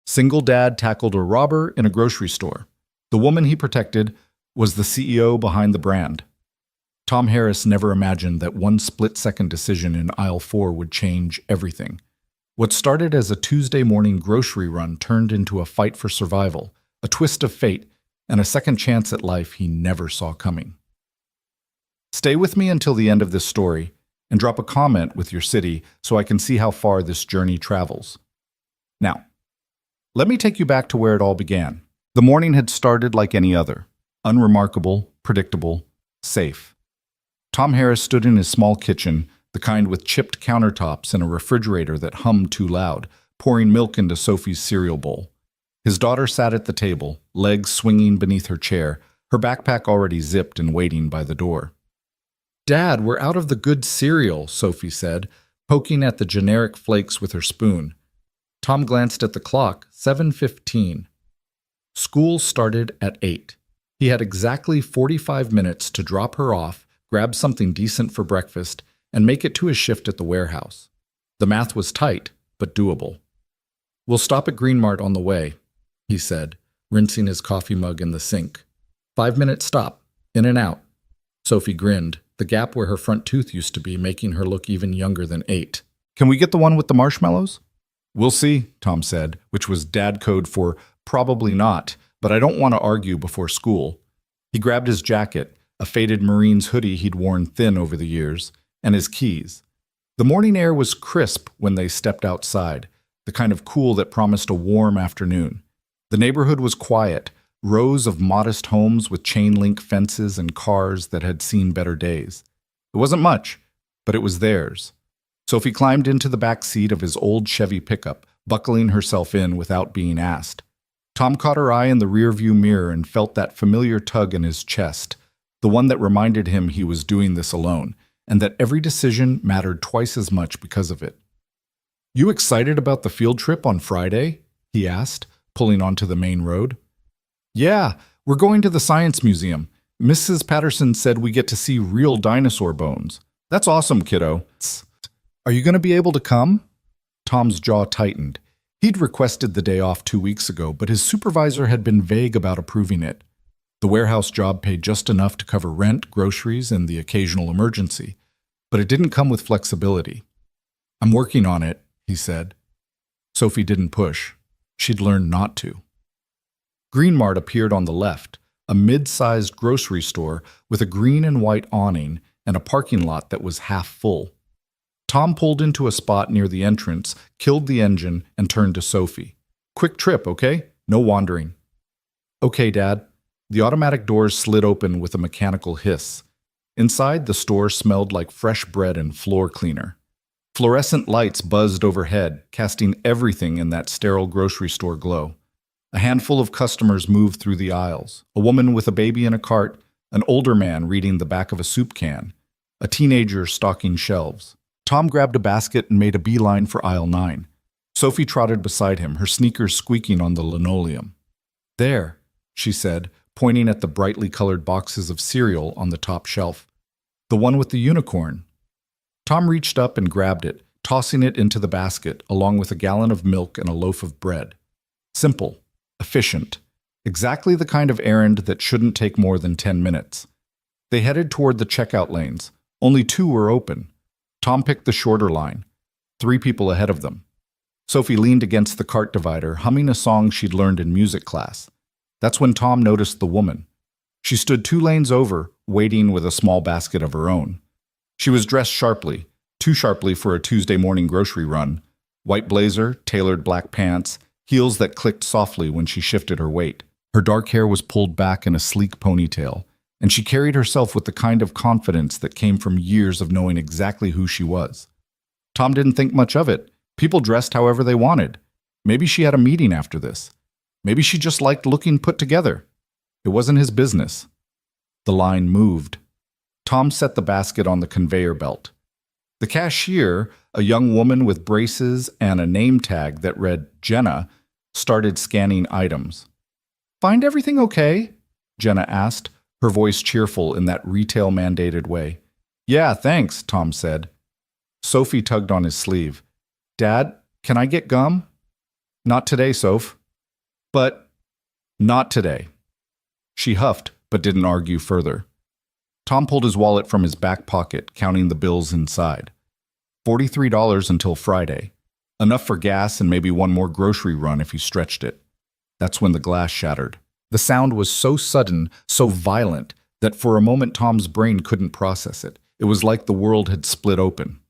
Single dad tackled a robber in a grocery store. The woman he protected was the CEO behind the brand. Tom Harris never imagined that one split-second decision in aisle 4 would change everything. What started as a Tuesday morning grocery run turned into a fight for survival, a twist of fate, and a second chance at life he never saw coming. Stay with me until the end of this story and drop a comment with your city so I can see how far this journey travels. Now, let me take you back to where it all began. The morning had started like any other, unremarkable, predictable, safe. Tom Harris stood in his small kitchen, the kind with chipped countertops and a refrigerator that hummed too loud, pouring milk into Sophie's cereal bowl. His daughter sat at the table, legs swinging beneath her chair, her backpack already zipped and waiting by the door. "Dad, we're out of the good cereal," Sophie said, poking at the generic flakes with her spoon. Tom glanced at the clock, 7:15. School started at 8. He had exactly 45 minutes to drop her off, grab something decent for breakfast, and make it to his shift at the warehouse. The math was tight, but doable. "We'll stop at Green Mart on the way," he said, rinsing his coffee mug in the sink. 5-minute stop, in and out. Sophie grinned, the gap where her front tooth used to be making her look even younger than 8. "Can we get the one with the marshmallows?" "We'll see," Tom said, which was dad code for probably not, but I don't want to argue before school. He grabbed his jacket, a faded Marine's hoodie he'd worn thin over the years, and his keys. The morning air was crisp when they stepped outside, the kind of cool that promised a warm afternoon. The neighborhood was quiet, rows of modest homes with chain-link fences and cars that had seen better days. It wasn't much, but it was theirs. Sophie climbed into the back seat of his old Chevy pickup, buckling herself in without being asked. Tom caught her eye in the rearview mirror and felt that familiar tug in his chest, the one that reminded him he was doing this alone, and that every decision mattered twice as much because of it. "You excited about the field trip on Friday?" he asked, pulling onto the main road. "Yeah, we're going to the Science Museum. Mrs. Patterson said we get to see real dinosaur bones. That's awesome, kiddo. Are you going to be able to come?" Tom's jaw tightened. He'd requested the day off 2 weeks ago, but his supervisor had been vague about approving it. The warehouse job paid just enough to cover rent, groceries, and the occasional emergency, but it didn't come with flexibility. "I'm working on it," he said. Sophie didn't push. She'd learned not to. Green Mart appeared on the left, a mid-sized grocery store with a green and white awning and a parking lot that was half full. Tom pulled into a spot near the entrance, killed the engine, and turned to Sophie. "Quick trip, okay? No wandering." "Okay, Dad." The automatic doors slid open with a mechanical hiss. Inside, the store smelled like fresh bread and floor cleaner. Fluorescent lights buzzed overhead, casting everything in that sterile grocery store glow. A handful of customers moved through the aisles, a woman with a baby in a cart, an older man reading the back of a soup can, a teenager stocking shelves. Tom grabbed a basket and made a beeline for aisle 9. Sophie trotted beside him, her sneakers squeaking on the linoleum. "There," she said, pointing at the brightly colored boxes of cereal on the top shelf. "The one with the unicorn." Tom reached up and grabbed it, tossing it into the basket, along with a gallon of milk and a loaf of bread. Simple, efficient, exactly the kind of errand that shouldn't take more than 10 minutes. They headed toward the checkout lanes. Only 2 were open. Tom picked the shorter line, 3 people ahead of them. Sophie leaned against the cart divider, humming a song she'd learned in music class. That's when Tom noticed the woman. She stood 2 lanes over, waiting with a small basket of her own. She was dressed sharply, too sharply for a Tuesday morning grocery run. White blazer, tailored black pants, heels that clicked softly when she shifted her weight. Her dark hair was pulled back in a sleek ponytail, and she carried herself with the kind of confidence that came from years of knowing exactly who she was. Tom didn't think much of it. People dressed however they wanted. Maybe she had a meeting after this. Maybe she just liked looking put together. It wasn't his business. The line moved. Tom set the basket on the conveyor belt. The cashier, a young woman with braces and a name tag that read Jenna, started scanning items. "Find everything okay?" Jenna asked, her voice cheerful in that retail-mandated way. "Yeah, thanks," Tom said. Sophie tugged on his sleeve. "Dad, can I get gum?" "Not today, Soph. But not today. She huffed, but didn't argue further. Tom pulled his wallet from his back pocket, counting the bills inside. $43 until Friday. Enough for gas and maybe one more grocery run if he stretched it. That's when the glass shattered. The sound was so sudden, so violent, that for a moment Tom's brain couldn't process it. It was like the world had split open.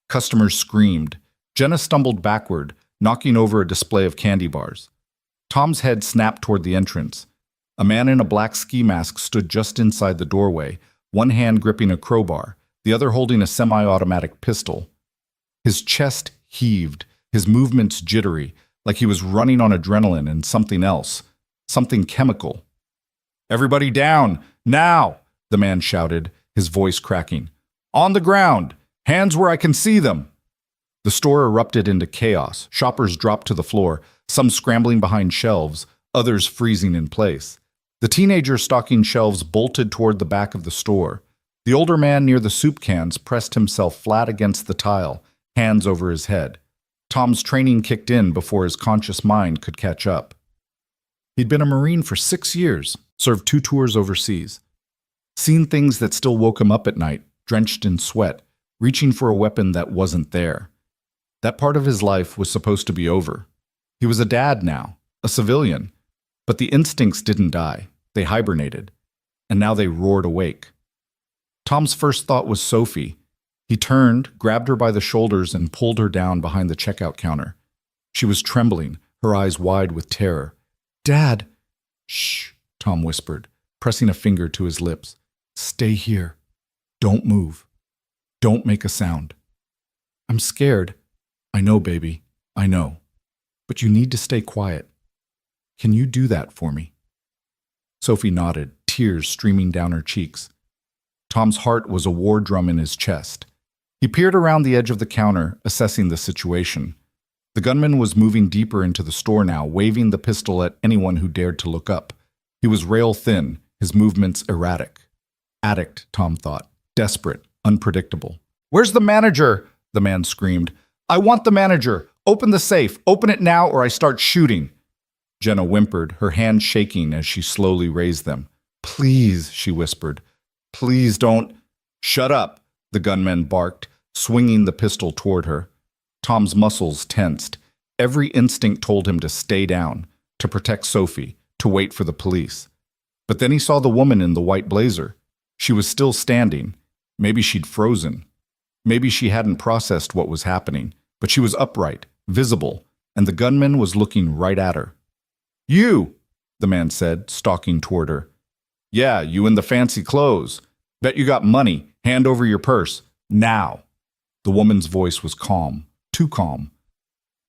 Customers screamed. Jenna stumbled backward, knocking over a display of candy bars. Tom's head snapped toward the entrance. A man in a black ski mask stood just inside the doorway, one hand gripping a crowbar, the other holding a semi-automatic pistol. His chest heaved, his movements jittery, like he was running on adrenaline and something else, something chemical. "Everybody down, now!" the man shouted, his voice cracking. "On the ground! Hands where I can see them!" The store erupted into chaos. Shoppers dropped to the floor, some scrambling behind shelves, others freezing in place. The teenager stocking shelves bolted toward the back of the store. The older man near the soup cans pressed himself flat against the tile, hands over his head. Tom's training kicked in before his conscious mind could catch up. He'd been a Marine for 6 years, served 2 tours overseas. Seen things that still woke him up at night, drenched in sweat, reaching for a weapon that wasn't there. That part of his life was supposed to be over. He was a dad now, a civilian. But the instincts didn't die. They hibernated. And now they roared awake. Tom's first thought was Sophie. He turned, grabbed her by the shoulders, and pulled her down behind the checkout counter. She was trembling, her eyes wide with terror. "Dad!" "Shh," Tom whispered, pressing a finger to his lips. "Stay here. Don't move. Don't make a sound." "I'm scared." "I know, baby. I know. But you need to stay quiet. Can you do that for me?" Sophie nodded, tears streaming down her cheeks. Tom's heart was a war drum in his chest. He peered around the edge of the counter, assessing the situation. The gunman was moving deeper into the store now, waving the pistol at anyone who dared to look up. He was rail-thin, his movements erratic. Addict, Tom thought. Desperate, unpredictable. "Where's the manager?" the man screamed. "I want the manager! Open the safe! Open it now or I start shooting!" Jenna whimpered, her hands shaking as she slowly raised them. "Please," she whispered. "Please don't—" "Shut up," the gunman barked, swinging the pistol toward her. Tom's muscles tensed. Every instinct told him to stay down, to protect Sophie, to wait for the police. But then he saw the woman in the white blazer. She was still standing. Maybe she'd frozen. Maybe she hadn't processed what was happening, but she was upright, visible, and the gunman was looking right at her. "You!" the man said, stalking toward her. "Yeah, you in the fancy clothes. Bet you got money. Hand over your purse. Now." The woman's voice was calm, too calm.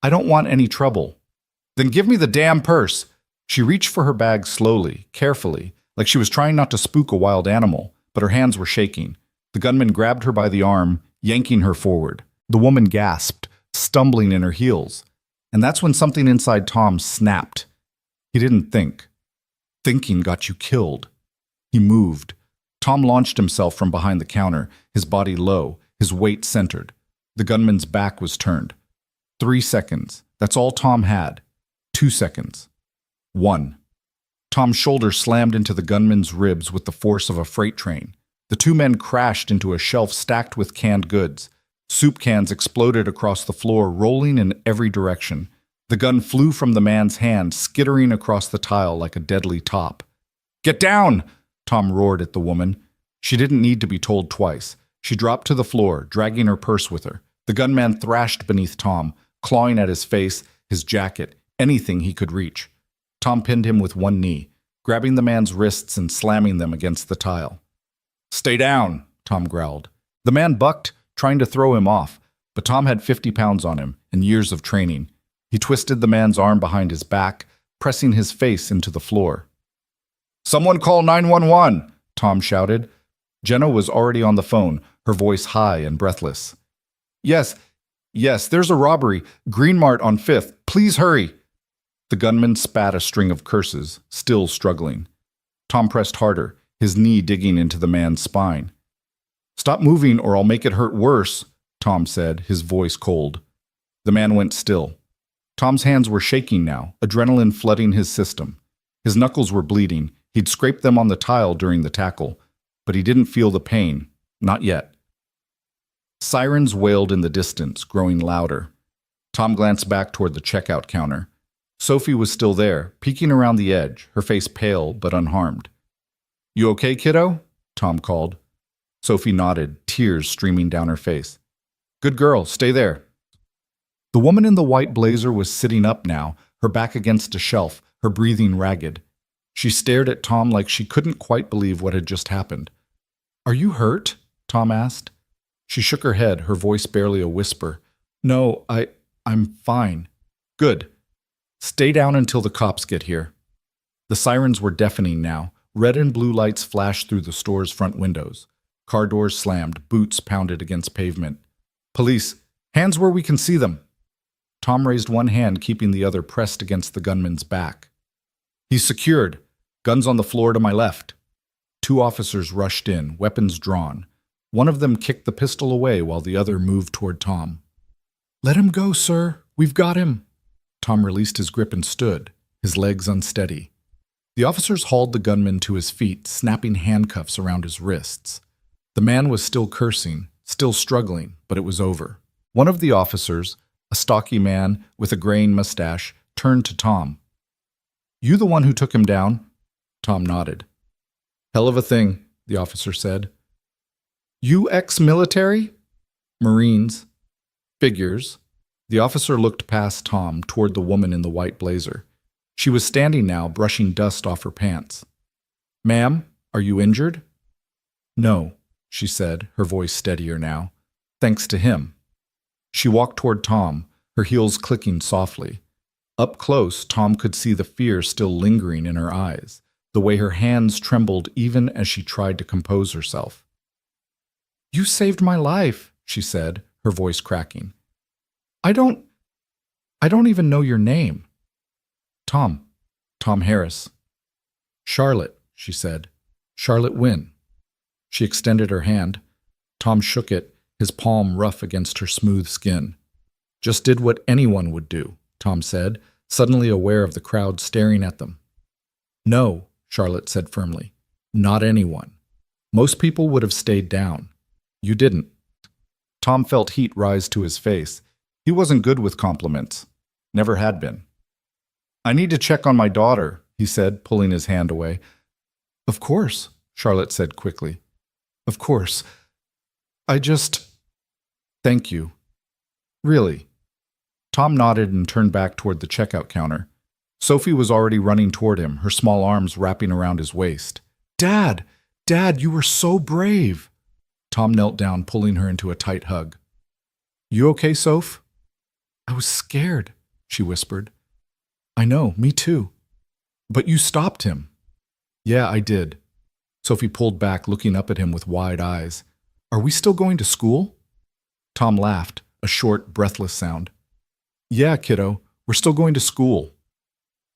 "I don't want any trouble." "Then give me the damn purse." She reached for her bag slowly, carefully, like she was trying not to spook a wild animal, but her hands were shaking. The gunman grabbed her by the arm, yanking her forward. The woman gasped, stumbling in her heels. And that's when something inside Tom snapped. He didn't think. Thinking got you killed. He moved. Tom launched himself from behind the counter, his body low, his weight centered. The gunman's back was turned. 3 seconds. That's all Tom had. 2 seconds. 1. Tom's shoulder slammed into the gunman's ribs with the force of a freight train. The 2 men crashed into a shelf stacked with canned goods. Soup cans exploded across the floor, rolling in every direction. The gun flew from the man's hand, skittering across the tile like a deadly top. "Get down!" Tom roared at the woman. She didn't need to be told twice. She dropped to the floor, dragging her purse with her. The gunman thrashed beneath Tom, clawing at his face, his jacket, anything he could reach. Tom pinned him with one knee, grabbing the man's wrists and slamming them against the tile. "Stay down," Tom growled. The man bucked, trying to throw him off, but Tom had 50 pounds on him and years of training. He twisted the man's arm behind his back, pressing his face into the floor. "Someone call 911!" Tom shouted. Jenna was already on the phone, her voice high and breathless. Yes, there's a robbery. Green Mart on 5th. Please hurry." The gunman spat a string of curses, still struggling. Tom pressed harder, his knee digging into the man's spine. "Stop moving or I'll make it hurt worse," Tom said, his voice cold. The man went still. Tom's hands were shaking now, adrenaline flooding his system. His knuckles were bleeding. He'd scraped them on the tile during the tackle, but he didn't feel the pain. Not yet. Sirens wailed in the distance, growing louder. Tom glanced back toward the checkout counter. Sophie was still there, peeking around the edge, her face pale but unharmed. "You okay, kiddo?" Tom called. Sophie nodded, tears streaming down her face. "Good girl, stay there." The woman in the white blazer was sitting up now, her back against a shelf, her breathing ragged. She stared at Tom like she couldn't quite believe what had just happened. "Are you hurt?" Tom asked. She shook her head, her voice barely a whisper. "No, I'm fine." "Good. Stay down until the cops get here." The sirens were deafening now. Red and blue lights flashed through the store's front windows. Car doors slammed, boots pounded against pavement. "Police, hands where we can see them." Tom raised one hand, keeping the other pressed against the gunman's back. "He's secured. Guns on the floor to my left." Two officers rushed in, weapons drawn. One of them kicked the pistol away while the other moved toward Tom. "Let him go, sir. We've got him." Tom released his grip and stood, his legs unsteady. The officers hauled the gunman to his feet, snapping handcuffs around his wrists. The man was still cursing, still struggling, but it was over. One of the officers, a stocky man with a graying mustache, turned to Tom. "You the one who took him down?" Tom nodded. "Hell of a thing," the officer said. "You ex-military?" "Marines." "Figures." The officer looked past Tom toward the woman in the white blazer. She was standing now, brushing dust off her pants. "Ma'am, are you injured?" "No," she said, her voice steadier now. "Thanks to him." She walked toward Tom, her heels clicking softly. Up close, Tom could see the fear still lingering in her eyes, the way her hands trembled even as she tried to compose herself. "You saved my life," she said, her voice cracking. I don't even know your name." Tom Harris." "Charlotte," she said. "Charlotte Wynne." She extended her hand. Tom shook it, his palm rough against her smooth skin. "Just did what anyone would do," Tom said, suddenly aware of the crowd staring at them. "No," Charlotte said firmly. "Not anyone. Most people would have stayed down. You didn't." Tom felt heat rise to his face. He wasn't good with compliments. Never had been. "I need to check on my daughter," he said, pulling his hand away. "Of course," Charlotte said quickly. "Of course. Thank you. Really." Tom nodded and turned back toward the checkout counter. Sophie was already running toward him, her small arms wrapping around his waist. Dad, you were so brave." Tom knelt down, pulling her into a tight hug. "You okay, Soph?" "I was scared," she whispered. "I know, me too." "But you stopped him." "Yeah, I did." Sophie pulled back, looking up at him with wide eyes. "Are we still going to school?" Tom laughed, a short, breathless sound. "Yeah, kiddo, we're still going to school."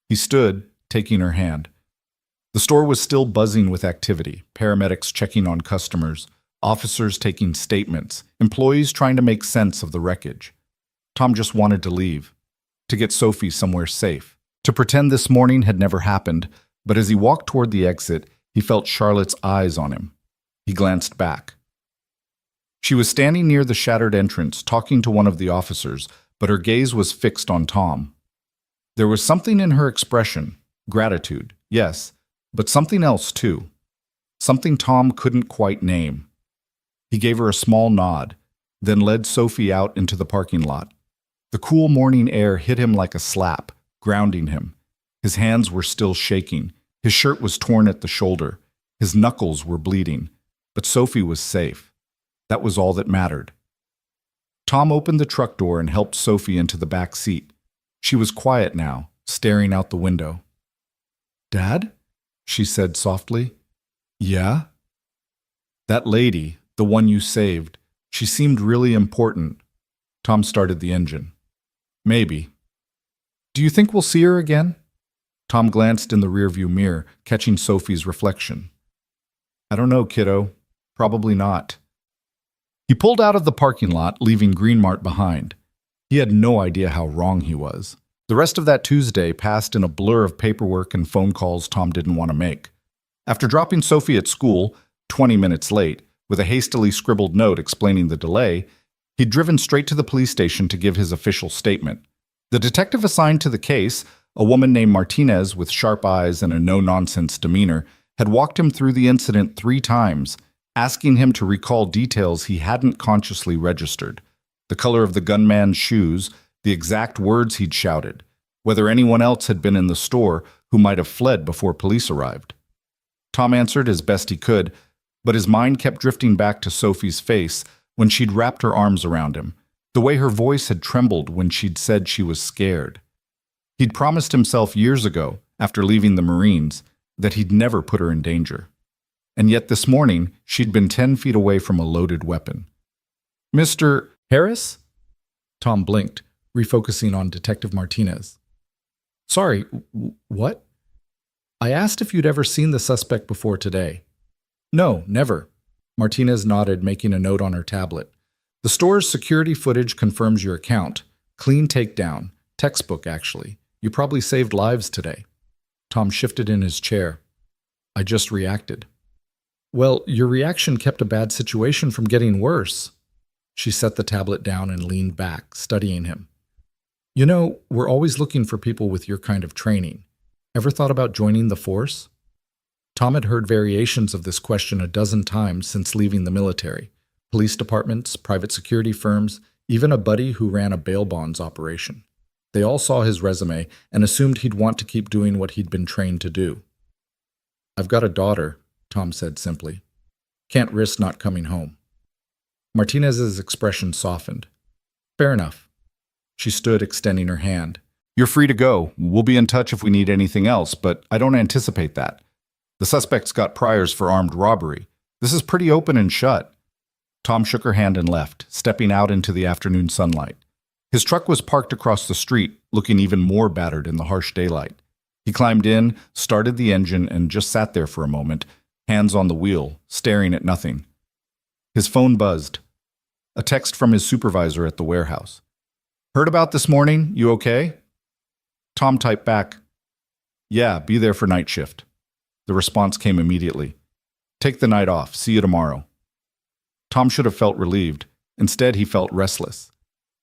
He stood, taking her hand. The store was still buzzing with activity, paramedics checking on customers, officers taking statements, employees trying to make sense of the wreckage. Tom just wanted to leave, to get Sophie somewhere safe, to pretend this morning had never happened, but as he walked toward the exit, he felt Charlotte's eyes on him. He glanced back. She was standing near the shattered entrance, talking to one of the officers, but her gaze was fixed on Tom. There was something in her expression, gratitude, yes, but something else too. Something Tom couldn't quite name. He gave her a small nod, then led Sophie out into the parking lot. The cool morning air hit him like a slap, grounding him. His hands were still shaking. His shirt was torn at the shoulder. His knuckles were bleeding. But Sophie was safe. That was all that mattered. Tom opened the truck door and helped Sophie into the back seat. She was quiet now, staring out the window. "Dad?" she said softly. "Yeah?" "That lady, the one you saved, she seemed really important." Tom started the engine. "Maybe." "Do you think we'll see her again?" Tom glanced in the rearview mirror, catching Sophie's reflection. "I don't know, kiddo. Probably not." He pulled out of the parking lot, leaving Green Mart behind. He had no idea how wrong he was. The rest of that Tuesday passed in a blur of paperwork and phone calls Tom didn't want to make. After dropping Sophie at school, 20 minutes late, with a hastily scribbled note explaining the delay, he'd driven straight to the police station to give his official statement. The detective assigned to the case, a woman named Martinez with sharp eyes and a no-nonsense demeanor, had walked him through the incident 3 times, asking him to recall details he hadn't consciously registered. The color of the gunman's shoes, the exact words he'd shouted, whether anyone else had been in the store who might have fled before police arrived. Tom answered as best he could, but his mind kept drifting back to Sophie's face when she'd wrapped her arms around him, the way her voice had trembled when she'd said she was scared. He'd promised himself years ago, after leaving the Marines, that he'd never put her in danger. And yet this morning, she'd been 10 feet away from a loaded weapon. "Mr. Harris?" Tom blinked, refocusing on Detective Martinez. "Sorry, what?" "I asked if you'd ever seen the suspect before today." "No, never." Martinez nodded, making a note on her tablet. "The store's security footage confirms your account. Clean takedown. Textbook, actually. You probably saved lives today." Tom shifted in his chair. "I just reacted." "Well, your reaction kept a bad situation from getting worse." She set the tablet down and leaned back, studying him. "You know, we're always looking for people with your kind of training. Ever thought about joining the force?" Tom had heard variations of this question a dozen times since leaving the military. Police departments, private security firms, even a buddy who ran a bail bonds operation. They all saw his resume and assumed he'd want to keep doing what he'd been trained to do. "I've got a daughter," Tom said simply. "Can't risk not coming home." Martinez's expression softened. "Fair enough." She stood, extending her hand. "You're free to go. We'll be in touch if we need anything else, but I don't anticipate that. The suspect's got priors for armed robbery. This is pretty open and shut." Tom shook her hand and left, stepping out into the afternoon sunlight. His truck was parked across the street, looking even more battered in the harsh daylight. He climbed in, started the engine, and just sat there for a moment, hands on the wheel, staring at nothing. His phone buzzed. A text from his supervisor at the warehouse. "Heard about this morning? You okay?" Tom typed back, "Yeah, be there for night shift." The response came immediately. "Take the night off. See you tomorrow." Tom should have felt relieved. Instead, he felt restless.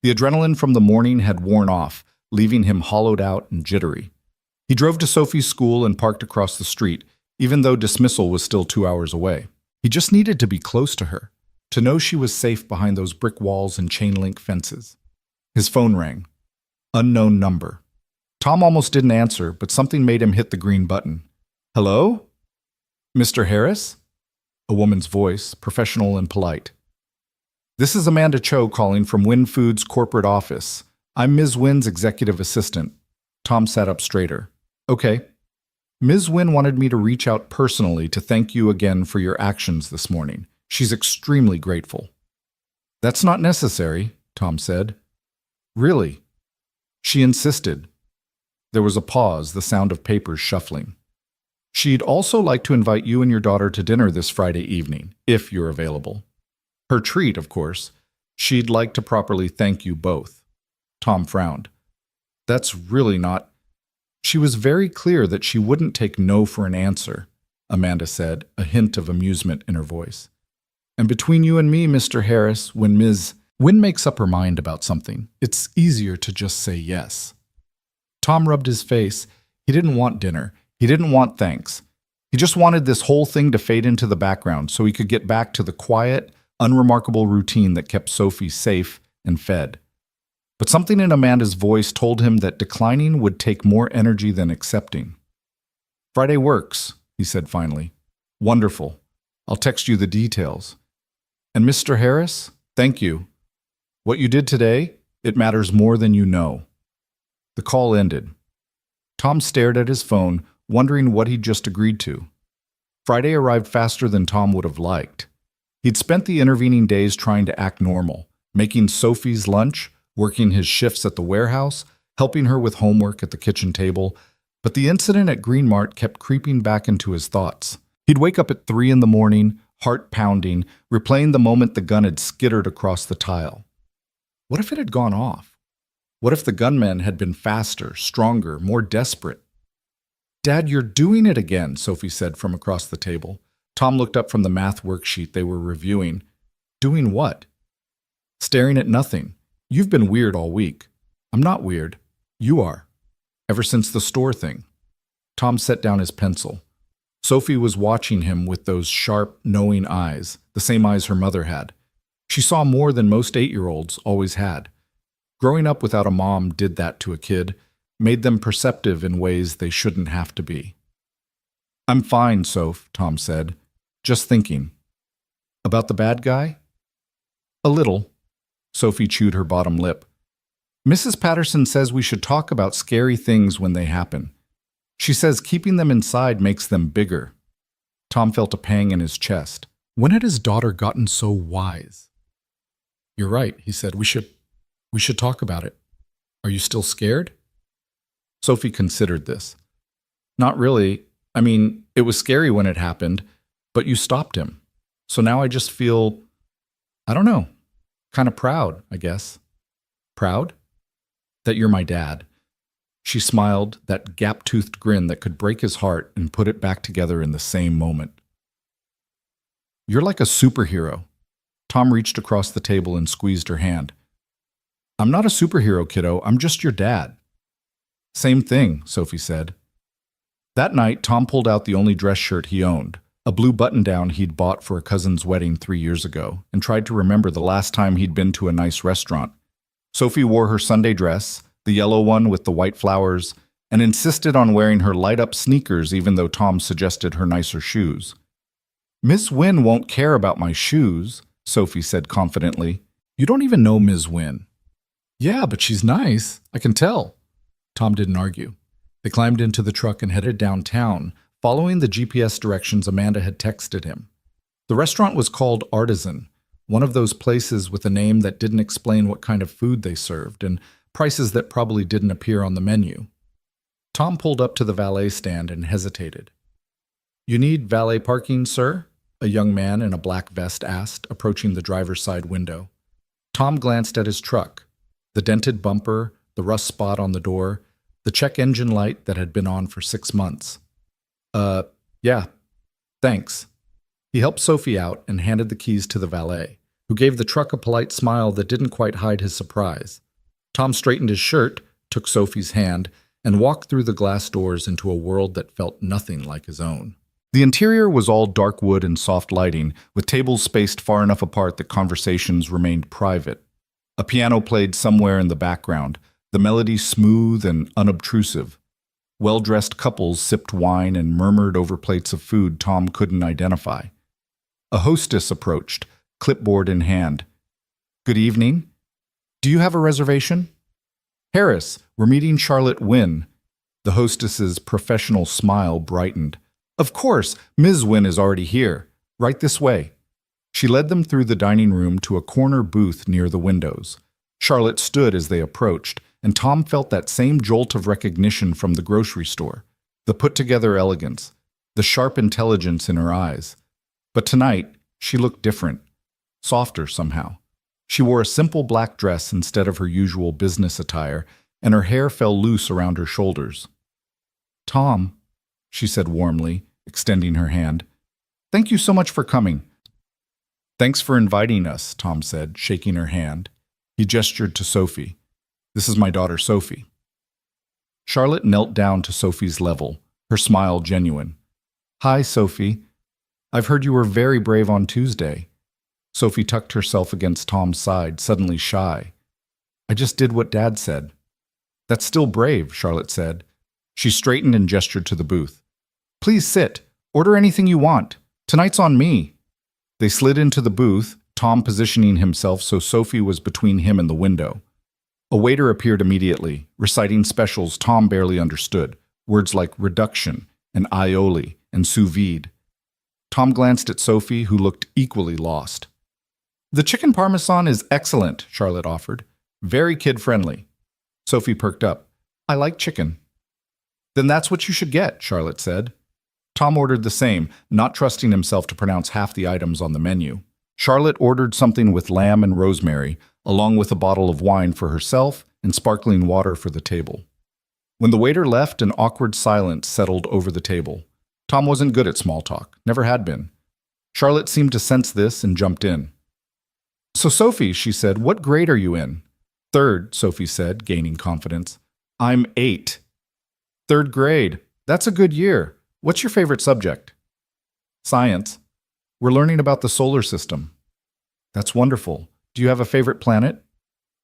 The adrenaline from the morning had worn off, leaving him hollowed out and jittery. He drove to Sophie's school and parked across the street, even though dismissal was still 2 hours away. He just needed to be close to her, to know she was safe behind those brick walls and chain-link fences. His phone rang. Unknown number. Tom almost didn't answer, but something made him hit the green button. "Hello? Mr. Harris?" A woman's voice, professional and polite. "This is Amanda Cho calling from Wynn Foods' corporate office. I'm Ms. Wynn's executive assistant." Tom sat up straighter. "Okay. Ms. Wynn wanted me to reach out personally to thank you again for your actions this morning. She's extremely grateful." "That's not necessary," Tom said. "Really?" She insisted. There was a pause, the sound of papers shuffling. "She'd also like to invite you and your daughter to dinner this Friday evening, if you're available. Her treat, of course. She'd like to properly thank you both." Tom frowned. "That's really not—" "She was very clear that she wouldn't take no for an answer," Amanda said, a hint of amusement in her voice. "And between you and me, Mr. Harris, when Ms. Wynn makes up her mind about something, it's easier to just say yes." Tom rubbed his face. He didn't want dinner. He didn't want thanks. He just wanted this whole thing to fade into the background so he could get back to the quiet, unremarkable routine that kept Sophie safe and fed. But something in Amanda's voice told him that declining would take more energy than accepting. "Friday works," he said finally. "Wonderful. I'll text you the details. And Mr. Harris, thank you. What you did today, it matters more than you know." The call ended. Tom stared at his phone, wondering what he'd just agreed to. Friday arrived faster than Tom would have liked. He'd spent the intervening days trying to act normal, making Sophie's lunch, working his shifts at the warehouse, helping her with homework at the kitchen table, but the incident at Green Mart kept creeping back into his thoughts. He'd wake up at 3 in the morning, heart pounding, replaying the moment the gun had skittered across the tile. What if it had gone off? What if the gunmen had been faster, stronger, more desperate? "Dad, you're doing it again," Sophie said from across the table. Tom looked up from the math worksheet they were reviewing. "Doing what?" "Staring at nothing. You've been weird all week." "I'm not weird. You are. Ever since the store thing." Tom set down his pencil. Sophie was watching him with those sharp, knowing eyes, the same eyes her mother had. She saw more than most 8-year-olds always had. Growing up without a mom did that to a kid, made them perceptive in ways they shouldn't have to be. "I'm fine, Soph," Tom said. "Just thinking." "About the bad guy?" "A little." Sophie chewed her bottom lip. "Mrs. Patterson says we should talk about scary things when they happen. She says keeping them inside makes them bigger." Tom felt a pang in his chest. When had his daughter gotten so wise? "You're right," he said. We should talk about it. Are you still scared?" Sophie considered this. "Not really. I mean, it was scary when it happened, but you stopped him. So now I just feel, I don't know, kind of proud, I guess." "Proud?" "That you're my dad." She smiled, that gap-toothed grin that could break his heart and put it back together in the same moment. "You're like a superhero." Tom reached across the table and squeezed her hand. "I'm not a superhero, kiddo. I'm just your dad." "Same thing," Sophie said. That night, Tom pulled out the only dress shirt he owned, a blue button-down he'd bought for a cousin's wedding 3 years ago, and tried to remember the last time he'd been to a nice restaurant. Sophie wore her Sunday dress, the yellow one with the white flowers, and insisted on wearing her light-up sneakers even though Tom suggested her nicer shoes. "Miss Wynne won't care about my shoes," Sophie said confidently. "You don't even know Ms. Wynne." "Yeah, but she's nice. I can tell." Tom didn't argue. They climbed into the truck and headed downtown, following the GPS directions Amanda had texted him. The restaurant was called Artisan, one of those places with a name that didn't explain what kind of food they served, and prices that probably didn't appear on the menu. Tom pulled up to the valet stand and hesitated. "You need valet parking, sir?" a young man in a black vest asked, approaching the driver's side window. Tom glanced at his truck. The dented bumper, the rust spot on the door, the check engine light that had been on for 6 months. Yeah, thanks." He helped Sophie out and handed the keys to the valet, who gave the truck a polite smile that didn't quite hide his surprise. Tom straightened his shirt, took Sophie's hand, and walked through the glass doors into a world that felt nothing like his own. The interior was all dark wood and soft lighting, with tables spaced far enough apart that conversations remained private. A piano played somewhere in the background, the melody smooth and unobtrusive. Well-dressed couples sipped wine and murmured over plates of food Tom couldn't identify. A hostess approached, clipboard in hand. "Good evening. Do you have a reservation?" "Harris, we're meeting Charlotte Wynne." The hostess's professional smile brightened. "Of course, Ms. Wynne is already here. Right this way." She led them through the dining room to a corner booth near the windows. Charlotte stood as they approached, and Tom felt that same jolt of recognition from the grocery store, the put-together elegance, the sharp intelligence in her eyes. But tonight, she looked different, softer somehow. She wore a simple black dress instead of her usual business attire, and her hair fell loose around her shoulders. "Tom," she said warmly, extending her hand. "Thank you so much for coming." "Thanks for inviting us," Tom said, shaking her hand. He gestured to Sophie. "This is my daughter, Sophie." Charlotte knelt down to Sophie's level, her smile genuine. "Hi, Sophie. I've heard you were very brave on Tuesday." Sophie tucked herself against Tom's side, suddenly shy. "I just did what Dad said." "That's still brave," Charlotte said. She straightened and gestured to the booth. "Please sit. Order anything you want. Tonight's on me." They slid into the booth, Tom positioning himself so Sophie was between him and the window. A waiter appeared immediately, reciting specials Tom barely understood, words like reduction and aioli and sous vide. Tom glanced at Sophie, who looked equally lost. "The chicken parmesan is excellent," Charlotte offered. "Very kid-friendly." Sophie perked up. "I like chicken." "Then that's what you should get," Charlotte said. Tom ordered the same, not trusting himself to pronounce half the items on the menu. Charlotte ordered something with lamb and rosemary, along with a bottle of wine for herself and sparkling water for the table. When the waiter left, an awkward silence settled over the table. Tom wasn't good at small talk, never had been. Charlotte seemed to sense this and jumped in. "So, Sophie," she said, "what grade are you in?" "Third," Sophie said, gaining confidence. "I'm 8. Third grade. That's a good year. What's your favorite subject?" "Science. We're learning about the solar system." "That's wonderful. Do you have a favorite planet?"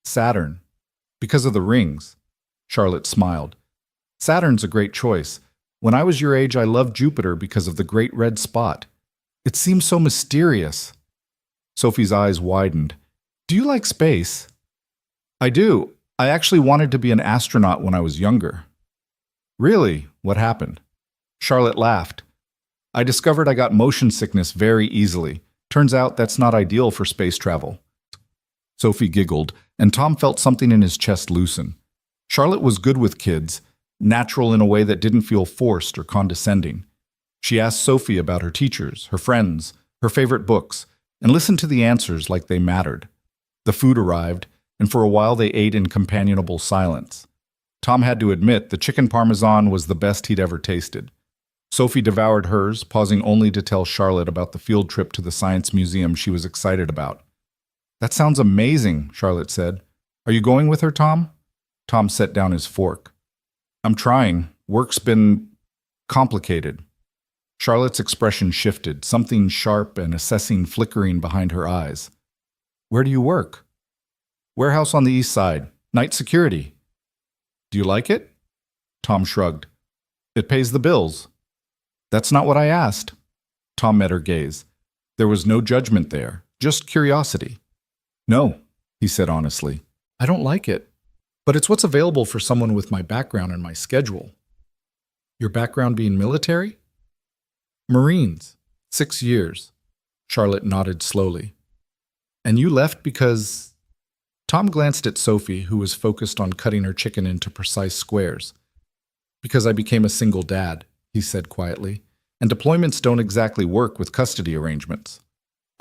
"Saturn. Because of the rings." Charlotte smiled. "Saturn's a great choice. When I was your age, I loved Jupiter because of the great red spot. It seems so mysterious." Sophie's eyes widened. "Do you like space?" "I do. I actually wanted to be an astronaut when I was younger." "Really? What happened?" Charlotte laughed. "I discovered I got motion sickness very easily. Turns out that's not ideal for space travel." Sophie giggled, and Tom felt something in his chest loosen. Charlotte was good with kids, natural in a way that didn't feel forced or condescending. She asked Sophie about her teachers, her friends, her favorite books, and listened to the answers like they mattered. The food arrived, and for a while they ate in companionable silence. Tom had to admit the chicken parmesan was the best he'd ever tasted. Sophie devoured hers, pausing only to tell Charlotte about the field trip to the science museum she was excited about. "That sounds amazing," Charlotte said. "Are you going with her, Tom?" Tom set down his fork. "I'm trying. Work's been complicated." Charlotte's expression shifted, something sharp and assessing flickering behind her eyes. "Where do you work?" "Warehouse on the east side. Night security." "Do you like it?" Tom shrugged. "It pays the bills." "That's not what I asked." Tom met her gaze. There was no judgment there, just curiosity. "No," he said honestly. "I don't like it. But it's what's available for someone with my background and my schedule." "Your background being military?" "Marines. 6 years." Charlotte nodded slowly. "And you left because—" Tom glanced at Sophie, who was focused on cutting her chicken into precise squares. "Because I became a single dad," he said quietly, "and deployments don't exactly work with custody arrangements."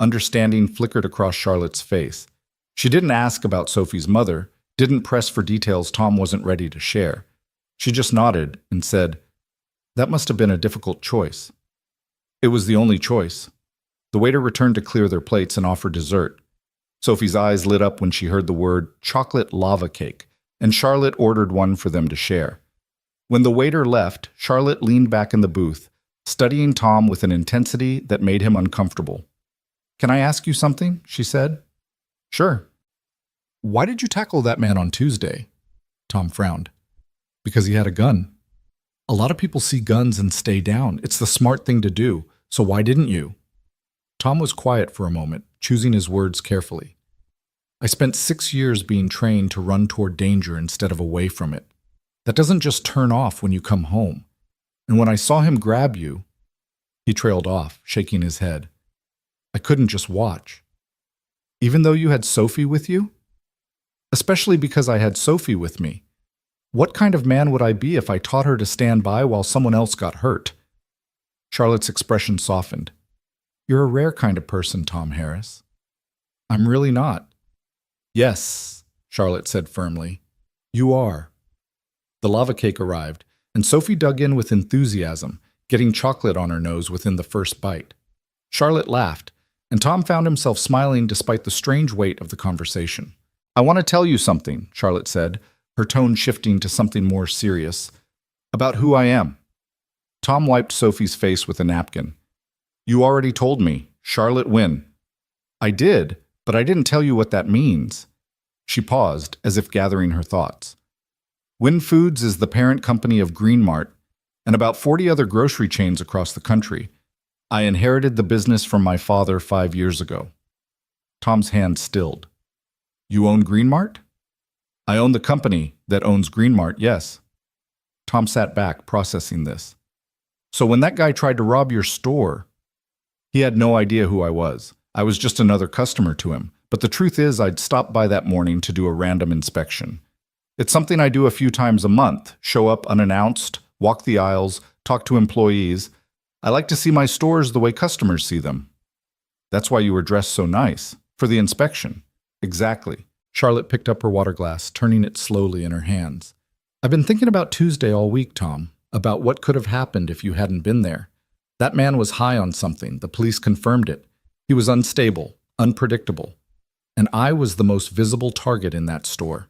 Understanding flickered across Charlotte's face. She didn't ask about Sophie's mother, didn't press for details Tom wasn't ready to share. She just nodded and said, "That must have been a difficult choice." It was the only choice. The waiter returned to clear their plates and offer dessert. Sophie's eyes lit up when she heard the word chocolate lava cake, and Charlotte ordered one for them to share. When the waiter left, Charlotte leaned back in the booth, studying Tom with an intensity that made him uncomfortable. "Can I ask you something?" she said. "Sure." "Why did you tackle that man on Tuesday?" Tom frowned. "Because he had a gun. A lot of people see guns and stay down. It's the smart thing to do. So why didn't you?" Tom was quiet for a moment, choosing his words carefully. "I spent 6 years being trained to run toward danger instead of away from it. That doesn't just turn off when you come home. And when I saw him grab you—" He trailed off, shaking his head. "I couldn't just watch." "Even though you had Sophie with you?" "Especially because I had Sophie with me. What kind of man would I be if I taught her to stand by while someone else got hurt?" Charlotte's expression softened. "You're a rare kind of person, Tom Harris." "I'm really not." "Yes," Charlotte said firmly. "You are." The lava cake arrived, and Sophie dug in with enthusiasm, getting chocolate on her nose within the first bite. Charlotte laughed, and Tom found himself smiling despite the strange weight of the conversation. "I want to tell you something," Charlotte said, her tone shifting to something more serious, "about who I am." Tom wiped Sophie's face with a napkin. "You already told me. Charlotte Wynn." "I did, but I didn't tell you what that means." She paused, as if gathering her thoughts. "Wynn Foods is the parent company of Green Mart and about 40 other grocery chains across the country. I inherited the business from my father 5 years ago." Tom's hand stilled. "You own Green Mart?" "I own the company that owns Green Mart, yes." Tom sat back, processing this. "So when that guy tried to rob your store—" "He had no idea who I was. I was just another customer to him. But the truth is I'd stopped by that morning to do a random inspection. It's something I do a few times a month, show up unannounced, walk the aisles, talk to employees. I like to see my stores the way customers see them." "That's why you were dressed so nice. For the inspection." "Exactly. Charlotte picked up her water glass, turning it slowly in her hands. I've been thinking about Tuesday all week, Tom, about what could have happened if you hadn't been there. That man was high on something. The police confirmed it. He was unstable, unpredictable. And I was the most visible target in that store.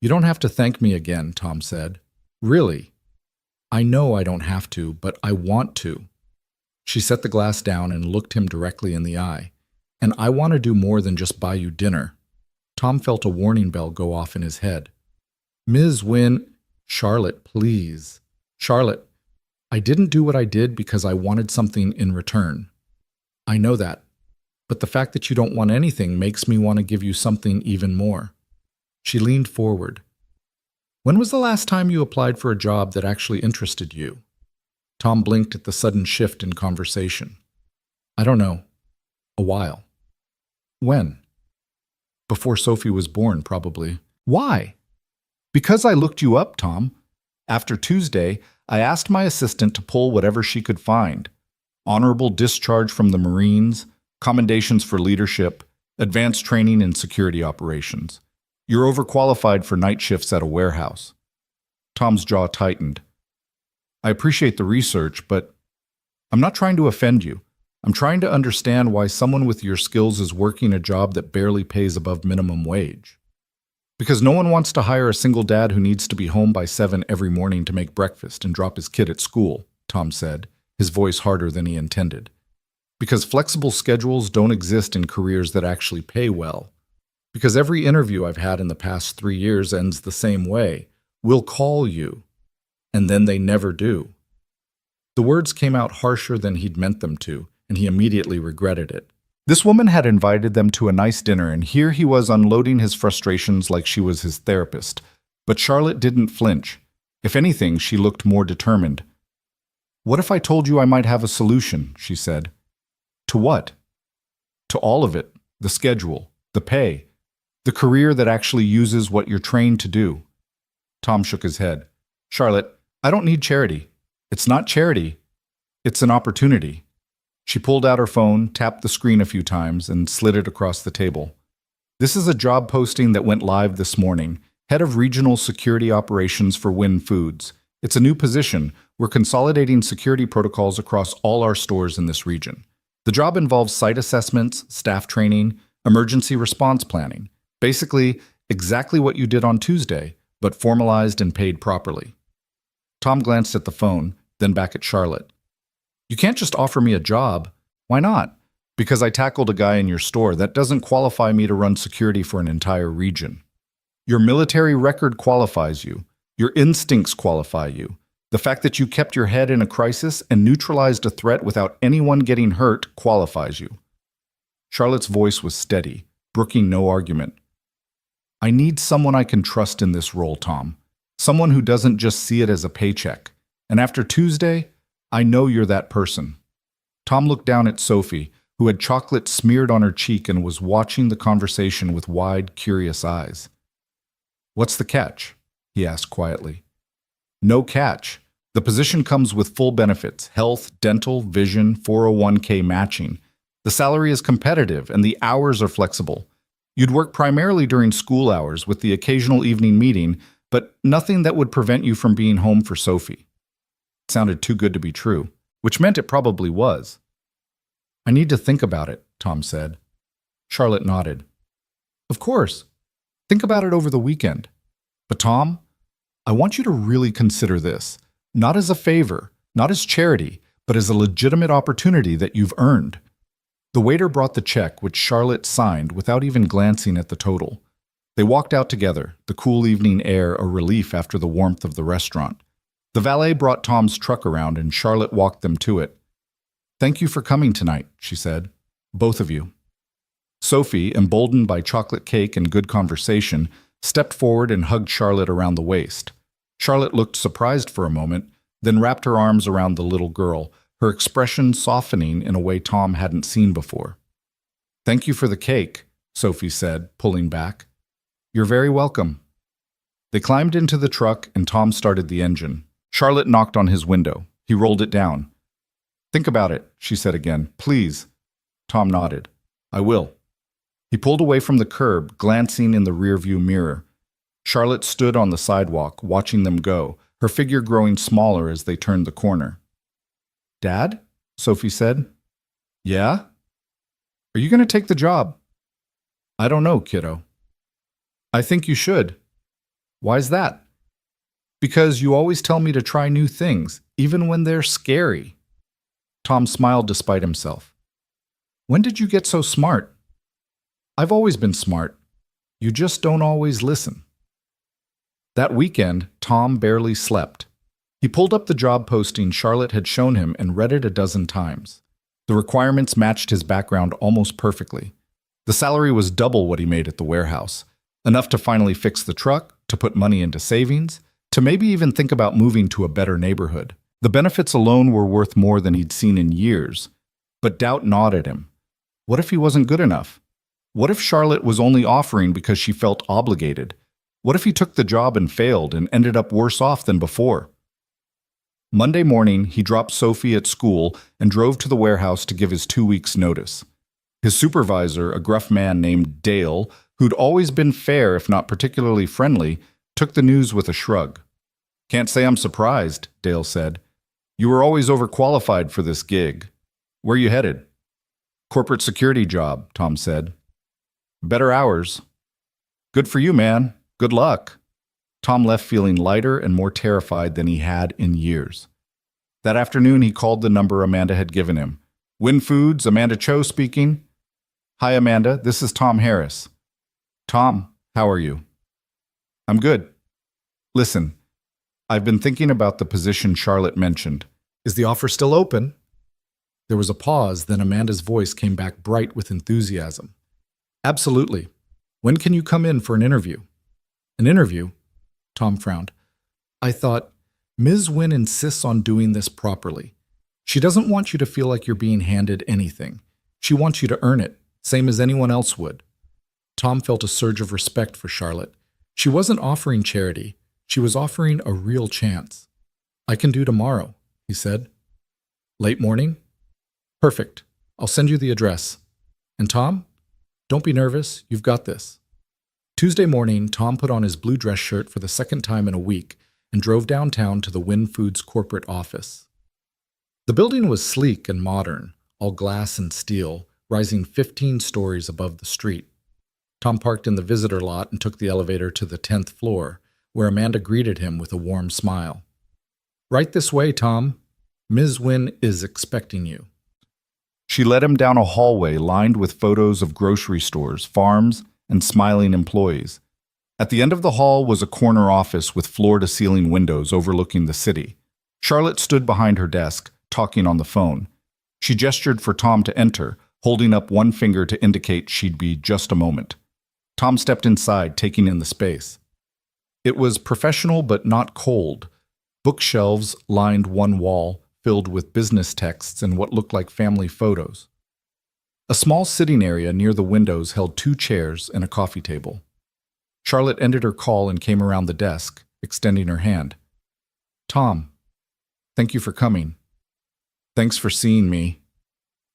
You don't have to thank me again, Tom said. Really? I know I don't have to, but I want to. She set the glass down and looked him directly in the eye. And I want to do more than just buy you dinner. Tom felt a warning bell go off in his head. Ms. Wynne, Charlotte, please. Charlotte, I didn't do what I did because I wanted something in return. I know that. But the fact that you don't want anything makes me want to give you something even more. She leaned forward. When was the last time you applied for a job that actually interested you? Tom blinked at the sudden shift in conversation. I don't know. A while. When? Before Sophie was born, probably. Why? Because I looked you up, Tom. After Tuesday, I asked my assistant to pull whatever she could find. Honorable discharge from the Marines, commendations for leadership, advanced training in security operations. You're overqualified for night shifts at a warehouse. Tom's jaw tightened. I appreciate the research, but I'm not trying to offend you. I'm trying to understand why someone with your skills is working a job that barely pays above minimum wage. Because no one wants to hire a single dad who needs to be home by 7 every morning to make breakfast and drop his kid at school, Tom said, his voice harder than he intended. Because flexible schedules don't exist in careers that actually pay well. Because every interview I've had in the past 3 years ends the same way. We'll call you. And then they never do. The words came out harsher than he'd meant them to, and he immediately regretted it. This woman had invited them to a nice dinner, and here he was unloading his frustrations like she was his therapist. But Charlotte didn't flinch. If anything, she looked more determined. What if I told you I might have a solution, she said. To what? To all of it. The schedule, the pay, the career that actually uses what you're trained to do. Tom shook his head. Charlotte, I don't need charity. It's not charity. It's an opportunity. She pulled out her phone, tapped the screen a few times, and slid it across the table. This is a job posting that went live this morning. Head of Regional Security Operations for Wynn Foods. It's a new position. We're consolidating security protocols across all our stores in this region. The job involves site assessments, staff training, emergency response planning. Basically, exactly what you did on Tuesday, but formalized and paid properly. Tom glanced at the phone, then back at Charlotte. You can't just offer me a job. Why not? Because I tackled a guy in your store. That doesn't qualify me to run security for an entire region. Your military record qualifies you. Your instincts qualify you. The fact that you kept your head in a crisis and neutralized a threat without anyone getting hurt qualifies you. Charlotte's voice was steady, brooking no argument. I need someone I can trust in this role, Tom. Someone who doesn't just see it as a paycheck. And after Tuesday, I know you're that person. Tom looked down at Sophie, who had chocolate smeared on her cheek and was watching the conversation with wide, curious eyes. What's the catch? He asked quietly. No catch. The position comes with full benefits, health, dental, vision, 401k matching. The salary is competitive and the hours are flexible. You'd work primarily during school hours with the occasional evening meeting, but nothing that would prevent you from being home for Sophie. It sounded too good to be true, which meant it probably was. I need to think about it, Tom said. Charlotte nodded. Of course. Think about it over the weekend. But Tom, I want you to really consider this, not as a favor, not as charity, but as a legitimate opportunity that you've earned. The waiter brought the check, which Charlotte signed without even glancing at the total. They walked out together, the cool evening air a relief after the warmth of the restaurant. The valet brought Tom's truck around and Charlotte walked them to it. Thank you for coming tonight, she said. Both of you. Sophie, emboldened by chocolate cake and good conversation, stepped forward and hugged Charlotte around the waist. Charlotte looked surprised for a moment, then wrapped her arms around the little girl, her expression softening in a way Tom hadn't seen before. Thank you for the cake, Sophie said, pulling back. You're very welcome. They climbed into the truck and Tom started the engine. Charlotte knocked on his window. He rolled it down. Think about it, she said again. Please. Tom nodded. I will. He pulled away from the curb, glancing in the rearview mirror. Charlotte stood on the sidewalk, watching them go, her figure growing smaller as they turned the corner. "Dad?" Sophie said. "Yeah? Are you going to take the job?" "I don't know, kiddo." "I think you should." "Why's that?" "Because you always tell me to try new things, even when they're scary." Tom smiled despite himself. "When did you get so smart?" "I've always been smart. You just don't always listen." That weekend, Tom barely slept. He pulled up the job posting Charlotte had shown him and read it a dozen times. The requirements matched his background almost perfectly. The salary was double what he made at the warehouse, enough to finally fix the truck, to put money into savings, to maybe even think about moving to a better neighborhood. The benefits alone were worth more than he'd seen in years, but doubt gnawed at him. What if he wasn't good enough? What if Charlotte was only offering because she felt obligated? What if he took the job and failed and ended up worse off than before? Monday morning, he dropped Sophie at school and drove to the warehouse to give his 2 weeks' notice. His supervisor, a gruff man named Dale, who'd always been fair if not particularly friendly, took the news with a shrug. "Can't say I'm surprised," Dale said. "You were always overqualified for this gig. Where you headed?" "Corporate security job," Tom said. "Better hours." "Good for you, man. Good luck." Tom left feeling lighter and more terrified than he had in years. That afternoon, he called the number Amanda had given him. "Win Foods, Amanda Cho speaking." "Hi, Amanda. This is Tom Harris." "Tom, how are you?" "I'm good. Listen, I've been thinking about the position Charlotte mentioned. Is the offer still open?" There was a pause, then Amanda's voice came back bright with enthusiasm. "Absolutely. When can you come in for an interview?" "An interview?" Tom frowned. "I thought, Ms. Wynn insists on doing this properly. She doesn't want you to feel like you're being handed anything. She wants you to earn it, same as anyone else would." Tom felt a surge of respect for Charlotte. She wasn't offering charity. She was offering a real chance. "I can do tomorrow," he said. "Late morning?" "Perfect. I'll send you the address. And Tom, don't be nervous. You've got this." Tuesday morning, Tom put on his blue dress shirt for the second time in a week and drove downtown to the Wynn Foods corporate office. The building was sleek and modern, all glass and steel, rising 15 stories above the street. Tom parked in the visitor lot and took the elevator to the 10th floor, where Amanda greeted him with a warm smile. "Right this way, Tom. Ms. Wynn is expecting you." She led him down a hallway lined with photos of grocery stores, farms, and smiling employees. At the end of the hall was a corner office with floor-to-ceiling windows overlooking the city. Charlotte stood behind her desk, talking on the phone. She gestured for Tom to enter, holding up one finger to indicate she'd be just a moment. Tom stepped inside, taking in the space. It was professional but not cold. Bookshelves lined one wall, filled with business texts and what looked like family photos. A small sitting area near the windows held 2 chairs and a coffee table. Charlotte ended her call and came around the desk, extending her hand. "Tom, thank you for coming." "Thanks for seeing me."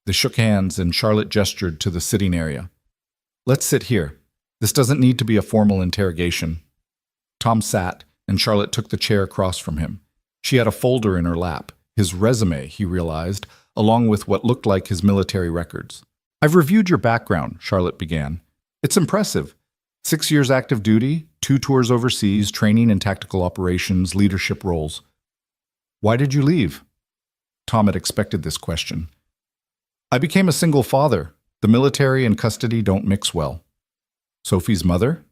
They shook hands and Charlotte gestured to the sitting area. "Let's sit here. This doesn't need to be a formal interrogation." Tom sat, and Charlotte took the chair across from him. She had a folder in her lap, his resume, he realized, along with what looked like his military records. "I've reviewed your background," Charlotte began. "It's impressive. 6 years active duty, 2 tours overseas, training in tactical operations, leadership roles. Why did you leave?" Tom had expected this question. "I became a single father. The military and custody don't mix well." "Sophie's mother?"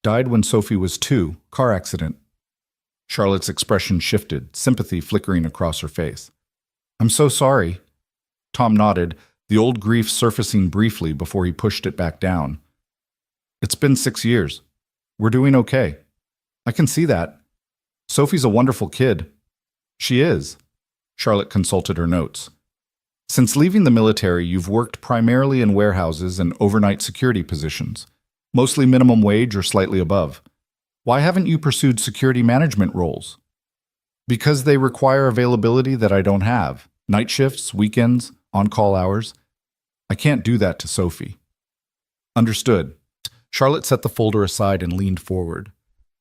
"Died when Sophie was 2, car accident." Charlotte's expression shifted, sympathy flickering across her face. "I'm so sorry." Tom nodded, the old grief surfacing briefly before he pushed it back down. "It's been 6 years. We're doing okay." "I can see that. Sophie's a wonderful kid." "She is." Charlotte consulted her notes. "Since leaving the military, you've worked primarily in warehouses and overnight security positions, mostly minimum wage or slightly above. Why haven't you pursued security management roles?" "Because they require availability that I don't have. Night shifts, weekends, on-call hours. I can't do that to Sophie." Understood. Charlotte set the folder aside and leaned forward.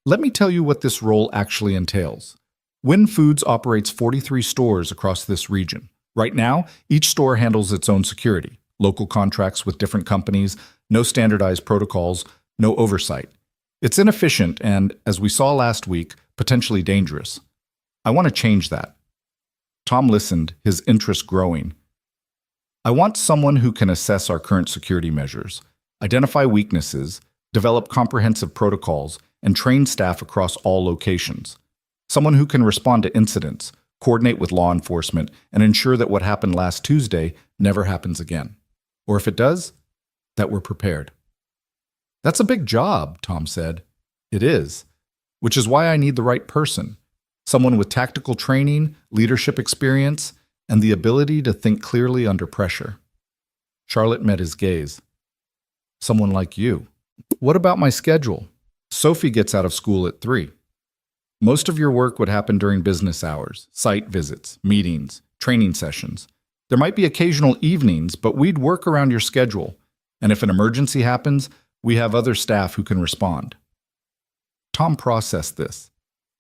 Let me tell you what this role actually entails. Win Foods operates 43 stores across this region. Right now, each store handles its own security, local contracts with different companies, no standardized protocols, no oversight. It's inefficient and, as we saw last week, potentially dangerous. I want to change that. Tom listened, his interest growing. I want someone who can assess our current security measures, identify weaknesses, develop comprehensive protocols, and train staff across all locations. Someone who can respond to incidents, coordinate with law enforcement, and ensure that what happened last Tuesday never happens again. Or if it does, that we're prepared. That's a big job, Tom said. It is, which is why I need the right person. Someone with tactical training, leadership experience, and the ability to think clearly under pressure. Charlotte met his gaze. Someone like you. What about my schedule? Sophie gets out of school at 3. Most of your work would happen during business hours, site visits, meetings, training sessions. There might be occasional evenings, but we'd work around your schedule. And if an emergency happens, we have other staff who can respond. Tom processed this.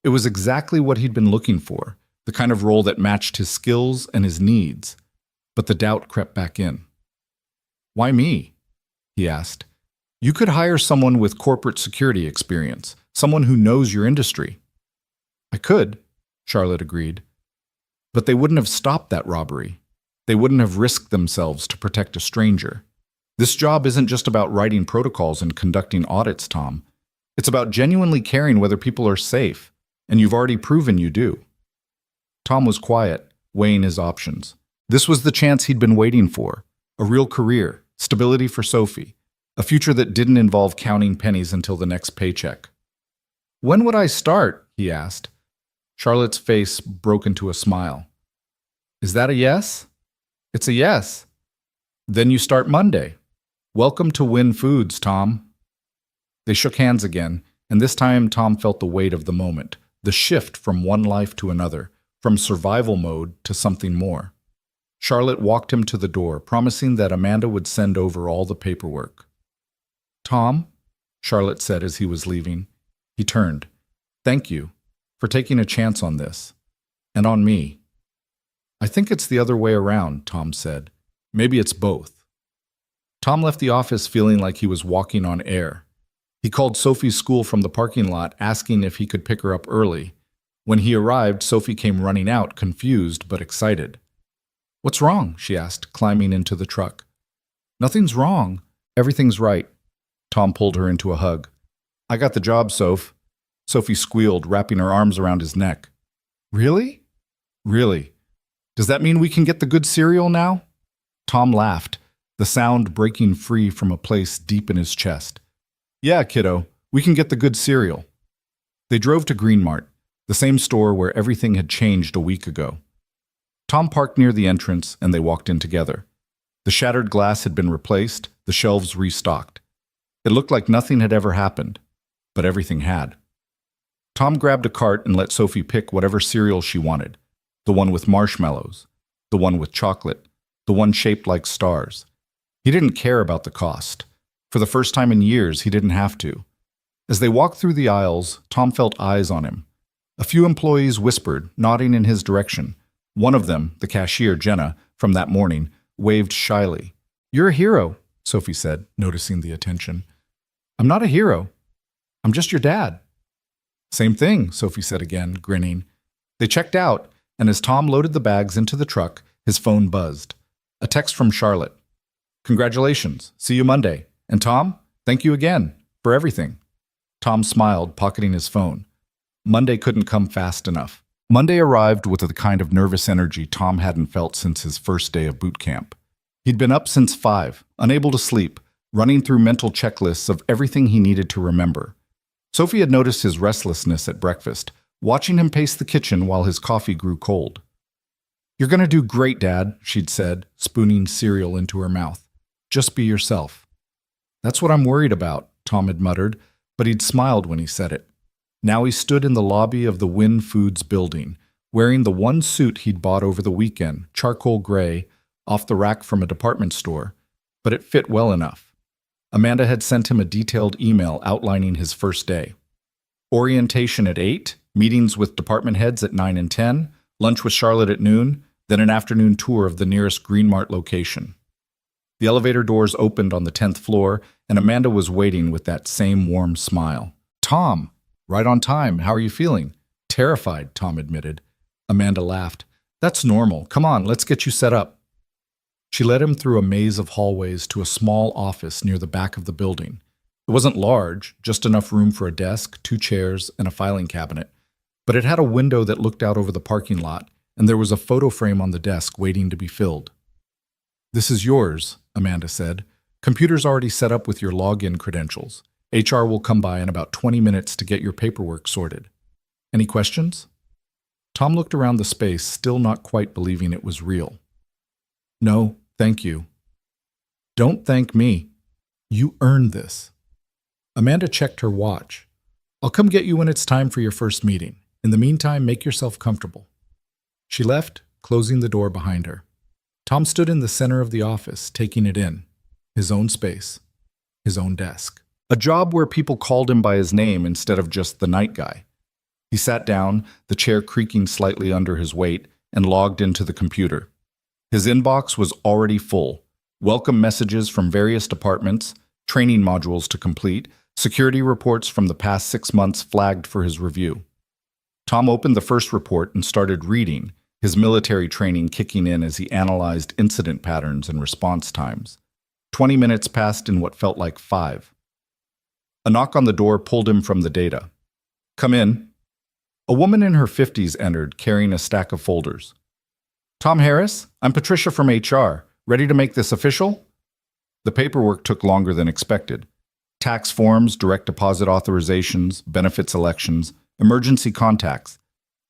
It was exactly what he'd been looking for, the kind of role that matched his skills and his needs. But the doubt crept back in. Why me? He asked. You could hire someone with corporate security experience, someone who knows your industry. I could, Charlotte agreed. But they wouldn't have stopped that robbery. They wouldn't have risked themselves to protect a stranger. This job isn't just about writing protocols and conducting audits, Tom. It's about genuinely caring whether people are safe, and you've already proven you do. Tom was quiet, weighing his options. This was the chance he'd been waiting for, a real career, stability for Sophie, a future that didn't involve counting pennies until the next paycheck. When would I start? He asked. Charlotte's face broke into a smile. Is that a yes? It's a yes. Then you start Monday. Welcome to Win Foods, Tom. They shook hands again, and this time Tom felt the weight of the moment, the shift from one life to another, from survival mode to something more. Charlotte walked him to the door, promising that Amanda would send over all the paperwork. Tom, Charlotte said as he was leaving. He turned. Thank you for taking a chance on this. And on me. I think it's the other way around, Tom said. Maybe it's both. Tom left the office feeling like he was walking on air. He called Sophie's school from the parking lot, asking if he could pick her up early. When he arrived, Sophie came running out, confused but excited. What's wrong? She asked, climbing into the truck. Nothing's wrong. Everything's right. Tom pulled her into a hug. I got the job, Soph. Sophie squealed, wrapping her arms around his neck. Really? Really. Does that mean we can get the good cereal now? Tom laughed, the sound breaking free from a place deep in his chest. Yeah, kiddo, we can get the good cereal. They drove to Green Mart, the same store where everything had changed a week ago. Tom parked near the entrance and they walked in together. The shattered glass had been replaced, the shelves restocked. It looked like nothing had ever happened, but everything had. Tom grabbed a cart and let Sophie pick whatever cereal she wanted. The one with marshmallows, the one with chocolate, the one shaped like stars. He didn't care about the cost. For the first time in years, he didn't have to. As they walked through the aisles, Tom felt eyes on him. A few employees whispered, nodding in his direction. One of them, the cashier, Jenna, from that morning, waved shyly. You're a hero, Sophie said, noticing the attention. I'm not a hero. I'm just your dad. Same thing, Sophie said again, grinning. They checked out, and as Tom loaded the bags into the truck, his phone buzzed. A text from Charlotte. Congratulations. See you Monday. And Tom, thank you again for everything. Tom smiled, pocketing his phone. Monday couldn't come fast enough. Monday arrived with the kind of nervous energy Tom hadn't felt since his first day of boot camp. He'd been up since 5, unable to sleep, running through mental checklists of everything he needed to remember. Sophie had noticed his restlessness at breakfast, watching him pace the kitchen while his coffee grew cold. You're going to do great, Dad, she'd said, spooning cereal into her mouth. Just be yourself. That's what I'm worried about, Tom had muttered, but he'd smiled when he said it. Now he stood in the lobby of the Win Foods building, wearing the one suit he'd bought over the weekend, charcoal gray, off the rack from a department store, but it fit well enough. Amanda had sent him a detailed email outlining his first day. Orientation at 8, meetings with department heads at 9 and 10, lunch with Charlotte at noon, then an afternoon tour of the nearest Green Mart location. The elevator doors opened on the 10th floor, and Amanda was waiting with that same warm smile. "Tom, right on time. How are you feeling?" "Terrified," Tom admitted. Amanda laughed. "That's normal. Come on, let's get you set up." She led him through a maze of hallways to a small office near the back of the building. It wasn't large, just enough room for a desk, 2 chairs, and a filing cabinet. But it had a window that looked out over the parking lot, and there was a photo frame on the desk waiting to be filled. "This is yours," Amanda said. "Computer's already set up with your login credentials. HR will come by in about 20 minutes to get your paperwork sorted. Any questions?" Tom looked around the space, still not quite believing it was real. "No, thank you." "Don't thank me. You earned this." Amanda checked her watch. "I'll come get you when it's time for your first meeting. In the meantime, make yourself comfortable." She left, closing the door behind her. Tom stood in the center of the office, taking it in. His own space. His own desk. A job where people called him by his name instead of just the night guy. He sat down, the chair creaking slightly under his weight, and logged into the computer. His inbox was already full. Welcome messages from various departments, training modules to complete, security reports from the past 6 months flagged for his review. Tom opened the first report and started reading, his military training kicking in as he analyzed incident patterns and response times. 20 minutes passed in what felt like 5. A knock on the door pulled him from the data. "Come in." A woman in her 50s entered, carrying a stack of folders. "Tom Harris, I'm Patricia from HR. Ready to make this official?" The paperwork took longer than expected. Tax forms, direct deposit authorizations, benefits elections, emergency contacts.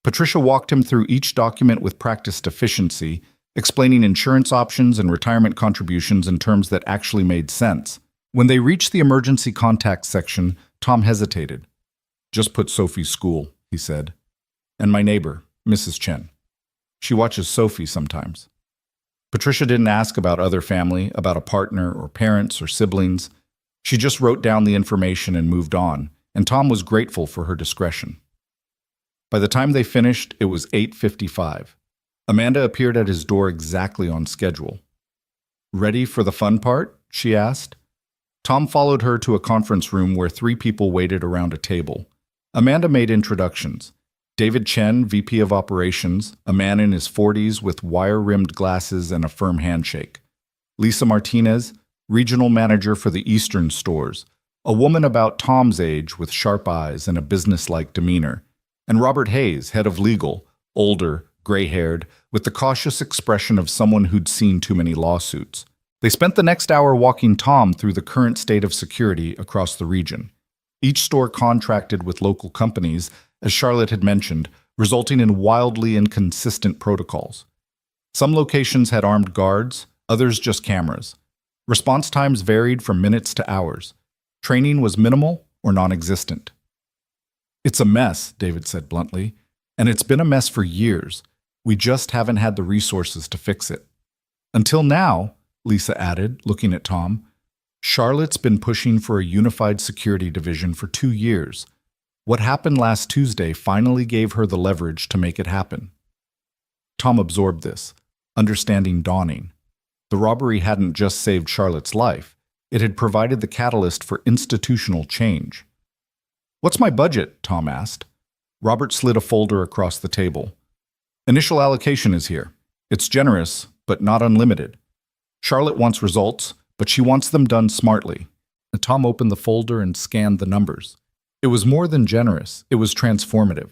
Patricia walked him through each document with practiced efficiency, explaining insurance options and retirement contributions in terms that actually made sense. When they reached the emergency contacts section, Tom hesitated. "Just put Sophie's school," he said. "And my neighbor, Mrs. Chen. She watches Sophie sometimes." Patricia didn't ask about other family, about a partner or parents or siblings. She just wrote down the information and moved on, and Tom was grateful for her discretion. By the time they finished, it was 8:55. Amanda appeared at his door exactly on schedule. "Ready for the fun part?" she asked. Tom followed her to a conference room where 3 people waited around a table. Amanda made introductions. David Chen, VP of Operations, a man in his 40s with wire-rimmed glasses and a firm handshake. Lisa Martinez, Regional Manager for the Eastern Stores, a woman about Tom's age with sharp eyes and a business-like demeanor. And Robert Hayes, Head of Legal, older, gray-haired, with the cautious expression of someone who'd seen too many lawsuits. They spent the next hour walking Tom through the current state of security across the region. Each store contracted with local companies, as Charlotte had mentioned, resulting in wildly inconsistent protocols. Some locations had armed guards, others just cameras. Response times varied from minutes to hours. Training was minimal or non-existent. "It's a mess," David said bluntly, "and it's been a mess for years. We just haven't had the resources to fix it." "Until now," Lisa added, looking at Tom, "Charlotte's been pushing for a unified security division for 2 years. What happened last Tuesday finally gave her the leverage to make it happen." Tom absorbed this, understanding dawning. The robbery hadn't just saved Charlotte's life, it had provided the catalyst for institutional change. "What's my budget?" Tom asked. Robert slid a folder across the table. "Initial allocation is here. It's generous, but not unlimited. Charlotte wants results, but she wants them done smartly." Tom opened the folder and scanned the numbers. It was more than generous, it was transformative.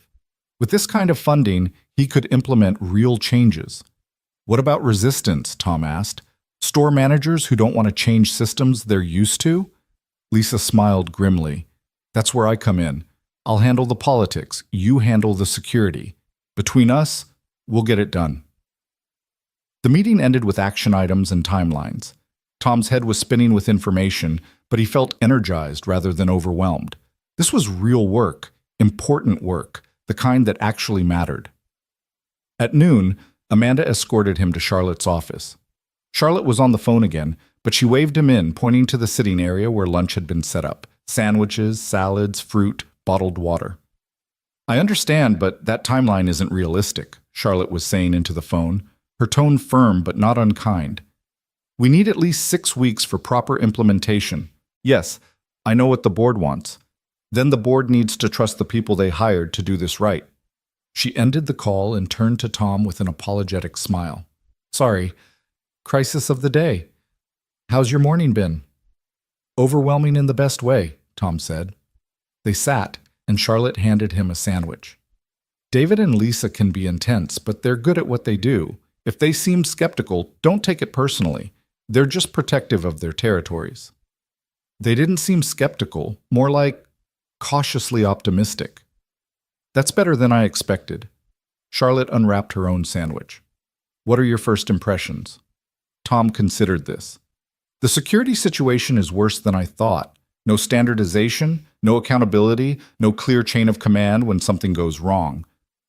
With this kind of funding, he could implement real changes. "What about resistance?" Tom asked. "Store managers who don't want to change systems they're used to?" Lisa smiled grimly. "That's where I come in. I'll handle the politics, you handle the security. Between us, we'll get it done." The meeting ended with action items and timelines. Tom's head was spinning with information, but he felt energized rather than overwhelmed. This was real work, important work, the kind that actually mattered. At noon, Amanda escorted him to Charlotte's office. Charlotte was on the phone again, but she waved him in, pointing to the sitting area where lunch had been set up. Sandwiches, salads, fruit, bottled water. I understand, but that timeline isn't realistic, Charlotte was saying into the phone, her tone firm but not unkind. We need at least 6 weeks for proper implementation. Yes, I know what the board wants. Then the board needs to trust the people they hired to do this right. She ended the call and turned to Tom with an apologetic smile. Sorry, crisis of the day. How's your morning been? Overwhelming in the best way, Tom said. They sat, and Charlotte handed him a sandwich. David and Lisa can be intense, but they're good at what they do. If they seem skeptical, don't take it personally. They're just protective of their territories. They didn't seem skeptical, more like cautiously optimistic. That's better than I expected. Charlotte unwrapped her own sandwich. What are your first impressions? Tom considered this. The security situation is worse than I thought. No standardization, no accountability, no clear chain of command when something goes wrong.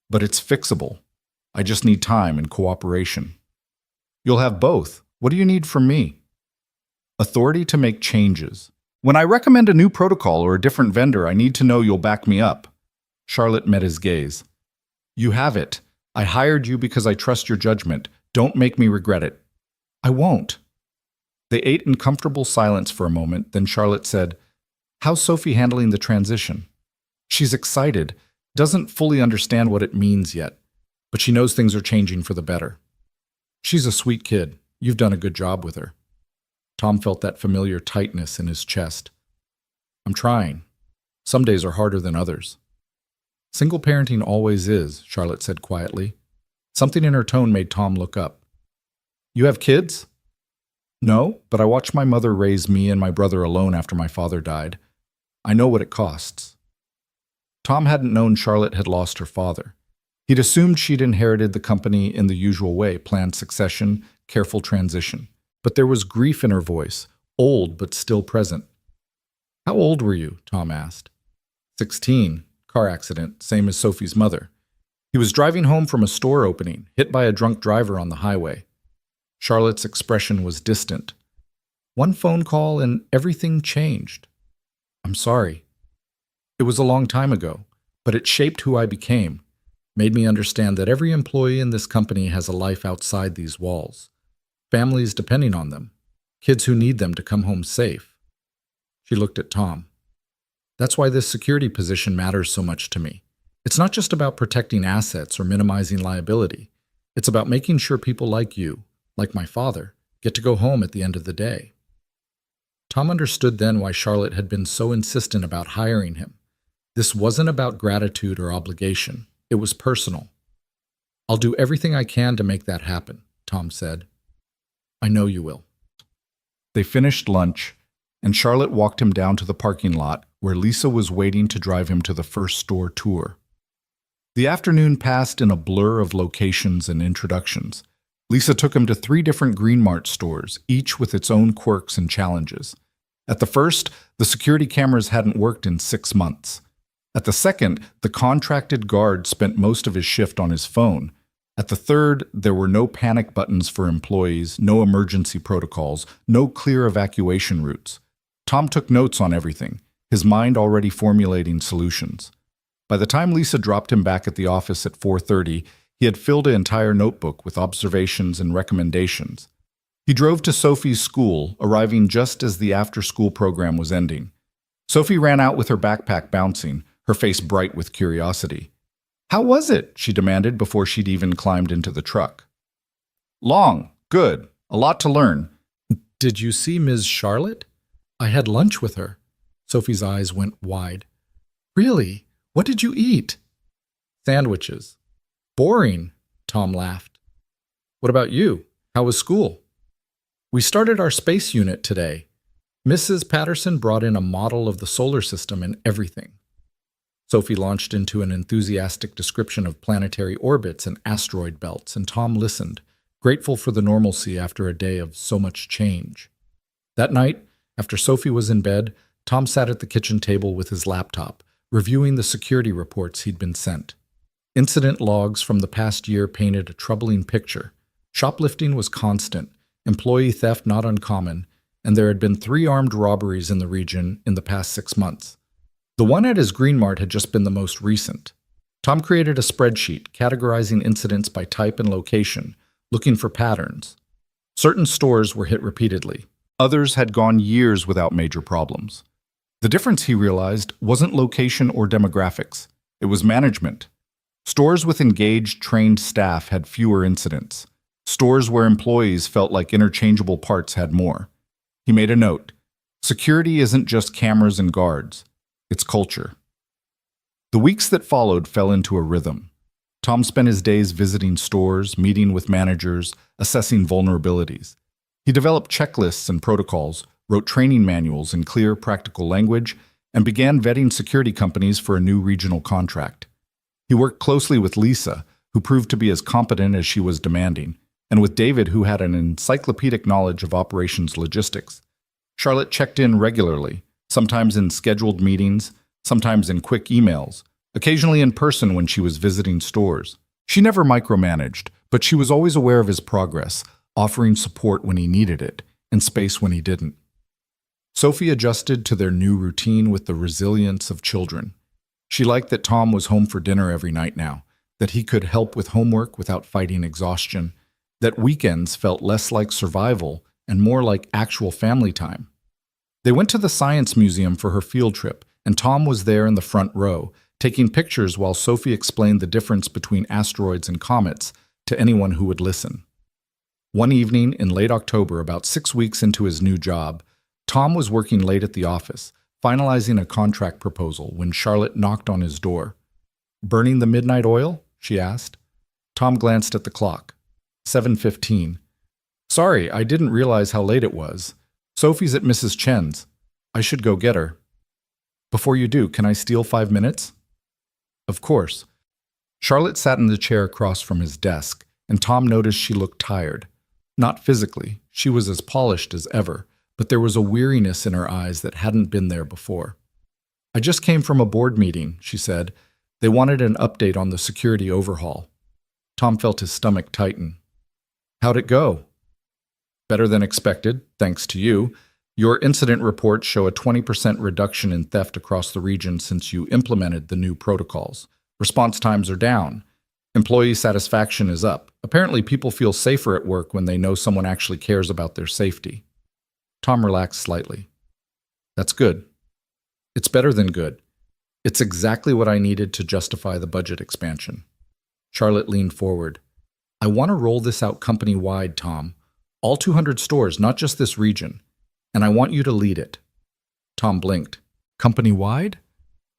But it's fixable. I just need time and cooperation. You'll have both. What do you need from me? Authority to make changes. When I recommend a new protocol or a different vendor, I need to know you'll back me up. Charlotte met his gaze. You have it. I hired you because I trust your judgment. Don't make me regret it. I won't. They ate in comfortable silence for a moment, then Charlotte said, How's Sophie handling the transition? She's excited, doesn't fully understand what it means yet, but she knows things are changing for the better. She's a sweet kid. You've done a good job with her. Tom felt that familiar tightness in his chest. I'm trying. Some days are harder than others. Single parenting always is, Charlotte said quietly. Something in her tone made Tom look up. You have kids? No, but I watched my mother raise me and my brother alone after my father died. I know what it costs. Tom hadn't known Charlotte had lost her father. He'd assumed she'd inherited the company in the usual way, planned succession, careful transition. But there was grief in her voice, old but still present. How old were you? Tom asked. 16. Car accident, same as Sophie's mother. He was driving home from a store opening, hit by a drunk driver on the highway. Charlotte's expression was distant. One phone call and everything changed. I'm sorry. It was a long time ago, but it shaped who I became, made me understand that every employee in this company has a life outside these walls. Families depending on them, kids who need them to come home safe. She looked at Tom. That's why this security position matters so much to me. It's not just about protecting assets or minimizing liability. It's about making sure people like you, like my father, get to go home at the end of the day. Tom understood then why Charlotte had been so insistent about hiring him. This wasn't about gratitude or obligation. It was personal. I'll do everything I can to make that happen, Tom said. I know you will. They finished lunch, and Charlotte walked him down to the parking lot where Lisa was waiting to drive him to the first store tour. The afternoon passed in a blur of locations and introductions. Lisa took him to 3 different Green Mart stores, each with its own quirks and challenges. At the first, the security cameras hadn't worked in 6 months. At the second, the contracted guard spent most of his shift on his phone. At the third, there were no panic buttons for employees, no emergency protocols, no clear evacuation routes. Tom took notes on everything, his mind already formulating solutions. By the time Lisa dropped him back at the office at 4:30, he had filled an entire notebook with observations and recommendations. He drove to Sophie's school, arriving just as the after-school program was ending. Sophie ran out with her backpack bouncing, her face bright with curiosity. How was it? She demanded before she'd even climbed into the truck. Long, good, a lot to learn. Did you see Ms. Charlotte? I had lunch with her. Sophie's eyes went wide. Really? What did you eat? Sandwiches. Boring, Tom laughed. What about you? How was school? We started our space unit today. Mrs. Patterson brought in a model of the solar system and everything. Sophie launched into an enthusiastic description of planetary orbits and asteroid belts, and Tom listened, grateful for the normalcy after a day of so much change. That night, after Sophie was in bed, Tom sat at the kitchen table with his laptop, reviewing the security reports he'd been sent. Incident logs from the past year painted a troubling picture. Shoplifting was constant, employee theft not uncommon, and there had been 3 armed robberies in the region in the past 6 months. The one at his Green Mart had just been the most recent. Tom created a spreadsheet categorizing incidents by type and location, looking for patterns. Certain stores were hit repeatedly. Others had gone years without major problems. The difference, he realized, wasn't location or demographics. It was management. Stores with engaged, trained staff had fewer incidents. Stores where employees felt like interchangeable parts had more. He made a note. Security isn't just cameras and guards. It's culture. The weeks that followed fell into a rhythm. Tom spent his days visiting stores, meeting with managers, assessing vulnerabilities. He developed checklists and protocols, wrote training manuals in clear, practical language, and began vetting security companies for a new regional contract. He worked closely with Lisa, who proved to be as competent as she was demanding, and with David, who had an encyclopedic knowledge of operations logistics. Charlotte checked in regularly, sometimes in scheduled meetings, sometimes in quick emails, occasionally in person when she was visiting stores. She never micromanaged, but she was always aware of his progress, offering support when he needed it, and space when he didn't. Sophie adjusted to their new routine with the resilience of children. She liked that Tom was home for dinner every night now, that he could help with homework without fighting exhaustion, that weekends felt less like survival and more like actual family time. They went to the Science Museum for her field trip, and Tom was there in the front row, taking pictures while Sophie explained the difference between asteroids and comets to anyone who would listen. One evening in late October, about 6 weeks into his new job, Tom was working late at the office, finalizing a contract proposal when Charlotte knocked on his door. "Burning the midnight oil?" she asked. Tom glanced at the clock. 7:15. "Sorry, I didn't realize how late it was. Sophie's at Mrs. Chen's. I should go get her." "Before you do, can I steal 5 minutes?" "Of course." Charlotte sat in the chair across from his desk, and Tom noticed she looked tired. Not physically, she was as polished as ever, but there was a weariness in her eyes that hadn't been there before. "I just came from a board meeting," she said. "They wanted an update on the security overhaul." Tom felt his stomach tighten. "How'd it go?" "Better than expected, thanks to you. Your incident reports show a 20% reduction in theft across the region since you implemented the new protocols. Response times are down. Employee satisfaction is up. Apparently, people feel safer at work when they know someone actually cares about their safety." Tom relaxed slightly. "That's good. It's better than good. It's exactly what I needed to justify the budget expansion." Charlotte leaned forward. "I want to roll this out company-wide, Tom. All 200 stores, not just this region. And I want you to lead it." Tom blinked. "Company-wide?"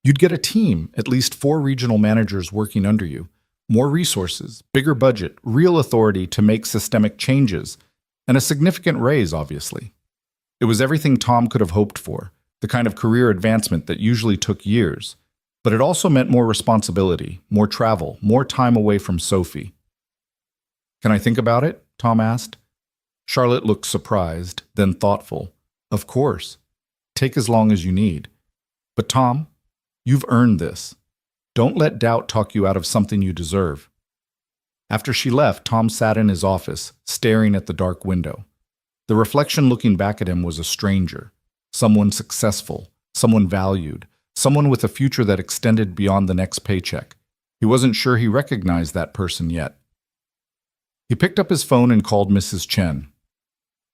"You'd get a team, at least 4 regional managers working under you. More resources, bigger budget, real authority to make systemic changes, and a significant raise, obviously." It was everything Tom could have hoped for, the kind of career advancement that usually took years. But it also meant more responsibility, more travel, more time away from Sophie. "Can I think about it?" Tom asked. Charlotte looked surprised, then thoughtful. "Of course. Take as long as you need. But Tom, you've earned this. Don't let doubt talk you out of something you deserve." After she left, Tom sat in his office, staring at the dark window. The reflection looking back at him was a stranger, someone successful, someone valued, someone with a future that extended beyond the next paycheck. He wasn't sure he recognized that person yet. He picked up his phone and called Mrs. Chen.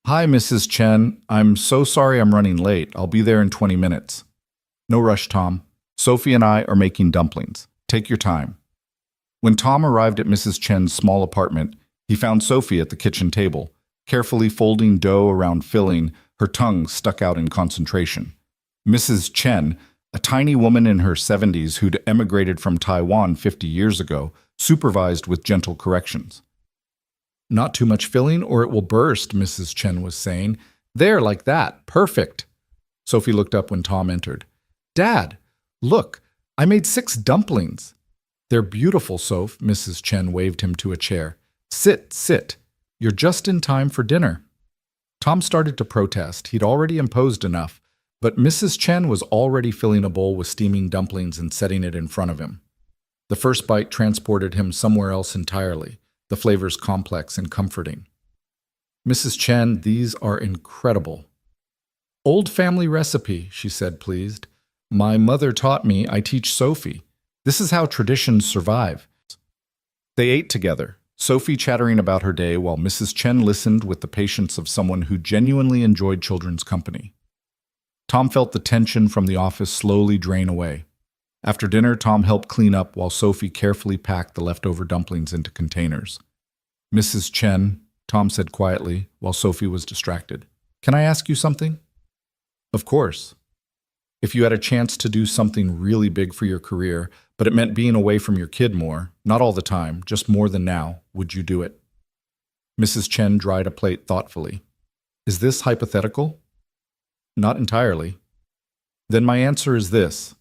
"Hi, Mrs. Chen. I'm so sorry I'm running late. I'll be there in 20 minutes. "No rush, Tom. Sophie and I are making dumplings. Take your time." When Tom arrived at Mrs. Chen's small apartment, he found Sophie at the kitchen table, carefully folding dough around filling, her tongue stuck out in concentration. Mrs. Chen, a tiny woman in her 70s who'd emigrated from Taiwan 50 years ago, supervised with gentle corrections. "Not too much filling or it will burst," Mrs. Chen was saying. "There, like that. Perfect." Sophie looked up when Tom entered. "Dad, look, I made 6 dumplings." "They're beautiful, Soph," Mrs. Chen waved him to a chair. "Sit, sit. You're just in time for dinner." Tom started to protest. He'd already imposed enough, but Mrs. Chen was already filling a bowl with steaming dumplings and setting it in front of him. The first bite transported him somewhere else entirely, the flavors complex and comforting. "Mrs. Chen, these are incredible." Old family recipe, she said, pleased. My mother taught me, I teach Sophie. This is how traditions survive. They ate together, Sophie chattering about her day while Mrs. Chen listened with the patience of someone who genuinely enjoyed children's company. Tom felt the tension from the office slowly drain away. After dinner, Tom helped clean up while Sophie carefully packed the leftover dumplings into containers. Mrs. Chen, Tom said quietly while Sophie was distracted. Can I ask you something? Of course. If you had a chance to do something really big for your career, but it meant being away from your kid more, not all the time, just more than now, would you do it? Mrs. Chen dried a plate thoughtfully. Is this hypothetical? Not entirely. Then my answer is this.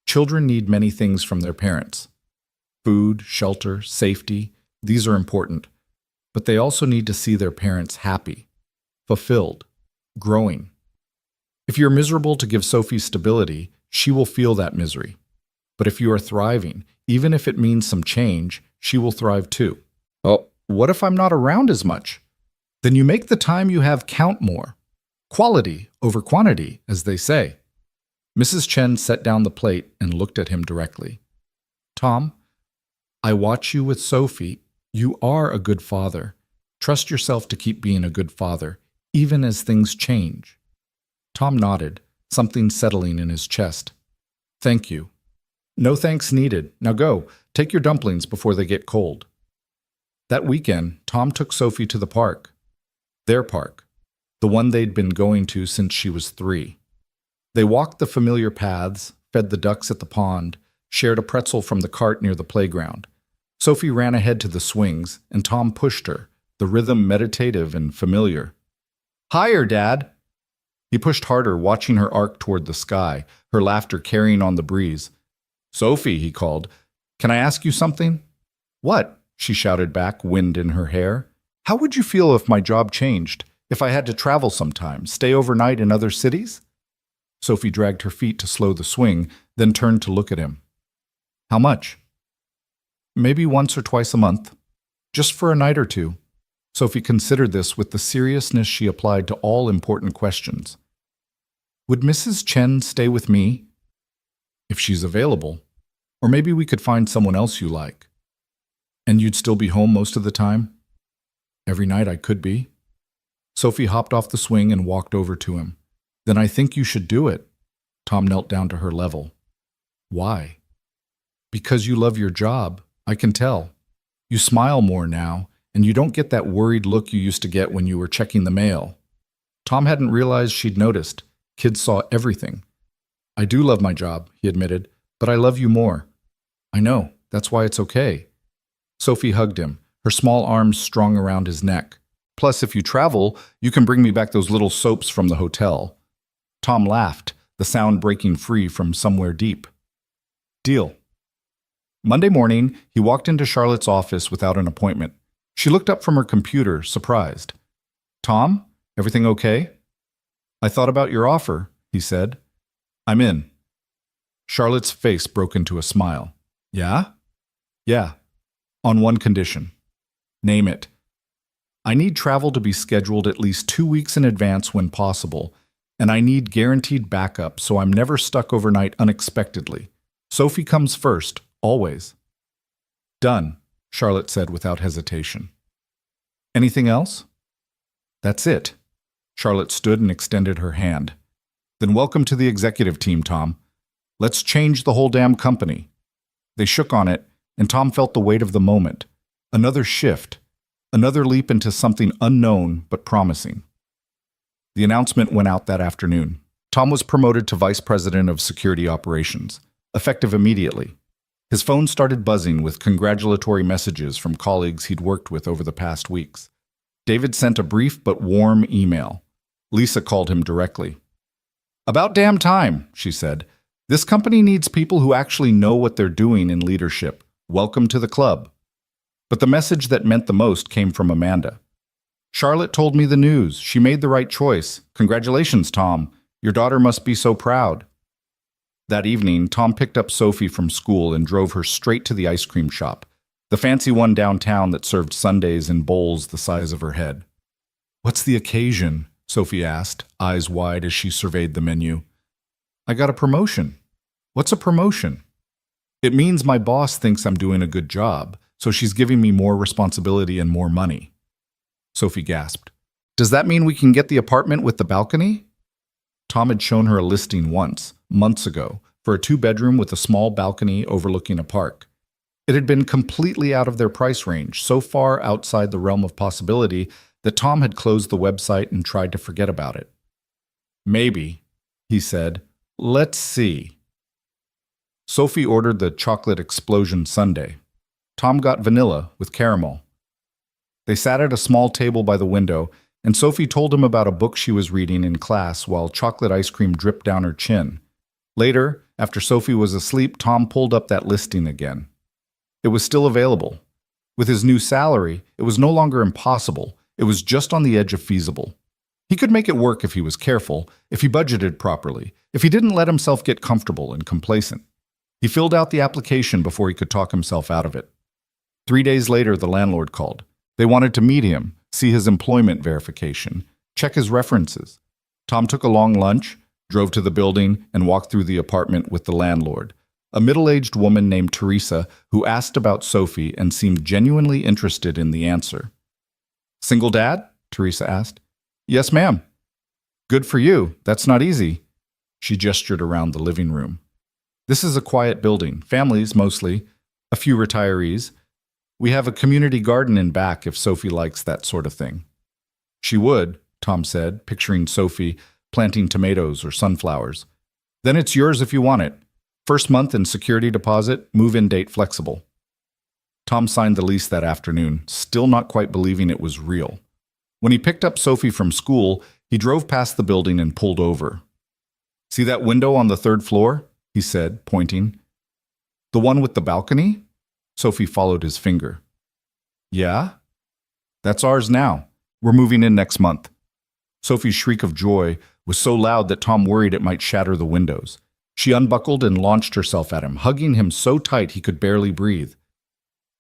Children need many things from their parents. Food, shelter, safety, these are important. But they also need to see their parents happy, fulfilled, growing. If you're miserable to give Sophie stability, she will feel that misery. But if you are thriving, even if it means some change, she will thrive too. Oh, what if I'm not around as much? Then you make the time you have count more. Quality over quantity, as they say. Mrs. Chen set down the plate and looked at him directly. Tom, I watch you with Sophie. You are a good father. Trust yourself to keep being a good father, even as things change. Tom nodded, something settling in his chest. Thank you. No thanks needed. Now go, take your dumplings before they get cold. That weekend, Tom took Sophie to the park. Their park. The one they'd been going to since she was 3. They walked the familiar paths, fed the ducks at the pond, shared a pretzel from the cart near the playground. Sophie ran ahead to the swings, and Tom pushed her, the rhythm meditative and familiar. Higher, Dad! He pushed harder, watching her arc toward the sky, her laughter carrying on the breeze. Sophie, he called, can I ask you something? What? She shouted back, wind in her hair. How would you feel if my job changed? If I had to travel sometime, stay overnight in other cities? Sophie dragged her feet to slow the swing, then turned to look at him. How much? Maybe once or twice a month. Just for a night or two. Sophie considered this with the seriousness she applied to all important questions. Would Mrs. Chen stay with me? If she's available. Or maybe we could find someone else you like. And you'd still be home most of the time? Every night I could be. Sophie hopped off the swing and walked over to him. Then I think you should do it. Tom knelt down to her level. Why? Because you love your job, I can tell. You smile more now, and you don't get that worried look you used to get when you were checking the mail. Tom hadn't realized she'd noticed. Kids saw everything. I do love my job, he admitted, but I love you more. I know, that's why it's okay. Sophie hugged him, her small arms strung around his neck. Plus, if you travel, you can bring me back those little soaps from the hotel. Tom laughed, the sound breaking free from somewhere deep. Deal. Monday morning, he walked into Charlotte's office without an appointment. She looked up from her computer, surprised. Tom, everything okay? I thought about your offer, he said. I'm in. Charlotte's face broke into a smile. Yeah? Yeah. On one condition. Name it. I need travel to be scheduled at least 2 weeks in advance when possible, and I need guaranteed backup so I'm never stuck overnight unexpectedly. Sophie comes first, always. Done, Charlotte said without hesitation. Anything else? That's it. Charlotte stood and extended her hand. Then welcome to the executive team, Tom. Let's change the whole damn company. They shook on it, and Tom felt the weight of the moment. Another shift. Another leap into something unknown but promising. The announcement went out that afternoon. Tom was promoted to Vice President of Security Operations, effective immediately. His phone started buzzing with congratulatory messages from colleagues he'd worked with over the past weeks. David sent a brief but warm email. Lisa called him directly. About damn time, she said. This company needs people who actually know what they're doing in leadership. Welcome to the club. But the message that meant the most came from Amanda. Charlotte told me the news. She made the right choice. Congratulations, Tom. Your daughter must be so proud. That evening, Tom picked up Sophie from school and drove her straight to the ice cream shop, the fancy one downtown that served sundaes in bowls the size of her head. What's the occasion? Sophie asked, eyes wide as she surveyed the menu. I got a promotion. What's a promotion? It means my boss thinks I'm doing a good job, so she's giving me more responsibility and more money. Sophie gasped. Does that mean we can get the apartment with the balcony? Tom had shown her a listing once, months ago, for a 2-bedroom with a small balcony overlooking a park. It had been completely out of their price range, so far outside the realm of possibility that Tom had closed the website and tried to forget about it. Maybe, he said. Let's see. Sophie ordered the chocolate explosion sundae. Tom got vanilla with caramel. They sat at a small table by the window, and Sophie told him about a book she was reading in class while chocolate ice cream dripped down her chin. Later, after Sophie was asleep, Tom pulled up that listing again. It was still available. With his new salary, it was no longer impossible. It was just on the edge of feasible. He could make it work if he was careful, if he budgeted properly, if he didn't let himself get comfortable and complacent. He filled out the application before he could talk himself out of it. 3 days later, the landlord called. They wanted to meet him, see his employment verification, check his references. Tom took a long lunch, drove to the building, and walked through the apartment with the landlord, a middle-aged woman named Teresa who asked about Sophie and seemed genuinely interested in the answer. Single dad? Teresa asked. Yes, ma'am. Good for you. That's not easy. She gestured around the living room. This is a quiet building, families mostly, a few retirees. We have a community garden in back if Sophie likes that sort of thing. She would, Tom said, picturing Sophie planting tomatoes or sunflowers. Then it's yours if you want it. First month and security deposit, move-in date flexible. Tom signed the lease that afternoon, still not quite believing it was real. When he picked up Sophie from school, he drove past the building and pulled over. See that window on the 3rd floor? He said, pointing. The one with the balcony? Sophie followed his finger. Yeah? That's ours now. We're moving in next month. Sophie's shriek of joy was so loud that Tom worried it might shatter the windows. She unbuckled and launched herself at him, hugging him so tight he could barely breathe.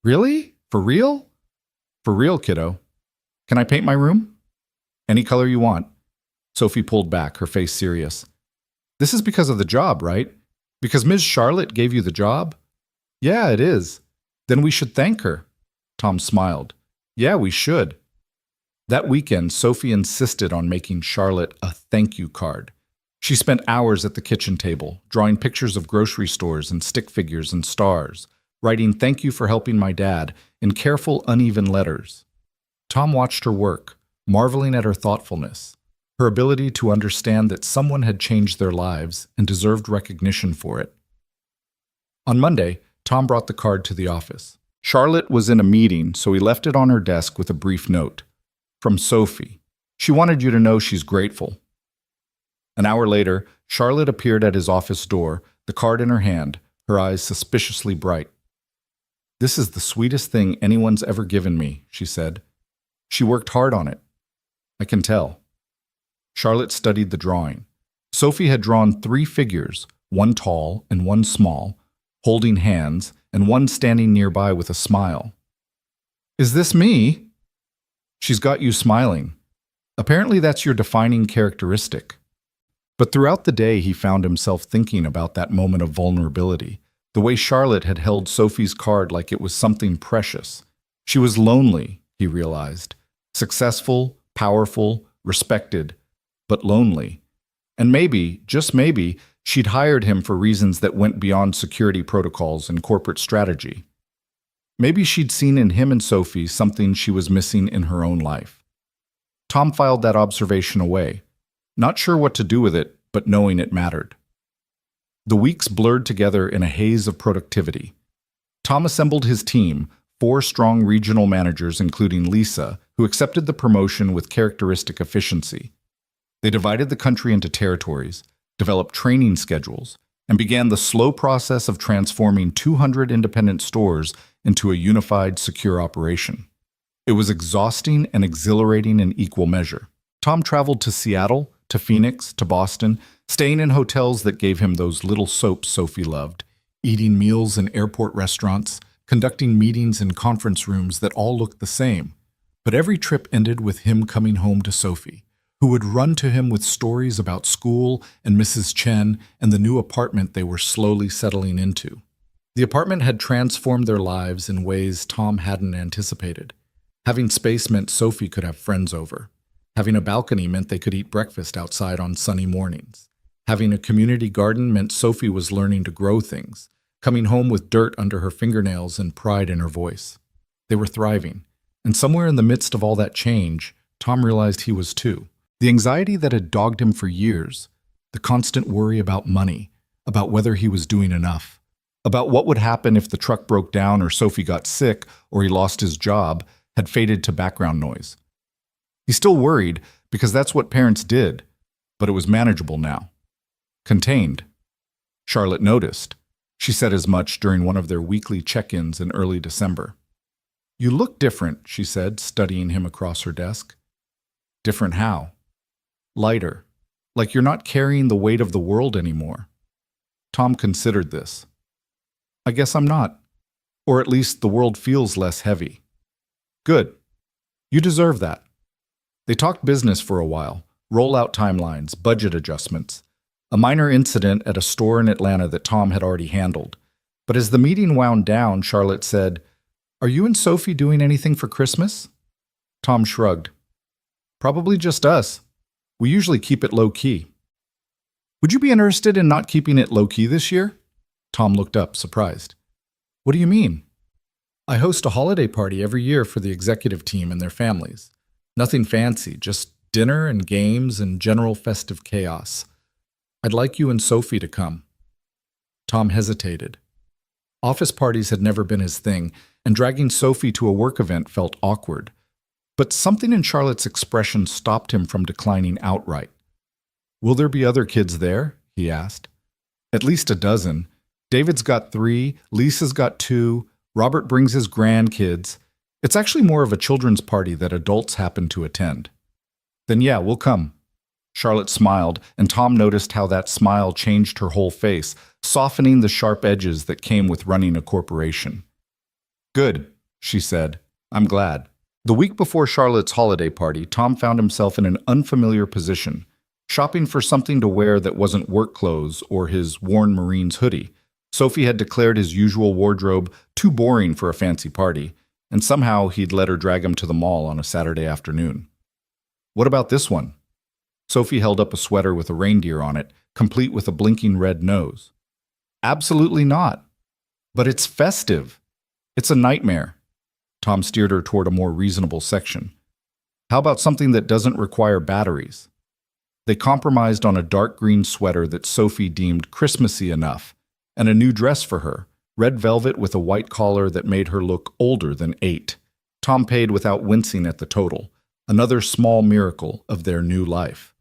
Really? For real? For real, kiddo. Can I paint my room? Any color you want. Sophie pulled back, her face serious. This is because of the job, right? Because Ms. Charlotte gave you the job? Yeah, it is. Then we should thank her. Tom smiled. Yeah, we should. That weekend, Sophie insisted on making Charlotte a thank you card. She spent hours at the kitchen table, drawing pictures of grocery stores and stick figures and stars, writing thank you for helping my dad in careful, uneven letters. Tom watched her work, marveling at her thoughtfulness, her ability to understand that someone had changed their lives and deserved recognition for it. On Monday, Tom brought the card to the office. Charlotte was in a meeting, so he left it on her desk with a brief note. From Sophie. She wanted you to know she's grateful. An hour later, Charlotte appeared at his office door, the card in her hand, her eyes suspiciously bright. This is the sweetest thing anyone's ever given me, she said. She worked hard on it. I can tell. Charlotte studied the drawing. Sophie had drawn 3 figures, one tall and one small, holding hands, and one standing nearby with a smile. Is this me? She's got you smiling. Apparently that's your defining characteristic. But throughout the day, he found himself thinking about that moment of vulnerability, the way Charlotte had held Sophie's card like it was something precious. She was lonely, he realized. Successful, powerful, respected, but lonely. And maybe, just maybe, she'd hired him for reasons that went beyond security protocols and corporate strategy. Maybe she'd seen in him and Sophie something she was missing in her own life. Tom filed that observation away, not sure what to do with it, but knowing it mattered. The weeks blurred together in a haze of productivity. Tom assembled his team, 4 strong regional managers including Lisa, who accepted the promotion with characteristic efficiency. They divided the country into territories, developed training schedules, and began the slow process of transforming 200 independent stores into a unified, secure operation. It was exhausting and exhilarating in equal measure. Tom traveled to Seattle, to Phoenix, to Boston, staying in hotels that gave him those little soaps Sophie loved, eating meals in airport restaurants, conducting meetings in conference rooms that all looked the same. But every trip ended with him coming home to Sophie, who would run to him with stories about school and Mrs. Chen and the new apartment they were slowly settling into. The apartment had transformed their lives in ways Tom hadn't anticipated. Having space meant Sophie could have friends over. Having a balcony meant they could eat breakfast outside on sunny mornings. Having a community garden meant Sophie was learning to grow things, coming home with dirt under her fingernails and pride in her voice. They were thriving, and somewhere in the midst of all that change, Tom realized he was too. The anxiety that had dogged him for years, the constant worry about money, about whether he was doing enough, about what would happen if the truck broke down or Sophie got sick or he lost his job, had faded to background noise. He still worried because that's what parents did, but it was manageable now. Contained. Charlotte noticed. She said as much during one of their weekly check-ins in early December. "You look different," she said, studying him across her desk. "Different how?" "Lighter. Like you're not carrying the weight of the world anymore." Tom considered this. "I guess I'm not. Or at least the world feels less heavy." "Good. You deserve that." They talked business for a while, rollout timelines, budget adjustments, a minor incident at a store in Atlanta that Tom had already handled. But as the meeting wound down, Charlotte said, "Are you and Sophie doing anything for Christmas?" Tom shrugged. "Probably just us. We usually keep it low-key." "Would you be interested in not keeping it low-key this year?" Tom looked up, surprised. "What do you mean?" "I host a holiday party every year for the executive team and their families. Nothing fancy, just dinner and games and general festive chaos. I'd like you and Sophie to come." Tom hesitated. Office parties had never been his thing, and dragging Sophie to a work event felt awkward. But something in Charlotte's expression stopped him from declining outright. "Will there be other kids there?" he asked. "At least a dozen. David's got 3, Lisa's got 2, Robert brings his grandkids. It's actually more of a children's party that adults happen to attend." "Then yeah, we'll come." Charlotte smiled, and Tom noticed how that smile changed her whole face, softening the sharp edges that came with running a corporation. "Good," she said. "I'm glad." The week before Charlotte's holiday party, Tom found himself in an unfamiliar position, shopping for something to wear that wasn't work clothes or his worn Marines hoodie. Sophie had declared his usual wardrobe too boring for a fancy party, and somehow he'd let her drag him to the mall on a Saturday afternoon. "What about this one?" Sophie held up a sweater with a reindeer on it, complete with a blinking red nose. "Absolutely not. But it's festive. It's a nightmare." Tom steered her toward a more reasonable section. "How about something that doesn't require batteries?" They compromised on a dark green sweater that Sophie deemed Christmassy enough, and a new dress for her, red velvet with a white collar that made her look older than 8. Tom paid without wincing at the total, another small miracle of their new life.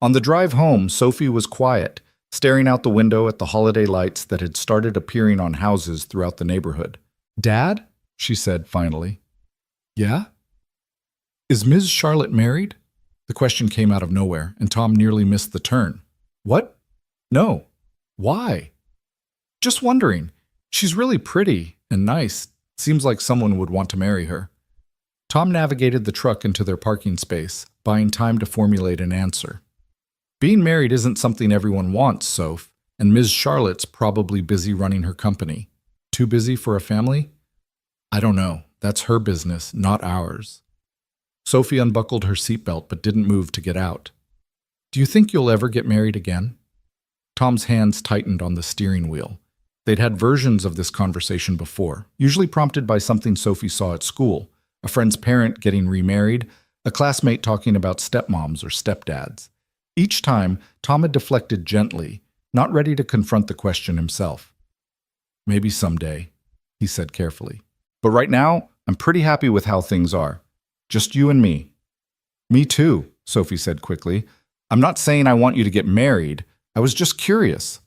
On the drive home, Sophie was quiet, staring out the window at the holiday lights that had started appearing on houses throughout the neighborhood. "Dad?" she said finally. "Yeah?" "Is Ms. Charlotte married?" The question came out of nowhere, and Tom nearly missed the turn. "What? No. Why?" "Just wondering. She's really pretty and nice. Seems like someone would want to marry her." Tom navigated the truck into their parking space, buying time to formulate an answer. "Being married isn't something everyone wants, Soph, and Ms. Charlotte's probably busy running her company. Too busy for a family? I don't know. That's her business, not ours." Sophie unbuckled her seatbelt but didn't move to get out. "Do you think you'll ever get married again?" Tom's hands tightened on the steering wheel. They'd had versions of this conversation before, usually prompted by something Sophie saw at school, a friend's parent getting remarried, a classmate talking about stepmoms or stepdads. Each time, Tom had deflected gently, not ready to confront the question himself. "Maybe someday," he said carefully. "But right now, I'm pretty happy with how things are. Just you and me." "Me too," Sophie said quickly. "I'm not saying I want you to get married. I was just curious."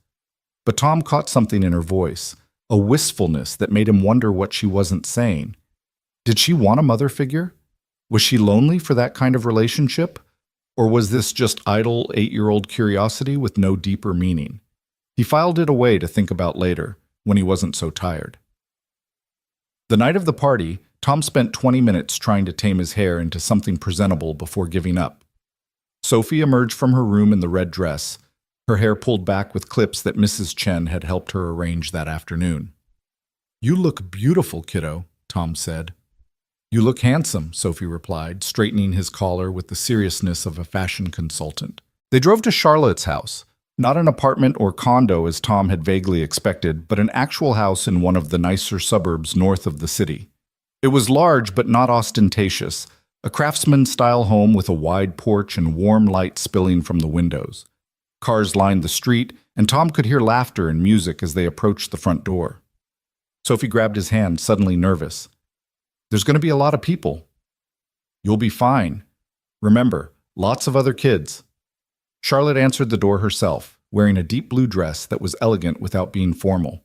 But Tom caught something in her voice, a wistfulness that made him wonder what she wasn't saying. Did she want a mother figure? Was she lonely for that kind of relationship? Or was this just idle 8-year-old curiosity with no deeper meaning? He filed it away to think about later, when he wasn't so tired. The night of the party, Tom spent 20 minutes trying to tame his hair into something presentable before giving up. Sophie emerged from her room in the red dress, her hair pulled back with clips that Mrs. Chen had helped her arrange that afternoon. "You look beautiful, kiddo," Tom said. "You look handsome," Sophie replied, straightening his collar with the seriousness of a fashion consultant. They drove to Charlotte's house. Not an apartment or condo as Tom had vaguely expected, but an actual house in one of the nicer suburbs north of the city. It was large but not ostentatious, a craftsman-style home with a wide porch and warm light spilling from the windows. Cars lined the street, and Tom could hear laughter and music as they approached the front door. Sophie grabbed his hand, suddenly nervous. "There's going to be a lot of people." "You'll be fine. Remember, lots of other kids." Charlotte answered the door herself, wearing a deep blue dress that was elegant without being formal.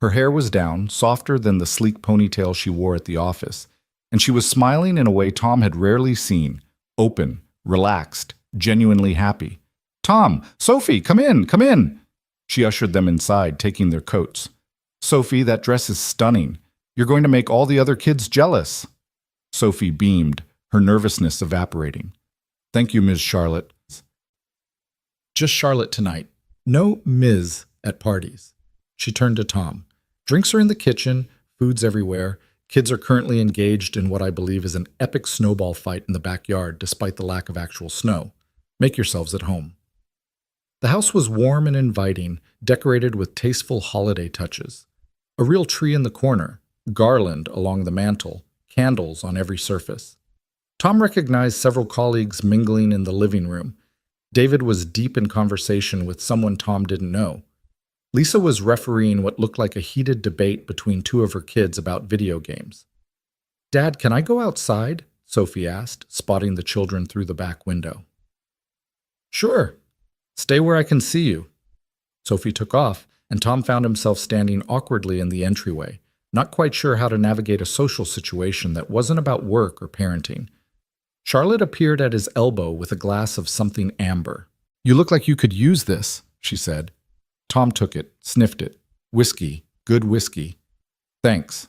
Her hair was down, softer than the sleek ponytail she wore at the office, and she was smiling in a way Tom had rarely seen, open, relaxed, genuinely happy. "Tom, Sophie, come in, come in!" She ushered them inside, taking their coats. "Sophie, that dress is stunning. You're going to make all the other kids jealous." Sophie beamed, her nervousness evaporating. "Thank you, Ms. Charlotte." "Just Charlotte tonight. No Ms. at parties." She turned to Tom. "Drinks are in the kitchen, food's everywhere. Kids are currently engaged in what I believe is an epic snowball fight in the backyard, despite the lack of actual snow. Make yourselves at home." The house was warm and inviting, decorated with tasteful holiday touches. A real tree in the corner, garland along the mantel, candles on every surface. Tom recognized several colleagues mingling in the living room. David was deep in conversation with someone Tom didn't know. Lisa was refereeing what looked like a heated debate between two of her kids about video games. "Dad, can I go outside?" Sophie asked, spotting the children through the back window. "Sure. Stay where I can see you." Sophie took off, and Tom found himself standing awkwardly in the entryway, not quite sure how to navigate a social situation that wasn't about work or parenting. Charlotte appeared at his elbow with a glass of something amber. "You look like you could use this," she said. Tom took it, sniffed it. "Whiskey, good whiskey." "Thanks.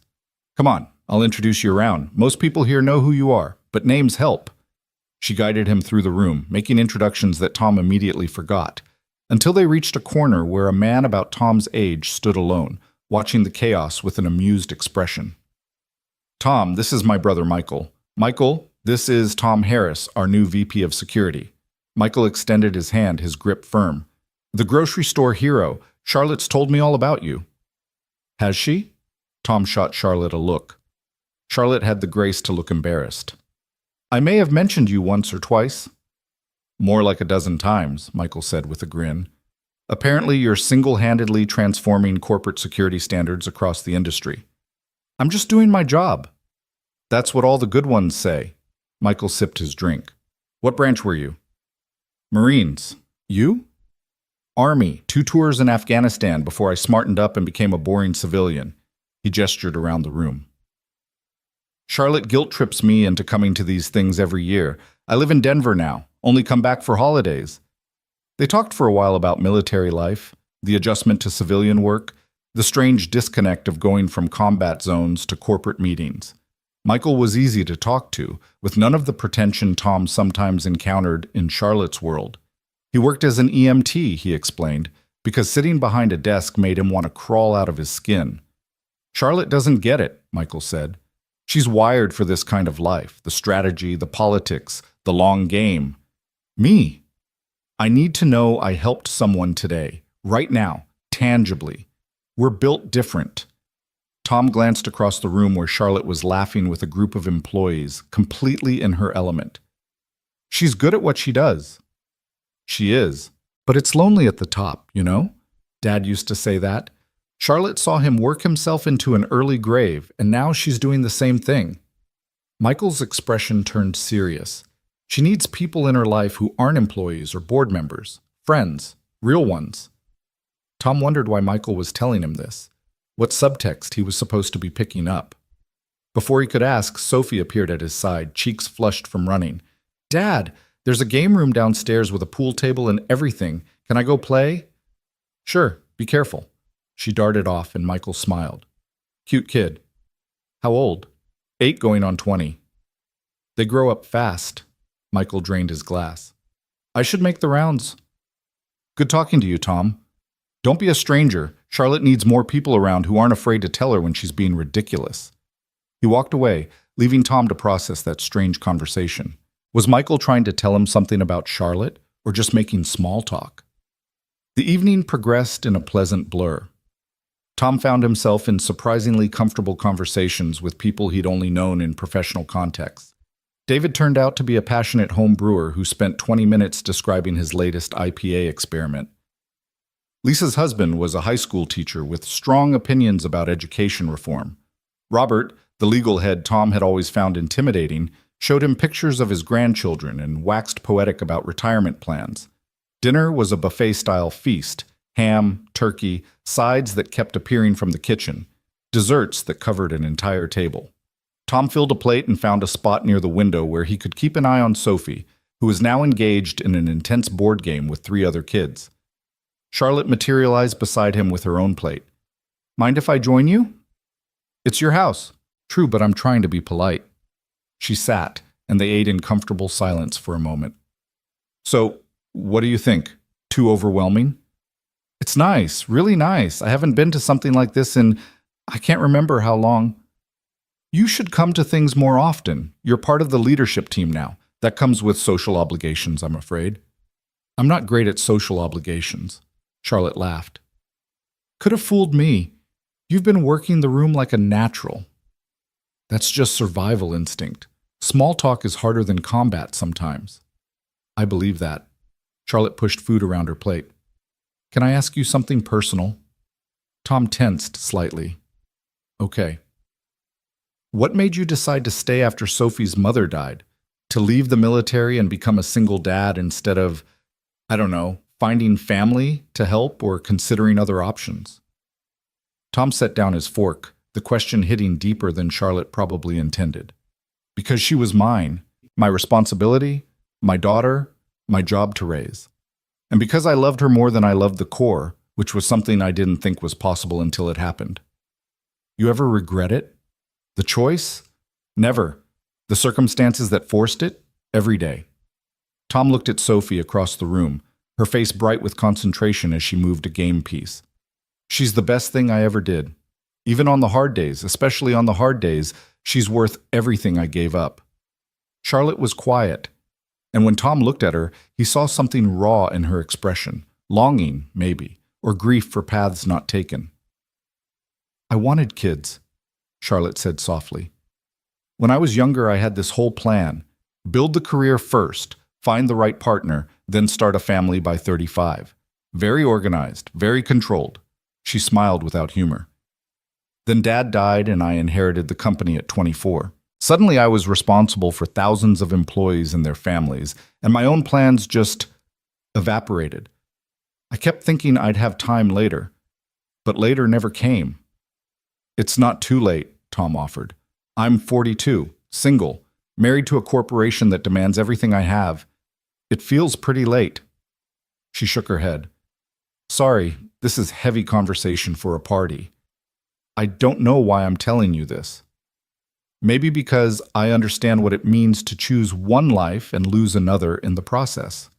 Come on, I'll introduce you around. Most people here know who you are, but names help." She guided him through the room, making introductions that Tom immediately forgot, until they reached a corner where a man about Tom's age stood alone, watching the chaos with an amused expression. "Tom, this is my brother Michael. Michael, this is Tom Harris, our new VP of Security." Michael extended his hand, his grip firm. "The grocery store hero. Charlotte's told me all about you." "Has she?" Tom shot Charlotte a look. Charlotte had the grace to look embarrassed. "I may have mentioned you once or twice." "More like a dozen times," Michael said with a grin. "Apparently you're single-handedly transforming corporate security standards across the industry." "I'm just doing my job." "That's what all the good ones say." Michael sipped his drink. "What branch were you?" "Marines. You?" "Army, 2 tours in Afghanistan before I smartened up and became a boring civilian." He gestured around the room. "Charlotte guilt trips me into coming to these things every year. I live in Denver now, only come back for holidays." They talked for a while about military life, the adjustment to civilian work, the strange disconnect of going from combat zones to corporate meetings. Michael was easy to talk to, with none of the pretension Tom sometimes encountered in Charlotte's world. He worked as an EMT, he explained, because sitting behind a desk made him want to crawl out of his skin. "Charlotte doesn't get it," Michael said. "She's wired for this kind of life, the strategy, the politics, the long game. Me, I need to know I helped someone today, right now, tangibly. We're built different." Tom glanced across the room where Charlotte was laughing with a group of employees, completely in her element. "She's good at what she does." "She is. But it's lonely at the top, you know? Dad used to say that. Charlotte saw him work himself into an early grave, and now she's doing the same thing." Michael's expression turned serious. "She needs people in her life who aren't employees or board members, friends, real ones." Tom wondered why Michael was telling him this, what subtext he was supposed to be picking up. Before he could ask, Sophie appeared at his side, cheeks flushed from running. "Dad, there's a game room downstairs with a pool table and everything. Can I go play?" "Sure, be careful." She darted off, and Michael smiled. "Cute kid." "How old?" 8 going on 20. "They grow up fast." Michael drained his glass. I should make the rounds. Good talking to you, Tom. Don't be a stranger. Charlotte needs more people around who aren't afraid to tell her when she's being ridiculous. He walked away, leaving Tom to process that strange conversation. Was Michael trying to tell him something about Charlotte, or just making small talk? The evening progressed in a pleasant blur. Tom found himself in surprisingly comfortable conversations with people he'd only known in professional contexts. David turned out to be a passionate home brewer who spent 20 minutes describing his latest IPA experiment. Lisa's husband was a high school teacher with strong opinions about education reform. Robert, the legal head Tom had always found intimidating, showed him pictures of his grandchildren and waxed poetic about retirement plans. Dinner was a buffet-style feast: ham, turkey, sides that kept appearing from the kitchen, desserts that covered an entire table. Tom filled a plate and found a spot near the window where he could keep an eye on Sophie, who was now engaged in an intense board game with 3 other kids. Charlotte materialized beside him with her own plate. Mind if I join you? It's your house. True, but I'm trying to be polite. She sat, and they ate in comfortable silence for a moment. So, what do you think? Too overwhelming? It's nice, really nice. I haven't been to something like this in, I can't remember how long. You should come to things more often. You're part of the leadership team now. That comes with social obligations, I'm afraid. I'm not great at social obligations. Charlotte laughed. Could have fooled me. You've been working the room like a natural. That's just survival instinct. Small talk is harder than combat sometimes. I believe that. Charlotte pushed food around her plate. Can I ask you something personal? Tom tensed slightly. Okay. What made you decide to stay after Sophie's mother died? To leave the military and become a single dad instead of, I don't know, finding family to help or considering other options? Tom set down his fork, the question hitting deeper than Charlotte probably intended. Because she was mine, my responsibility, my daughter, my job to raise. And because I loved her more than I loved the Corps, which was something I didn't think was possible until it happened. You ever regret it? The choice? Never. The circumstances that forced it? Every day. Tom looked at Sophie across the room, her face bright with concentration as she moved a game piece. She's the best thing I ever did. Even on the hard days, especially on the hard days, she's worth everything I gave up. Charlotte was quiet, and when Tom looked at her, he saw something raw in her expression, longing, maybe, or grief for paths not taken. I wanted kids, Charlotte said softly. When I was younger, I had this whole plan. Build the career first, find the right partner, then start a family by 35. Very organized, very controlled. She smiled without humor. Then Dad died and I inherited the company at 24. Suddenly I was responsible for thousands of employees and their families, and my own plans just evaporated. I kept thinking I'd have time later, but later never came. It's not too late, Tom offered. I'm 42, single, married to a corporation that demands everything I have. It feels pretty late. She shook her head. Sorry, this is heavy conversation for a party. I don't know why I'm telling you this. Maybe because I understand what it means to choose one life and lose another in the process.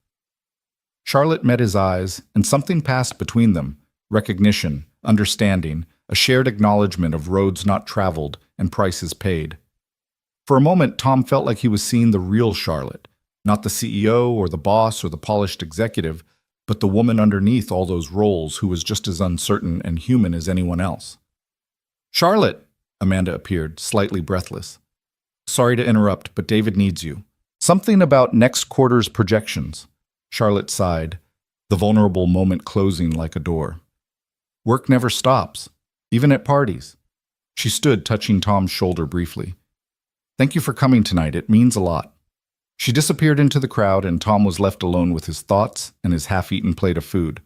Charlotte met his eyes, and something passed between them: recognition, understanding, a shared acknowledgement of roads not traveled and prices paid. For a moment, Tom felt like he was seeing the real Charlotte, not the CEO or the boss or the polished executive, but the woman underneath all those roles who was just as uncertain and human as anyone else. Charlotte! Amanda appeared, slightly breathless. Sorry to interrupt, but David needs you. Something about next quarter's projections. Charlotte sighed, the vulnerable moment closing like a door. Work never stops, even at parties. She stood, touching Tom's shoulder briefly. Thank you for coming tonight. It means a lot. She disappeared into the crowd, and Tom was left alone with his thoughts and his half-eaten plate of food.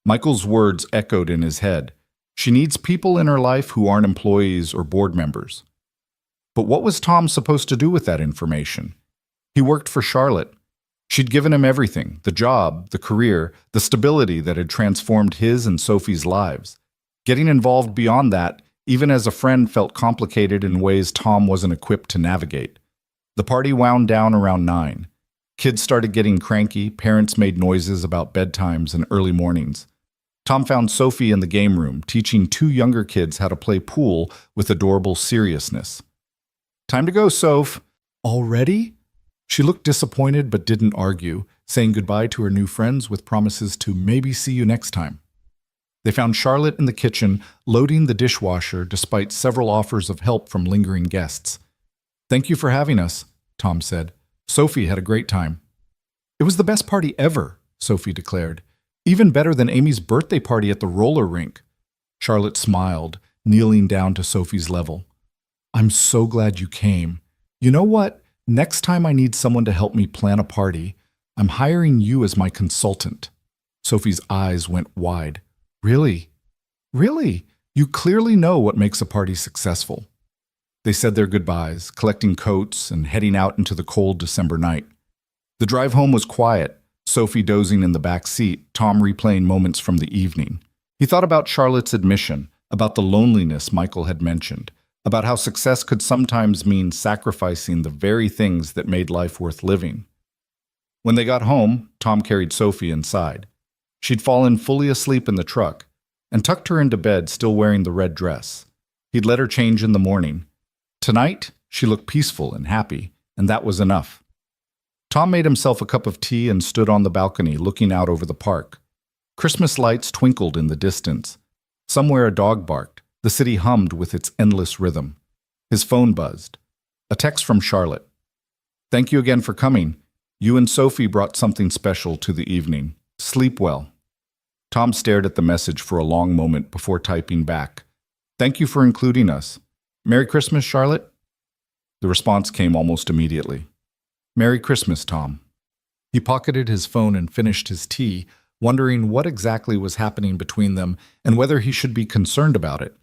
Michael's words echoed in his head. She needs people in her life who aren't employees or board members. But what was Tom supposed to do with that information? He worked for Charlotte. She'd given him everything: the job, the career, the stability that had transformed his and Sophie's lives. Getting involved beyond that, even as a friend, felt complicated in ways Tom wasn't equipped to navigate. The party wound down around 9. Kids started getting cranky, parents made noises about bedtimes and early mornings. Tom found Sophie in the game room, teaching two younger kids how to play pool with adorable seriousness. "Time to go, Soph." "Already?" She looked disappointed but didn't argue, saying goodbye to her new friends with promises to maybe see you next time. They found Charlotte in the kitchen, loading the dishwasher despite several offers of help from lingering guests. "Thank you for having us," Tom said. "Sophie had a great time." "It was the best party ever," Sophie declared. "Even better than Amy's birthday party at the roller rink." Charlotte smiled, kneeling down to Sophie's level. "I'm so glad you came. You know what? Next time I need someone to help me plan a party, I'm hiring you as my consultant." Sophie's eyes went wide. "Really? Really? You clearly know what makes a party successful." They said their goodbyes, collecting coats and heading out into the cold December night. The drive home was quiet, Sophie dozing in the back seat, Tom replaying moments from the evening. He thought about Charlotte's admission, about the loneliness Michael had mentioned, about how success could sometimes mean sacrificing the very things that made life worth living. When they got home, Tom carried Sophie inside. She'd fallen fully asleep in the truck and tucked her into bed, still wearing the red dress. He'd let her change in the morning. Tonight, she looked peaceful and happy, and that was enough. Tom made himself a cup of tea and stood on the balcony looking out over the park. Christmas lights twinkled in the distance. Somewhere a dog barked. The city hummed with its endless rhythm. His phone buzzed. A text from Charlotte. "Thank you again for coming. You and Sophie brought something special to the evening. Sleep well." Tom stared at the message for a long moment before typing back. "Thank you for including us. Merry Christmas, Charlotte?" The response came almost immediately. "Merry Christmas, Tom." He pocketed his phone and finished his tea, wondering what exactly was happening between them and whether he should be concerned about it.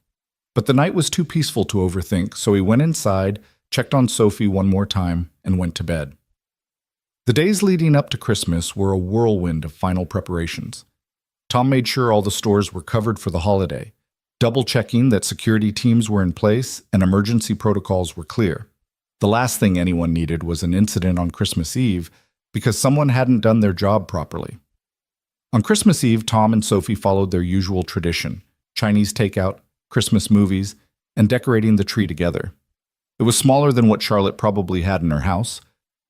But the night was too peaceful to overthink, so he went inside, checked on Sophie one more time, and went to bed. The days leading up to Christmas were a whirlwind of final preparations. Tom made sure all the stores were covered for the holiday, double-checking that security teams were in place and emergency protocols were clear. The last thing anyone needed was an incident on Christmas Eve because someone hadn't done their job properly. On Christmas Eve, Tom and Sophie followed their usual tradition: Chinese takeout, Christmas movies, and decorating the tree together. It was smaller than what Charlotte probably had in her house,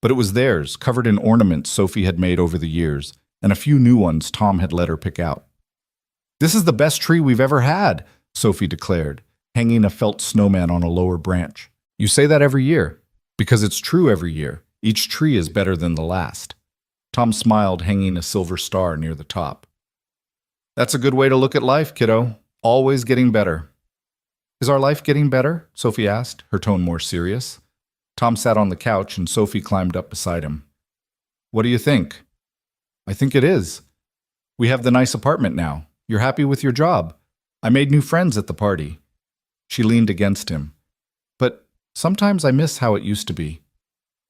but it was theirs, covered in ornaments Sophie had made over the years, and a few new ones Tom had let her pick out. "This is the best tree we've ever had," Sophie declared, hanging a felt snowman on a lower branch. "You say that every year." "Because it's true every year. Each tree is better than the last." Tom smiled, hanging a silver star near the top. "That's a good way to look at life, kiddo. Always getting better." "Is our life getting better?" Sophie asked, her tone more serious. Tom sat on the couch and Sophie climbed up beside him. "What do you think?" "I think it is. We have the nice apartment now. You're happy with your job. I made new friends at the party." She leaned against him. "But sometimes I miss how it used to be.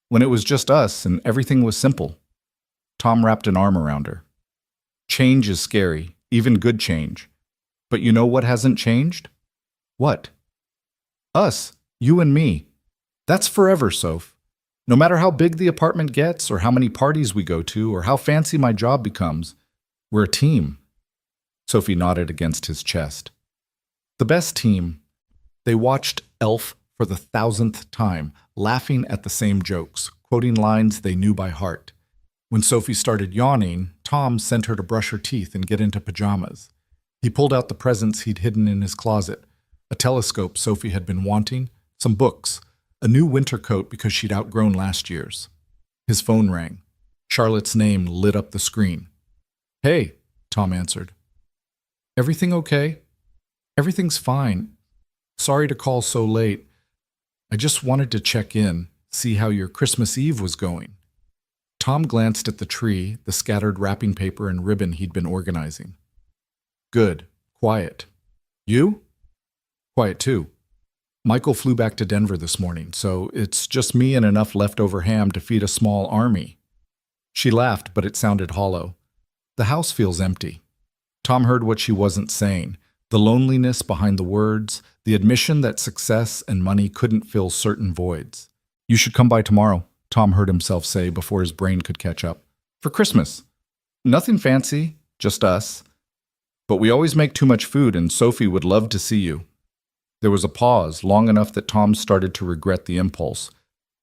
When it was just us and everything was simple." Tom wrapped an arm around her. "Change is scary, even good change. But you know what hasn't changed?" "What?" "Us, you and me. That's forever, Soph. No matter how big the apartment gets or how many parties we go to or how fancy my job becomes, we're a team." Sophie nodded against his chest. "The best team." They watched Elf for the 1,000th time, laughing at the same jokes, quoting lines they knew by heart. When Sophie started yawning, Tom sent her to brush her teeth and get into pajamas. He pulled out the presents he'd hidden in his closet: a telescope Sophie had been wanting, some books, a new winter coat because she'd outgrown last year's. His phone rang. Charlotte's name lit up the screen. "Hey," Tom answered. "Everything okay?" "Everything's fine. Sorry to call so late. I just wanted to check in, see how your Christmas Eve was going." Tom glanced at the tree, the scattered wrapping paper and ribbon he'd been organizing. "Good. Quiet. You?" "Quiet too. Michael flew back to Denver this morning, so it's just me and enough leftover ham to feed a small army." She laughed, but it sounded hollow. "The house feels empty." Tom heard what she wasn't saying, the loneliness behind the words, the admission that success and money couldn't fill certain voids. "You should come by tomorrow," Tom heard himself say before his brain could catch up. For Christmas. Nothing fancy, just us. But we always make too much food, and Sophie would love to see you. There was a pause, long enough that Tom started to regret the impulse.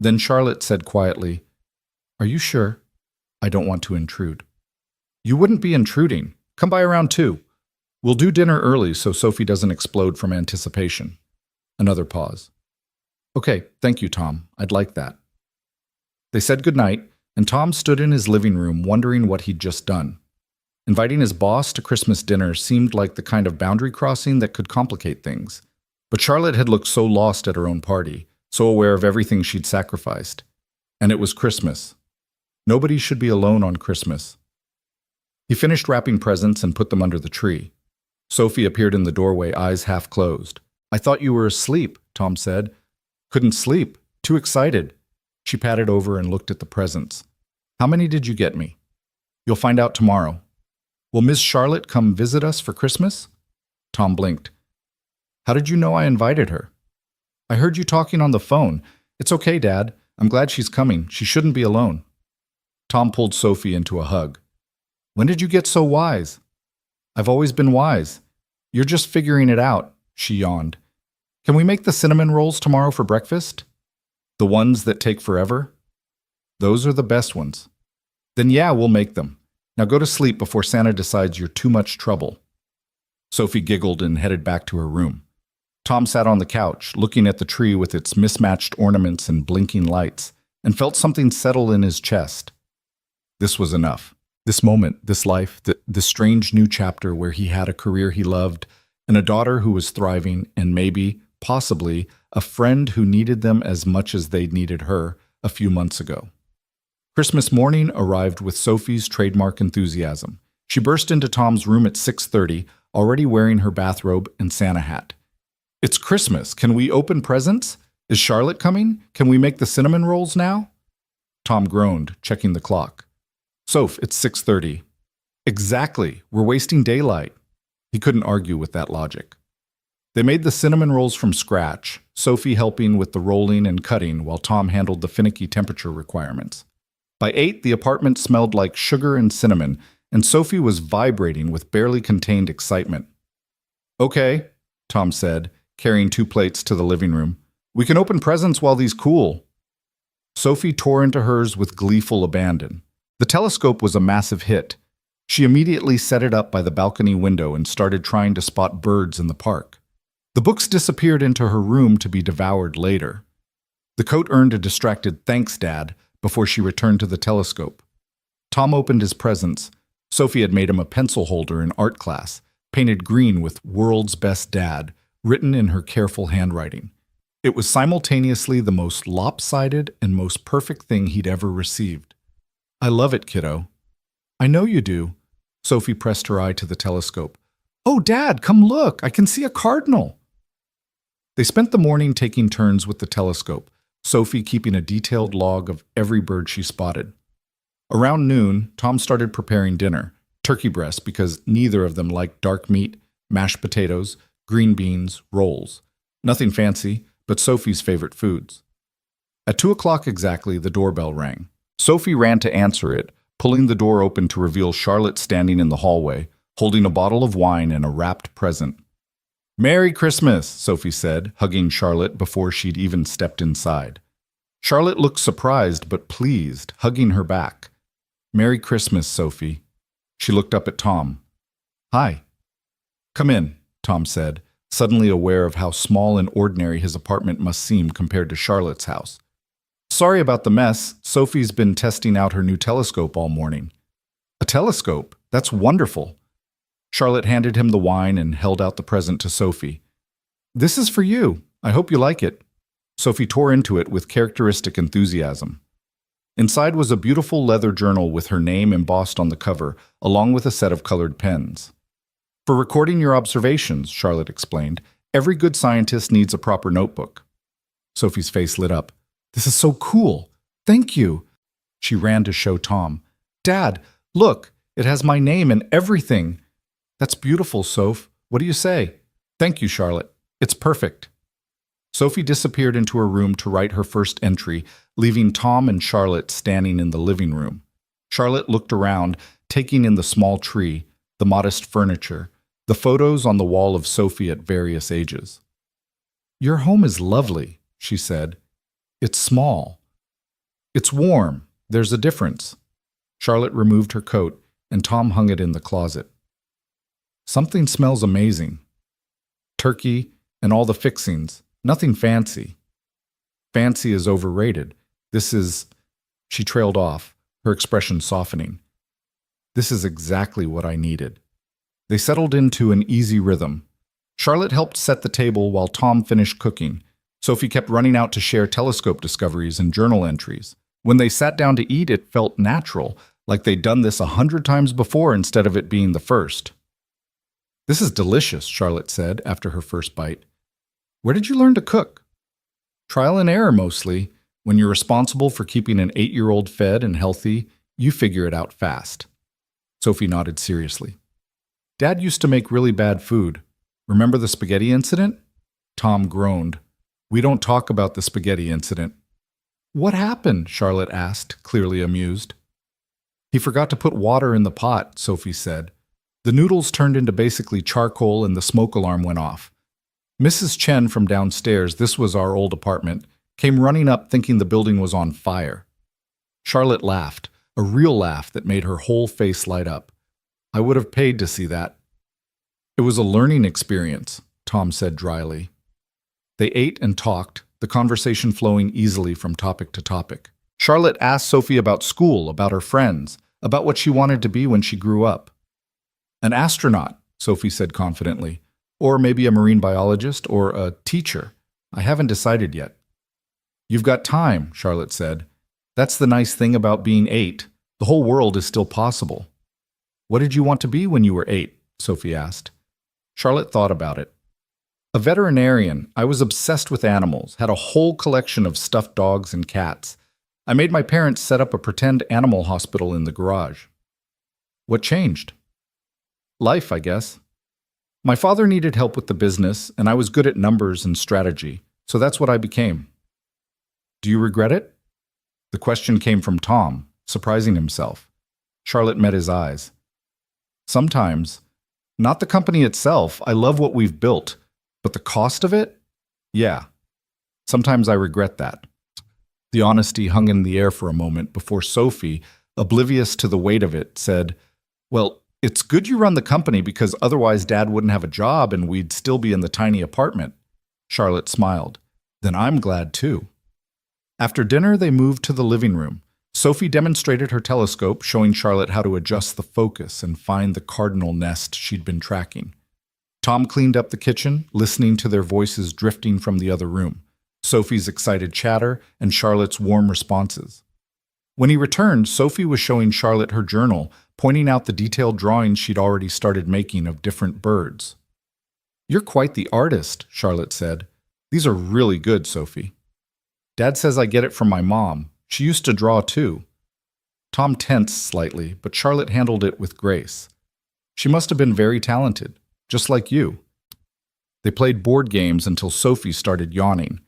Then Charlotte said quietly, Are you sure? I don't want to intrude. You wouldn't be intruding. Come by around 2. We'll do dinner early so Sophie doesn't explode from anticipation. Another pause. Okay, thank you, Tom. I'd like that. They said goodnight, and Tom stood in his living room wondering what he'd just done. Inviting his boss to Christmas dinner seemed like the kind of boundary crossing that could complicate things. But Charlotte had looked so lost at her own party, so aware of everything she'd sacrificed. And it was Christmas. Nobody should be alone on Christmas. He finished wrapping presents and put them under the tree. Sophie appeared in the doorway, eyes half closed. I thought you were asleep, Tom said. Couldn't sleep. Too excited. She patted over and looked at the presents. How many did you get me? You'll find out tomorrow. Will Miss Charlotte come visit us for Christmas? Tom blinked. How did you know I invited her? I heard you talking on the phone. It's okay, Dad. I'm glad she's coming. She shouldn't be alone. Tom pulled Sophie into a hug. When did you get so wise? I've always been wise. You're just figuring it out, she yawned. Can we make the cinnamon rolls tomorrow for breakfast? The ones that take forever? Those are the best ones. Then yeah, we'll make them. Now go to sleep before Santa decides you're too much trouble. Sophie giggled and headed back to her room. Tom sat on the couch, looking at the tree with its mismatched ornaments and blinking lights, and felt something settle in his chest. This was enough. This moment, this life, the strange new chapter where he had a career he loved, and a daughter who was thriving, and maybe, possibly, a friend who needed them as much as they'd needed her a few months ago. Christmas morning arrived with Sophie's trademark enthusiasm. She burst into Tom's room at 6:30, already wearing her bathrobe and Santa hat. It's Christmas. Can we open presents? Is Charlotte coming? Can we make the cinnamon rolls now? Tom groaned, checking the clock. Soph, it's 6:30. Exactly. We're wasting daylight. He couldn't argue with that logic. They made the cinnamon rolls from scratch, Sophie helping with the rolling and cutting while Tom handled the finicky temperature requirements. By 8, the apartment smelled like sugar and cinnamon, and Sophie was vibrating with barely contained excitement. Okay, Tom said, carrying 2 plates to the living room. We can open presents while these cool. Sophie tore into hers with gleeful abandon. The telescope was a massive hit. She immediately set it up by the balcony window and started trying to spot birds in the park. The books disappeared into her room to be devoured later. The coat earned a distracted "Thanks, Dad," before she returned to the telescope. Tom opened his presents. Sophie had made him a pencil holder in art class, painted green with "World's Best Dad," written in her careful handwriting. It was simultaneously the most lopsided and most perfect thing he'd ever received. I love it, kiddo. I know you do. Sophie pressed her eye to the telescope. Oh, Dad, come look. I can see a cardinal. They spent the morning taking turns with the telescope, Sophie keeping a detailed log of every bird she spotted. Around noon, Tom started preparing dinner, turkey breast because neither of them liked dark meat, mashed potatoes, green beans, rolls. Nothing fancy, but Sophie's favorite foods. At 2 o'clock exactly, the doorbell rang. Sophie ran to answer it, pulling the door open to reveal Charlotte standing in the hallway, holding a bottle of wine and a wrapped present. Merry Christmas, Sophie said, hugging Charlotte before she'd even stepped inside. Charlotte looked surprised but pleased, hugging her back. Merry Christmas, Sophie. She looked up at Tom. Hi. Come in, Tom said, suddenly aware of how small and ordinary his apartment must seem compared to Charlotte's house. Sorry about the mess. Sophie's been testing out her new telescope all morning. A telescope? That's wonderful. Charlotte handed him the wine and held out the present to Sophie. This is for you. I hope you like it. Sophie tore into it with characteristic enthusiasm. Inside was a beautiful leather journal with her name embossed on the cover, along with a set of colored pens. For recording your observations, Charlotte explained, every good scientist needs a proper notebook. Sophie's face lit up. This is so cool. Thank you. She ran to show Tom. Dad, look, it has my name and everything. That's beautiful, Soph. What do you say? Thank you, Charlotte. It's perfect. Sophie disappeared into her room to write her first entry, leaving Tom and Charlotte standing in the living room. Charlotte looked around, taking in the small tree, the modest furniture, the photos on the wall of Sophie at various ages. "Your home is lovely," she said. "It's small. It's warm. There's a difference." Charlotte removed her coat, and Tom hung it in the closet. "Something smells amazing. Turkey and all the fixings. Nothing fancy." "Fancy is overrated. This is—" She trailed off, her expression softening. "This is exactly what I needed." They settled into an easy rhythm. Charlotte helped set the table while Tom finished cooking. Sophie kept running out to share telescope discoveries and journal entries. When they sat down to eat, it felt natural, like they'd done this 100 times before instead of it being the first. "This is delicious," Charlotte said after her first bite. "Where did you learn to cook?" "Trial and error, mostly. When you're responsible for keeping an 8-year-old fed and healthy, you figure it out fast." Sophie nodded seriously. "Dad used to make really bad food. Remember the spaghetti incident?" Tom groaned. "We don't talk about the spaghetti incident." "What happened?" Charlotte asked, clearly amused. "He forgot to put water in the pot," Sophie said. "The noodles turned into basically charcoal and the smoke alarm went off. Mrs. Chen from downstairs, this was our old apartment, came running up thinking the building was on fire." Charlotte laughed, a real laugh that made her whole face light up. "I would have paid to see that." "It was a learning experience," Tom said dryly. They ate and talked, the conversation flowing easily from topic to topic. Charlotte asked Sophie about school, about her friends, about what she wanted to be when she grew up. "An astronaut," Sophie said confidently. "Or maybe a marine biologist or a teacher. I haven't decided yet." "You've got time," Charlotte said. "That's the nice thing about being 8. The whole world is still possible." "What did you want to be when you were 8? Sophie asked. Charlotte thought about it. "A veterinarian. I was obsessed with animals, had a whole collection of stuffed dogs and cats. I made my parents set up a pretend animal hospital in the garage." "What changed?" "Life, I guess. My father needed help with the business, and I was good at numbers and strategy, so that's what I became." "Do you regret it?" The question came from Tom, surprising himself. Charlotte met his eyes. "Sometimes. Not the company itself. I love what we've built. But the cost of it? Yeah. Sometimes I regret that." The honesty hung in the air for a moment before Sophie, oblivious to the weight of it, said, "Well, it's good you run the company because otherwise Dad wouldn't have a job and we'd still be in the tiny apartment." Charlotte smiled. "Then I'm glad too." After dinner, they moved to the living room. Sophie demonstrated her telescope, showing Charlotte how to adjust the focus and find the cardinal nest she'd been tracking. Tom cleaned up the kitchen, listening to their voices drifting from the other room, Sophie's excited chatter and Charlotte's warm responses. When he returned, Sophie was showing Charlotte her journal, pointing out the detailed drawings she'd already started making of different birds. "You're quite the artist," Charlotte said. "These are really good, Sophie." "Dad says I get it from my mom. She used to draw too." Tom tensed slightly, but Charlotte handled it with grace. "She must have been very talented, just like you." They played board games until Sophie started yawning.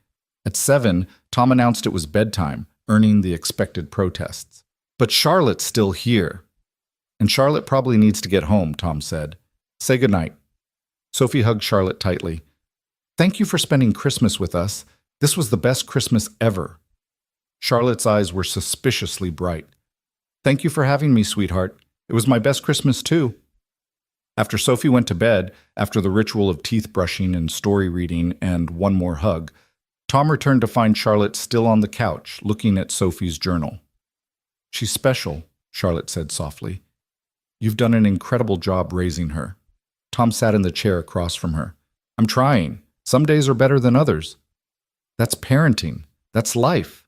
At 7, Tom announced it was bedtime, earning the expected protests. "But Charlotte's still here." "And Charlotte probably needs to get home," Tom said. "Say goodnight." Sophie hugged Charlotte tightly. "Thank you for spending Christmas with us. This was the best Christmas ever." Charlotte's eyes were suspiciously bright. "Thank you for having me, sweetheart. It was my best Christmas too." After Sophie went to bed, after the ritual of teeth brushing and story reading and one more hug, Tom returned to find Charlotte still on the couch, looking at Sophie's journal. "She's special," Charlotte said softly. "You've done an incredible job raising her." Tom sat in the chair across from her. "I'm trying. Some days are better than others." "That's parenting. That's life."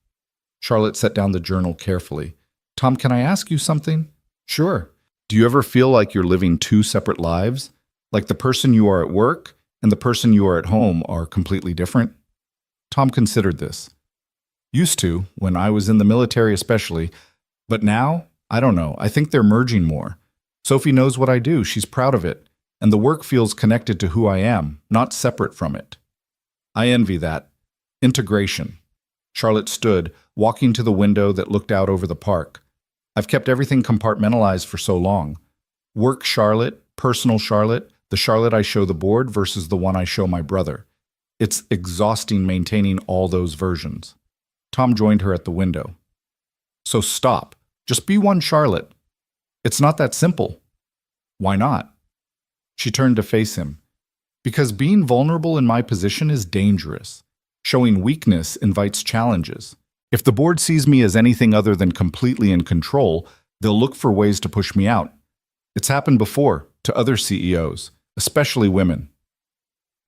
Charlotte set down the journal carefully. "Tom, can I ask you something?" "Sure. Do you ever feel like you're living 2 separate lives? Like the person you are at work and the person you are at home are completely different?" Tom considered this. "Used to, when I was in the military especially. But now, I don't know. I think they're merging more. Sophie knows what I do. She's proud of it. And the work feels connected to who I am, not separate from it." "I envy that. Integration. Charlotte stood, walking to the window that looked out over the park. I've kept everything compartmentalized for so long. Work Charlotte, personal Charlotte, the Charlotte I show the board versus the one I show my brother. It's exhausting maintaining all those versions. Tom joined her at the window. So stop. Just be one Charlotte. It's not that simple. Why not? She turned to face him. Because being vulnerable in my position is dangerous. Showing weakness invites challenges. If the board sees me as anything other than completely in control, they'll look for ways to push me out. It's happened before, to other CEOs, especially women.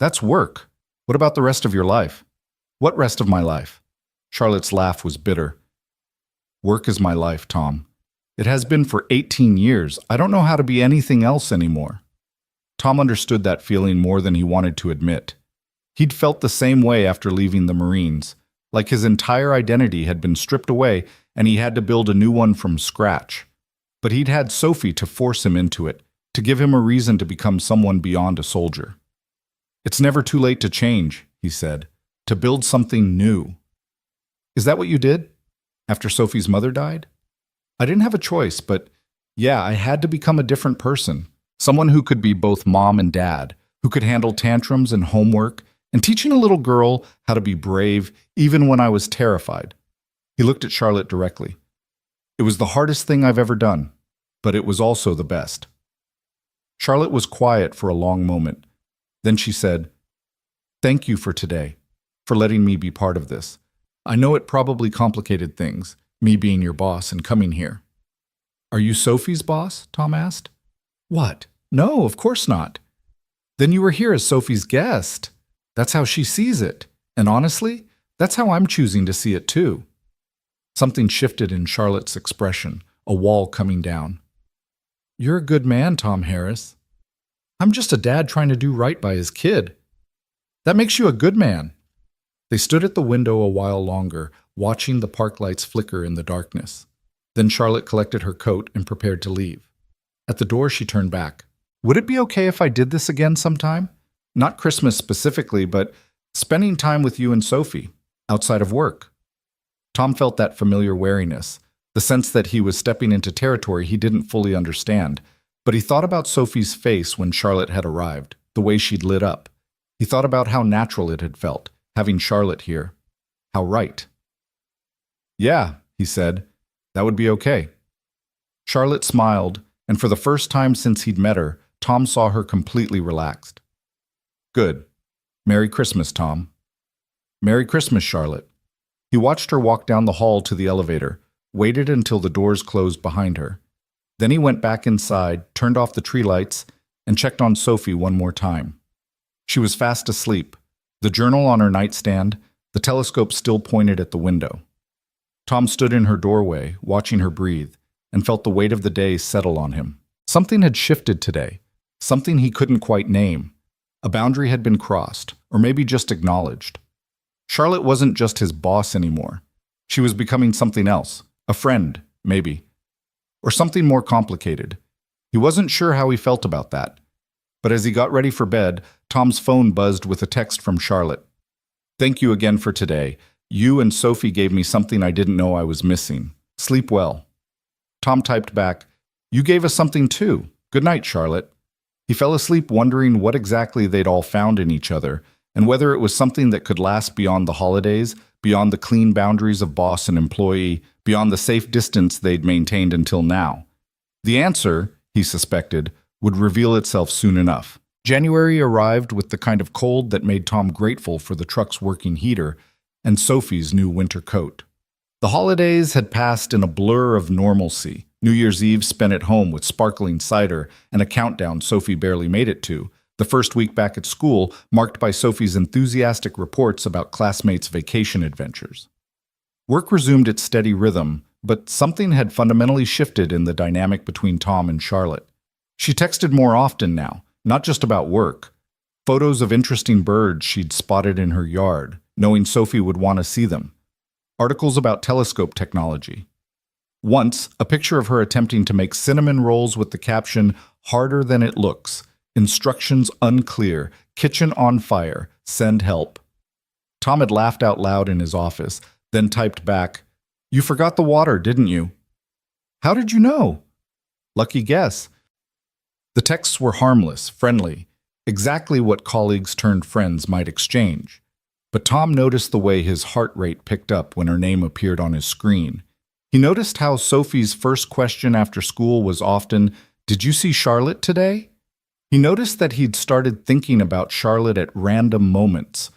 That's work. What about the rest of your life? What rest of my life? Charlotte's laugh was bitter. Work is my life, Tom. It has been for 18 years. I don't know how to be anything else anymore. Tom understood that feeling more than he wanted to admit. He'd felt the same way after leaving the Marines, like his entire identity had been stripped away and he had to build a new one from scratch. But he'd had Sophie to force him into it, to give him a reason to become someone beyond a soldier. It's never too late to change, he said, to build something new. Is that what you did? After Sophie's mother died? I didn't have a choice, but yeah, I had to become a different person. Someone who could be both mom and dad, who could handle tantrums and homework, and teaching a little girl how to be brave even when I was terrified. He looked at Charlotte directly. It was the hardest thing I've ever done, but it was also the best. Charlotte was quiet for a long moment. Then she said, "Thank you for today, for letting me be part of this. I know it probably complicated things, me being your boss and coming here." "Are you Sophie's boss?" Tom asked. "What? No, of course not." "Then you were here as Sophie's guest. That's how she sees it. And honestly, that's how I'm choosing to see it too." Something shifted in Charlotte's expression, a wall coming down. "You're a good man, Tom Harris." "I'm just a dad trying to do right by his kid." "That makes you a good man." They stood at the window a while longer, watching the park lights flicker in the darkness. Then Charlotte collected her coat and prepared to leave. At the door, she turned back. "Would it be okay if I did this again sometime? Not Christmas specifically, but spending time with you and Sophie, outside of work." Tom felt that familiar wariness, the sense that he was stepping into territory he didn't fully understand. But he thought about Sophie's face when Charlotte had arrived, the way she'd lit up. He thought about how natural it had felt, having Charlotte here. How right. "Yeah," he said, "that would be okay." Charlotte smiled, and for the first time since he'd met her, Tom saw her completely relaxed. "Good. Merry Christmas, Tom." "Merry Christmas, Charlotte." He watched her walk down the hall to the elevator, waited until the doors closed behind her. Then he went back inside, turned off the tree lights, and checked on Sophie one more time. She was fast asleep, the journal on her nightstand, the telescope still pointed at the window. Tom stood in her doorway, watching her breathe, and felt the weight of the day settle on him. Something had shifted today, something he couldn't quite name. A boundary had been crossed, or maybe just acknowledged. Charlotte wasn't just his boss anymore. She was becoming something else, a friend, maybe. Or something more complicated. He wasn't sure how he felt about that. But as he got ready for bed, Tom's phone buzzed with a text from Charlotte. "Thank you again for today. You and Sophie gave me something I didn't know I was missing. Sleep well." Tom typed back, "You gave us something too. Good night, Charlotte." He fell asleep wondering what exactly they'd all found in each other, and whether it was something that could last beyond the holidays, beyond the clean boundaries of boss and employee, beyond the safe distance they'd maintained until now. The answer, he suspected, would reveal itself soon enough. January arrived with the kind of cold that made Tom grateful for the truck's working heater and Sophie's new winter coat. The holidays had passed in a blur of normalcy. New Year's Eve spent at home with sparkling cider and a countdown Sophie barely made it to. The first week back at school, marked by Sophie's enthusiastic reports about classmates' vacation adventures. Work resumed its steady rhythm, but something had fundamentally shifted in the dynamic between Tom and Charlotte. She texted more often now, not just about work. Photos of interesting birds she'd spotted in her yard, knowing Sophie would want to see them. Articles about telescope technology. Once, a picture of her attempting to make cinnamon rolls with the caption, "Harder than it looks. Instructions unclear. Kitchen on fire. Send help." Tom had laughed out loud in his office, then typed back, "You forgot the water, didn't you?" "How did you know?" "Lucky guess." The texts were harmless, friendly, exactly what colleagues turned friends might exchange. But Tom noticed the way his heart rate picked up when her name appeared on his screen. He noticed how Sophie's first question after school was often, "Did you see Charlotte today?" He noticed that he'd started thinking about Charlotte at random moments,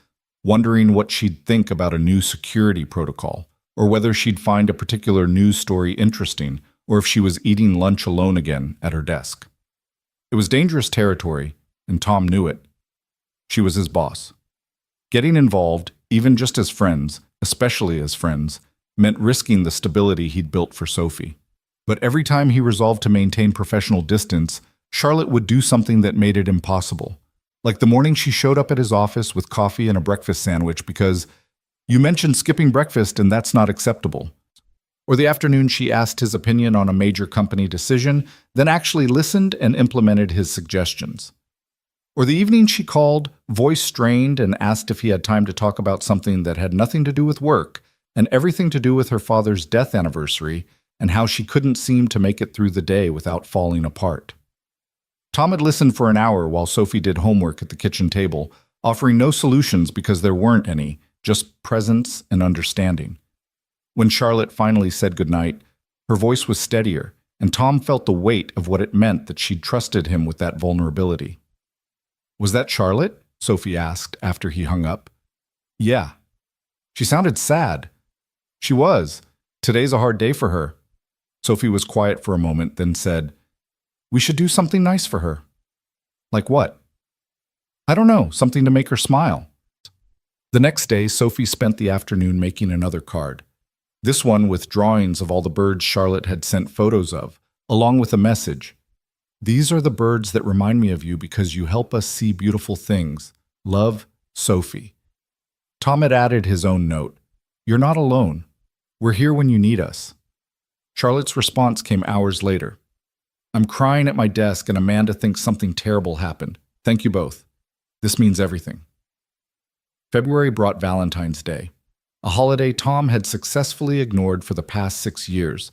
wondering what she'd think about a new security protocol, or whether she'd find a particular news story interesting, or if she was eating lunch alone again at her desk. It was dangerous territory, and Tom knew it. She was his boss. Getting involved, even just as friends, especially as friends, meant risking the stability he'd built for Sophie. But every time he resolved to maintain professional distance, Charlotte would do something that made it impossible. Like the morning she showed up at his office with coffee and a breakfast sandwich because, "You mentioned skipping breakfast and that's not acceptable." Or the afternoon she asked his opinion on a major company decision, then actually listened and implemented his suggestions. Or the evening she called, voice strained, and asked if he had time to talk about something that had nothing to do with work and everything to do with her father's death anniversary and how she couldn't seem to make it through the day without falling apart. Tom had listened for an hour while Sophie did homework at the kitchen table, offering no solutions because there weren't any, just presence and understanding. When Charlotte finally said goodnight, her voice was steadier, and Tom felt the weight of what it meant that she'd trusted him with that vulnerability. "Was that Charlotte?" Sophie asked after he hung up. "Yeah." "She sounded sad." "She was. Today's a hard day for her." Sophie was quiet for a moment, then said, "We should do something nice for her." "Like what?" "I don't know, something to make her smile." The next day, Sophie spent the afternoon making another card. This one with drawings of all the birds Charlotte had sent photos of, along with a message. "These are the birds that remind me of you because you help us see beautiful things. Love, Sophie." Tom had added his own note. "You're not alone. We're here when you need us." Charlotte's response came hours later. "I'm crying at my desk and Amanda thinks something terrible happened. Thank you both. This means everything." February brought Valentine's Day, a holiday Tom had successfully ignored for the past 6 years.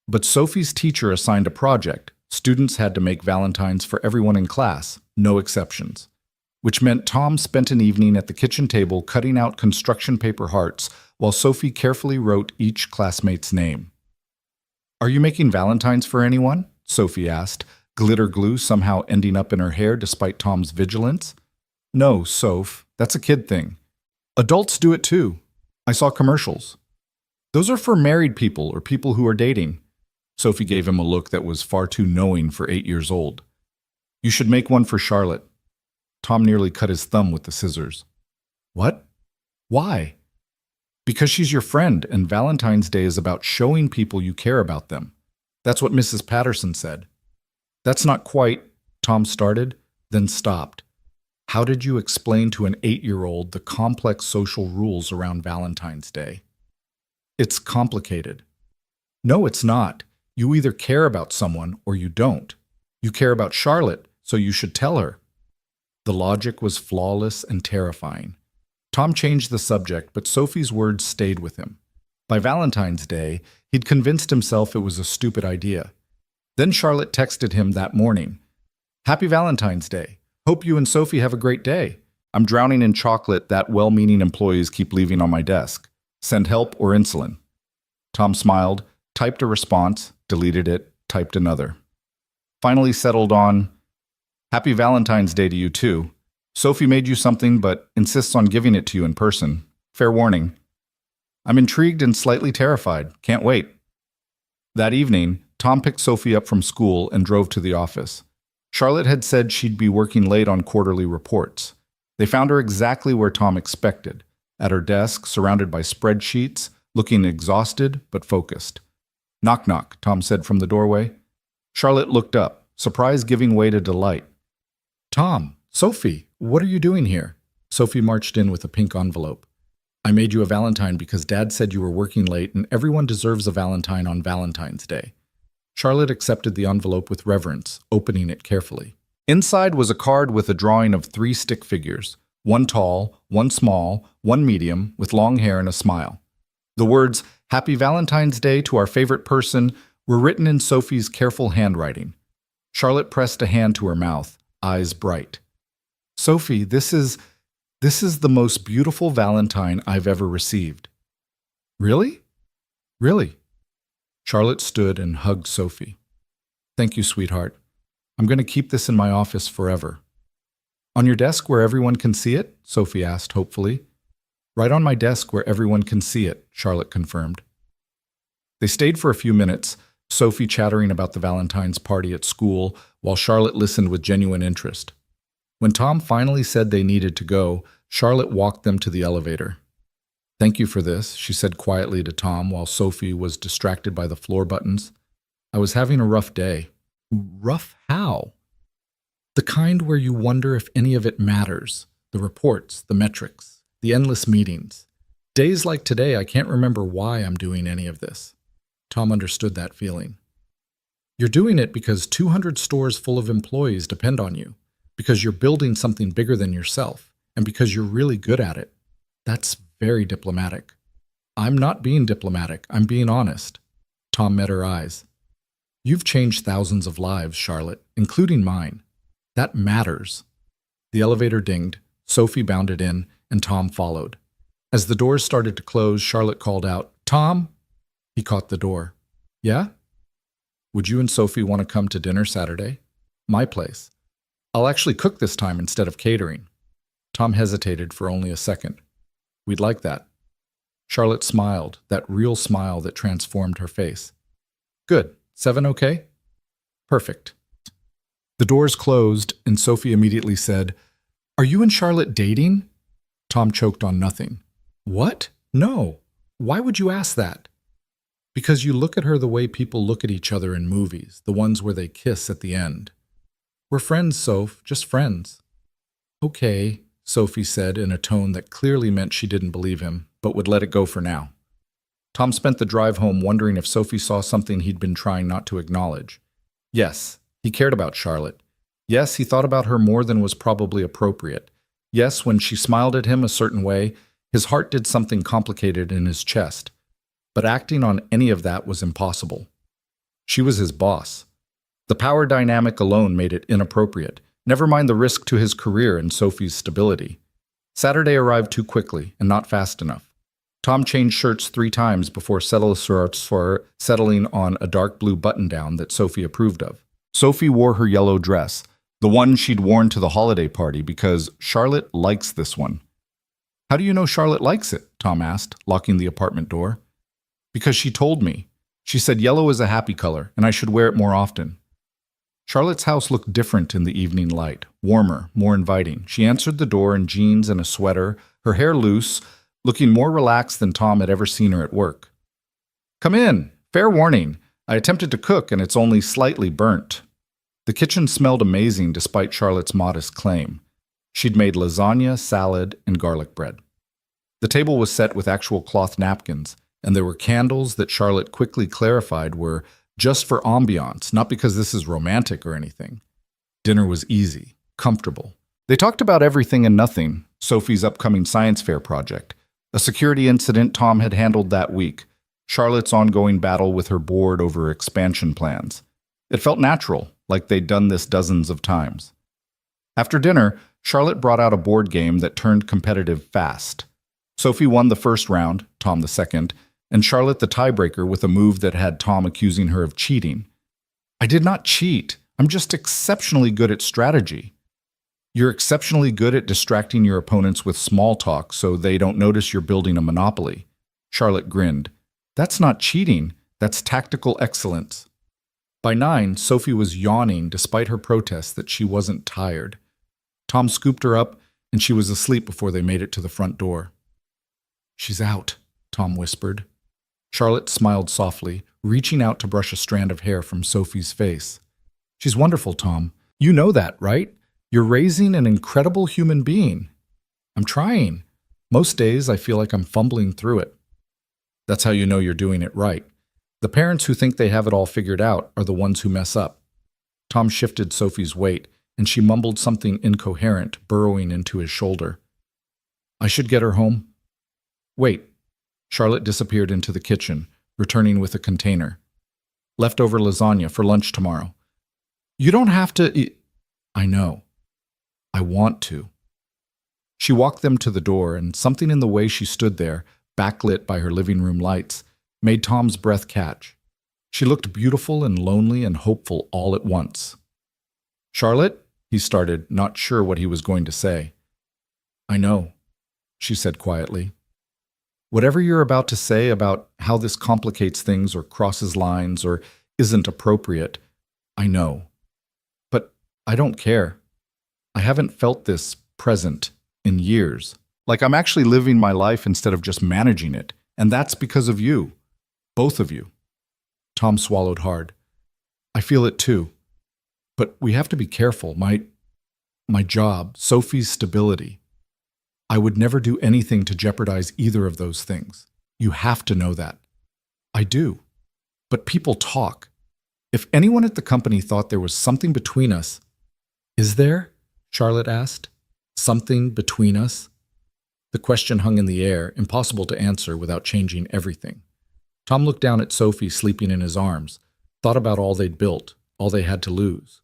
But Sophie's teacher assigned a project. Students had to make Valentines for everyone in class, no exceptions. Which meant Tom spent an evening at the kitchen table cutting out construction paper hearts while Sophie carefully wrote each classmate's name. "Are you making Valentines for anyone?" Sophie asked, glitter glue somehow ending up in her hair despite Tom's vigilance. "No, Soph, that's a kid thing. Adults do it too. I saw commercials." "Those are for married people or people who are dating." Sophie gave him a look that was far too knowing for 8 years old. "You should make one for Charlotte." Tom nearly cut his thumb with the scissors. "What? Why?" "Because she's your friend, and Valentine's Day is about showing people you care about them. That's what Mrs. Patterson said." "That's not quite," Tom started, then stopped. How did you explain to an 8-year-old the complex social rules around Valentine's Day? "It's complicated." "No, it's not. You either care about someone or you don't. You care about Charlotte, so you should tell her." The logic was flawless and terrifying. Tom changed the subject, but Sophie's words stayed with him. By Valentine's Day, he'd convinced himself it was a stupid idea. Then Charlotte texted him that morning, "Happy Valentine's Day. Hope you and Sophie have a great day. I'm drowning in chocolate that well-meaning employees keep leaving on my desk. Send help or insulin." Tom smiled, typed a response, deleted it, typed another. Finally settled on, "Happy Valentine's Day to you too. Sophie made you something but insists on giving it to you in person. Fair warning. I'm intrigued and slightly terrified. Can't wait." That evening, Tom picked Sophie up from school and drove to the office. Charlotte had said she'd be working late on quarterly reports. They found her exactly where Tom expected, at her desk, surrounded by spreadsheets, looking exhausted but focused. "Knock, knock," Tom said from the doorway. Charlotte looked up, surprise giving way to delight. "Tom, Sophie, what are you doing here?" Sophie marched in with a pink envelope. "I made you a Valentine because Dad said you were working late and everyone deserves a Valentine on Valentine's Day." Charlotte accepted the envelope with reverence, opening it carefully. Inside was a card with a drawing of 3 stick figures, One tall, one small, one medium, with long hair and a smile. The words, "Happy Valentine's Day to our favorite person," were written in Sophie's careful handwriting. Charlotte pressed a hand to her mouth, eyes bright. "Sophie, this is the most beautiful Valentine I've ever received." "Really? Really?" Charlotte stood and hugged Sophie. "Thank you, sweetheart. I'm going to keep this in my office forever." "On your desk where everyone can see it?" Sophie asked hopefully. "Right on my desk where everyone can see it," Charlotte confirmed. They stayed for a few minutes, Sophie chattering about the Valentine's party at school, while Charlotte listened with genuine interest. When Tom finally said they needed to go, Charlotte walked them to the elevator. "Thank you for this," she said quietly to Tom while Sophie was distracted by the floor buttons. "I was having a rough day." "Rough how?" "The kind where you wonder if any of it matters. The reports, the metrics, the endless meetings. Days like today, I can't remember why I'm doing any of this." Tom understood that feeling. "You're doing it because 200 stores full of employees depend on you, because you're building something bigger than yourself, and because you're really good at it. That's very diplomatic." "I'm not being diplomatic. I'm being honest." Tom met her eyes. "You've changed thousands of lives, Charlotte, including mine. That matters." The elevator dinged, Sophie bounded in, and Tom followed. As the doors started to close, Charlotte called out, "Tom!" He caught the door. "Yeah?" "Would you and Sophie want to come to dinner Saturday? My place. I'll actually cook this time instead of catering." Tom hesitated for only a second. "We'd like that." Charlotte smiled, that real smile that transformed her face. "Good. 7 okay?" "Perfect." The doors closed, and Sophie immediately said, "Are you and Charlotte dating?" Tom choked on nothing. "What? No. Why would you ask that?" "Because you look at her the way people look at each other in movies, the ones where they kiss at the end." "We're friends, Soph, just friends." "Okay," Sophie said in a tone that clearly meant she didn't believe him, but would let it go for now. Tom spent the drive home wondering if Sophie saw something he'd been trying not to acknowledge. Yes, he cared about Charlotte. Yes, he thought about her more than was probably appropriate. Yes, when she smiled at him a certain way, his heart did something complicated in his chest. But acting on any of that was impossible. She was his boss. The power dynamic alone made it inappropriate, never mind the risk to his career and Sophie's stability. Saturday arrived too quickly and not fast enough. Tom changed shirts 3 times before settling on a dark blue button-down that Sophie approved of. Sophie wore her yellow dress, the one she'd worn to the holiday party, because Charlotte likes this one. "How do you know Charlotte likes it?" Tom asked, locking the apartment door. "Because she told me. She said yellow is a happy color, and I should wear it more often." Charlotte's house looked different in the evening light, warmer, more inviting. She answered the door in jeans and a sweater, her hair loose, looking more relaxed than Tom had ever seen her at work. "Come in. Fair warning. I attempted to cook, and it's only slightly burnt." The kitchen smelled amazing despite Charlotte's modest claim. She'd made lasagna, salad, and garlic bread. The table was set with actual cloth napkins, and there were candles that Charlotte quickly clarified were just for ambiance, not because this is romantic or anything. Dinner was easy, comfortable. They talked about everything and nothing, Sophie's upcoming science fair project, a security incident Tom had handled that week, Charlotte's ongoing battle with her board over expansion plans. It felt natural, like they'd done this dozens of times. After dinner, Charlotte brought out a board game that turned competitive fast. Sophie won the first round, Tom the second, and Charlotte the tiebreaker with a move that had Tom accusing her of cheating. "I did not cheat. I'm just exceptionally good at strategy." "You're exceptionally good at distracting your opponents with small talk so they don't notice you're building a monopoly." Charlotte grinned. "That's not cheating. That's tactical excellence." By 9, Sophie was yawning despite her protests that she wasn't tired. Tom scooped her up, and she was asleep before they made it to the front door. "She's out," Tom whispered. Charlotte smiled softly, reaching out to brush a strand of hair from Sophie's face. "She's wonderful, Tom. You know that, right? You're raising an incredible human being." "I'm trying. Most days I feel like I'm fumbling through it." "That's how you know you're doing it right. The parents who think they have it all figured out are the ones who mess up." Tom shifted Sophie's weight, and she mumbled something incoherent, burrowing into his shoulder. I should get her home. Wait. Charlotte disappeared into the kitchen, returning with a container. Leftover lasagna for lunch tomorrow. You don't have to eat. I know. I want to. She walked them to the door, and something in the way she stood there, backlit by her living room lights, made Tom's breath catch. She looked beautiful and lonely and hopeful all at once. Charlotte, he started, not sure what he was going to say. I know, she said quietly. Whatever you're about to say about how this complicates things or crosses lines or isn't appropriate, I know. But I don't care. I haven't felt this present in years. Like I'm actually living my life instead of just managing it. And that's because of you. Both of you. Tom swallowed hard. I feel it too. But we have to be careful. My job, Sophie's stability. I would never do anything to jeopardize either of those things. You have to know that. I do. But people talk. If anyone at the company thought there was something between us... Is there? Charlotte asked. Something between us? The question hung in the air, impossible to answer without changing everything. Tom looked down at Sophie sleeping in his arms, thought about all they'd built, all they had to lose.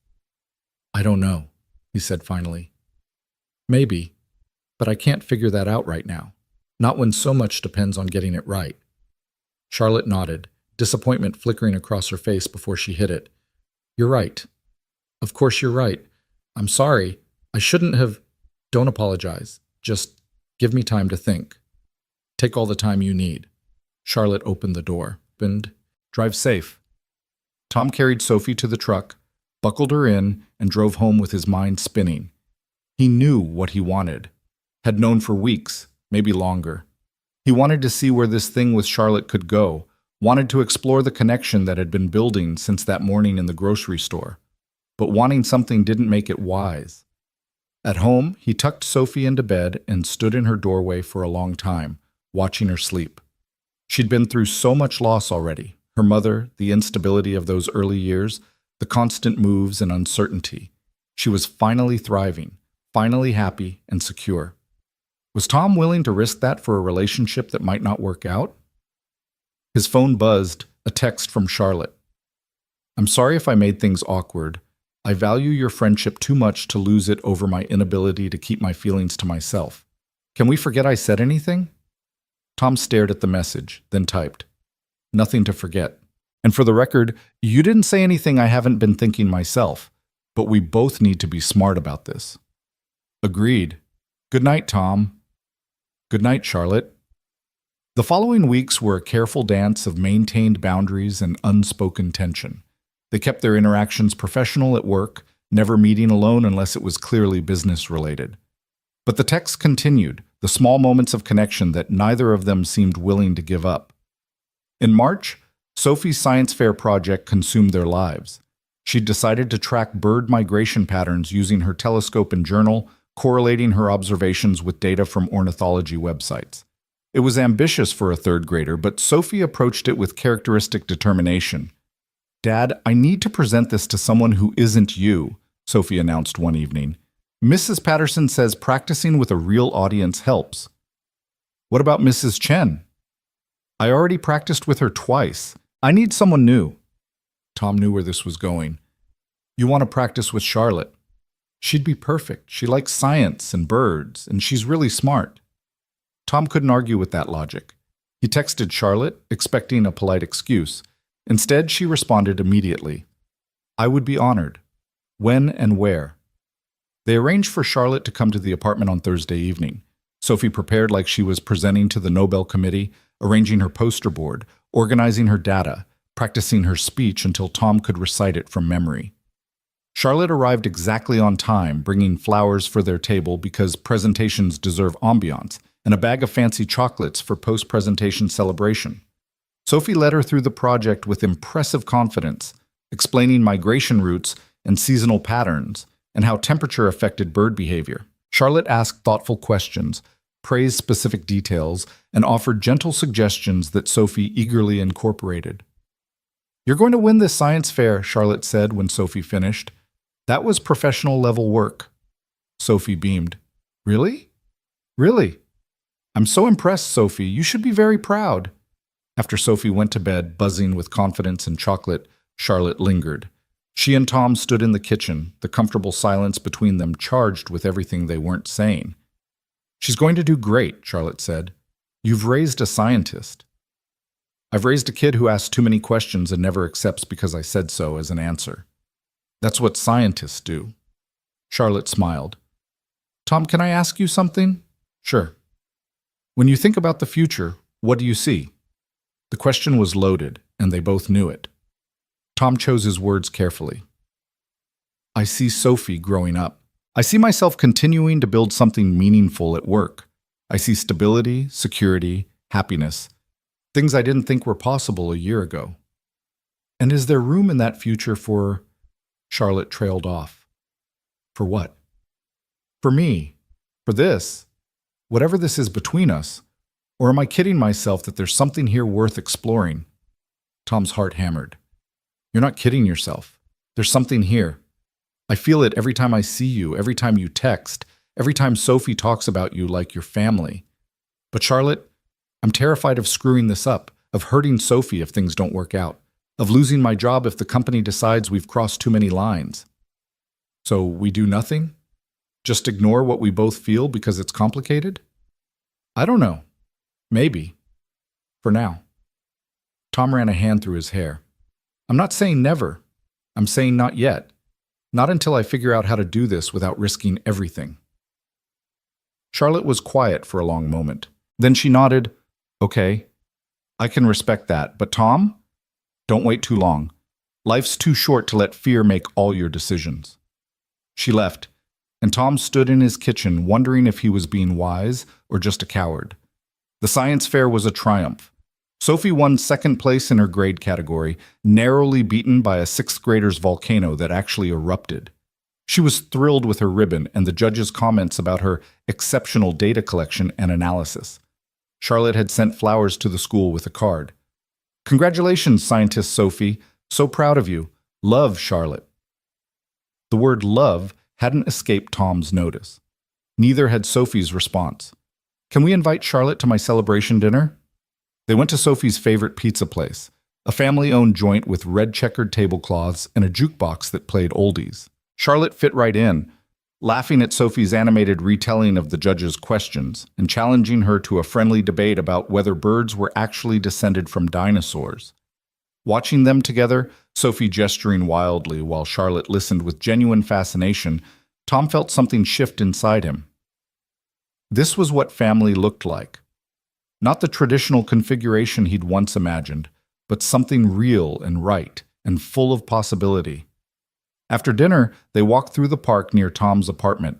I don't know, he said finally. Maybe, but I can't figure that out right now. Not when so much depends on getting it right. Charlotte nodded, disappointment flickering across her face before she hit it. You're right. Of course you're right. I'm sorry. I shouldn't have... Don't apologize. Just give me time to think. Take all the time you need. Charlotte opened the door. And drive safe. Tom carried Sophie to the truck, buckled her in, and drove home with his mind spinning. He knew what he wanted. Had known for weeks, maybe longer. He wanted to see where this thing with Charlotte could go, wanted to explore the connection that had been building since that morning in the grocery store. But wanting something didn't make it wise. At home, he tucked Sophie into bed and stood in her doorway for a long time, watching her sleep. She'd been through so much loss already. Her mother, the instability of those early years, the constant moves and uncertainty. She was finally thriving, finally happy and secure. Was Tom willing to risk that for a relationship that might not work out? His phone buzzed, a text from Charlotte. I'm sorry if I made things awkward. I value your friendship too much to lose it over my inability to keep my feelings to myself. Can we forget I said anything? Tom stared at the message, then typed. Nothing to forget. And for the record, you didn't say anything I haven't been thinking myself, but we both need to be smart about this. Agreed. Good night, Tom. Good night, Charlotte. The following weeks were a careful dance of maintained boundaries and unspoken tension. They kept their interactions professional at work, never meeting alone unless it was clearly business-related. But the texts continued, the small moments of connection that neither of them seemed willing to give up. In March, Sophie's science fair project consumed their lives. She'd decided to track bird migration patterns using her telescope and journal, correlating her observations with data from ornithology websites. It was ambitious for a third grader, but Sophie approached it with characteristic determination. Dad, I need to present this to someone who isn't you, Sophie announced one evening. Mrs. Patterson says practicing with a real audience helps. What about Mrs. Chen? I already practiced with her twice. I need someone new. Tom knew where this was going. You want to practice with Charlotte. She'd be perfect. She likes science and birds, and she's really smart. Tom couldn't argue with that logic. He texted Charlotte, expecting a polite excuse. Instead, she responded immediately. I would be honored. When and where? They arranged for Charlotte to come to the apartment on Thursday evening. Sophie prepared like she was presenting to the Nobel Committee, arranging her poster board, organizing her data, practicing her speech until Tom could recite it from memory. Charlotte arrived exactly on time, bringing flowers for their table because presentations deserve ambiance, and a bag of fancy chocolates for post-presentation celebration. Sophie led her through the project with impressive confidence, explaining migration routes and seasonal patterns, and how temperature affected bird behavior. Charlotte asked thoughtful questions, praised specific details, and offered gentle suggestions that Sophie eagerly incorporated. You're going to win this science fair, Charlotte said when Sophie finished. That was professional level work. Sophie beamed. Really? Really? I'm so impressed, Sophie. You should be very proud. After Sophie went to bed, buzzing with confidence and chocolate, Charlotte lingered. She and Tom stood in the kitchen, the comfortable silence between them charged with everything they weren't saying. She's going to do great, Charlotte said. You've raised a scientist. I've raised a kid who asks too many questions and never accepts because I said so as an answer. That's what scientists do. Charlotte smiled. Tom, can I ask you something? Sure. When you think about the future, what do you see? The question was loaded, and they both knew it. Tom chose his words carefully. I see Sophie growing up. I see myself continuing to build something meaningful at work. I see stability, security, happiness, things I didn't think were possible a year ago. And is there room in that future for... Charlotte trailed off. For what? For me. For this. Whatever this is between us. Or am I kidding myself that there's something here worth exploring? Tom's heart hammered. You're not kidding yourself. There's something here. I feel it every time I see you, every time you text, every time Sophie talks about you like your family. But Charlotte, I'm terrified of screwing this up, of hurting Sophie if things don't work out, of losing my job if the company decides we've crossed too many lines. So we do nothing? Just ignore what we both feel because it's complicated? I don't know. Maybe. For now. Tom ran a hand through his hair. I'm not saying never. I'm saying not yet. Not until I figure out how to do this without risking everything. Charlotte was quiet for a long moment. Then she nodded. Okay, I can respect that. But Tom, don't wait too long. Life's too short to let fear make all your decisions. She left, and Tom stood in his kitchen wondering if he was being wise or just a coward. The science fair was a triumph. Sophie won second place in her grade category, narrowly beaten by a sixth grader's volcano that actually erupted. She was thrilled with her ribbon and the judges' comments about her exceptional data collection and analysis. Charlotte had sent flowers to the school with a card. Congratulations, scientist Sophie. So proud of you. Love, Charlotte. The word love hadn't escaped Tom's notice. Neither had Sophie's response. Can we invite Charlotte to my celebration dinner? They went to Sophie's favorite pizza place, a family-owned joint with red checkered tablecloths and a jukebox that played oldies. Charlotte fit right in, laughing at Sophie's animated retelling of the judges' questions and challenging her to a friendly debate about whether birds were actually descended from dinosaurs. Watching them together, Sophie gesturing wildly while Charlotte listened with genuine fascination, Tom felt something shift inside him. This was what family looked like. Not the traditional configuration he'd once imagined, but something real and right and full of possibility. After dinner, they walked through the park near Tom's apartment.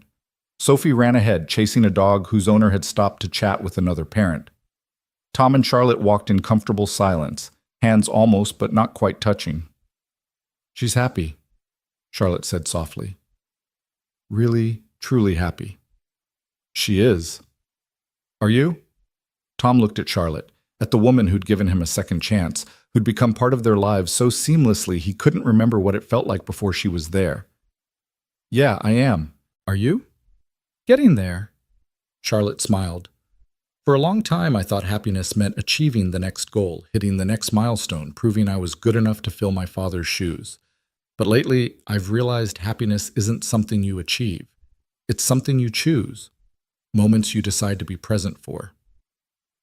Sophie ran ahead, chasing a dog whose owner had stopped to chat with another parent. Tom and Charlotte walked in comfortable silence, hands almost but not quite touching. She's happy, Charlotte said softly. Really, truly happy. She is. Are you? Tom looked at Charlotte, at the woman who'd given him a second chance, who'd become part of their lives so seamlessly he couldn't remember what it felt like before she was there. Yeah, I am. Are you? Getting there. Charlotte smiled. For a long time, I thought happiness meant achieving the next goal, hitting the next milestone, proving I was good enough to fill my father's shoes. But lately, I've realized happiness isn't something you achieve. It's something you choose. Moments you decide to be present for.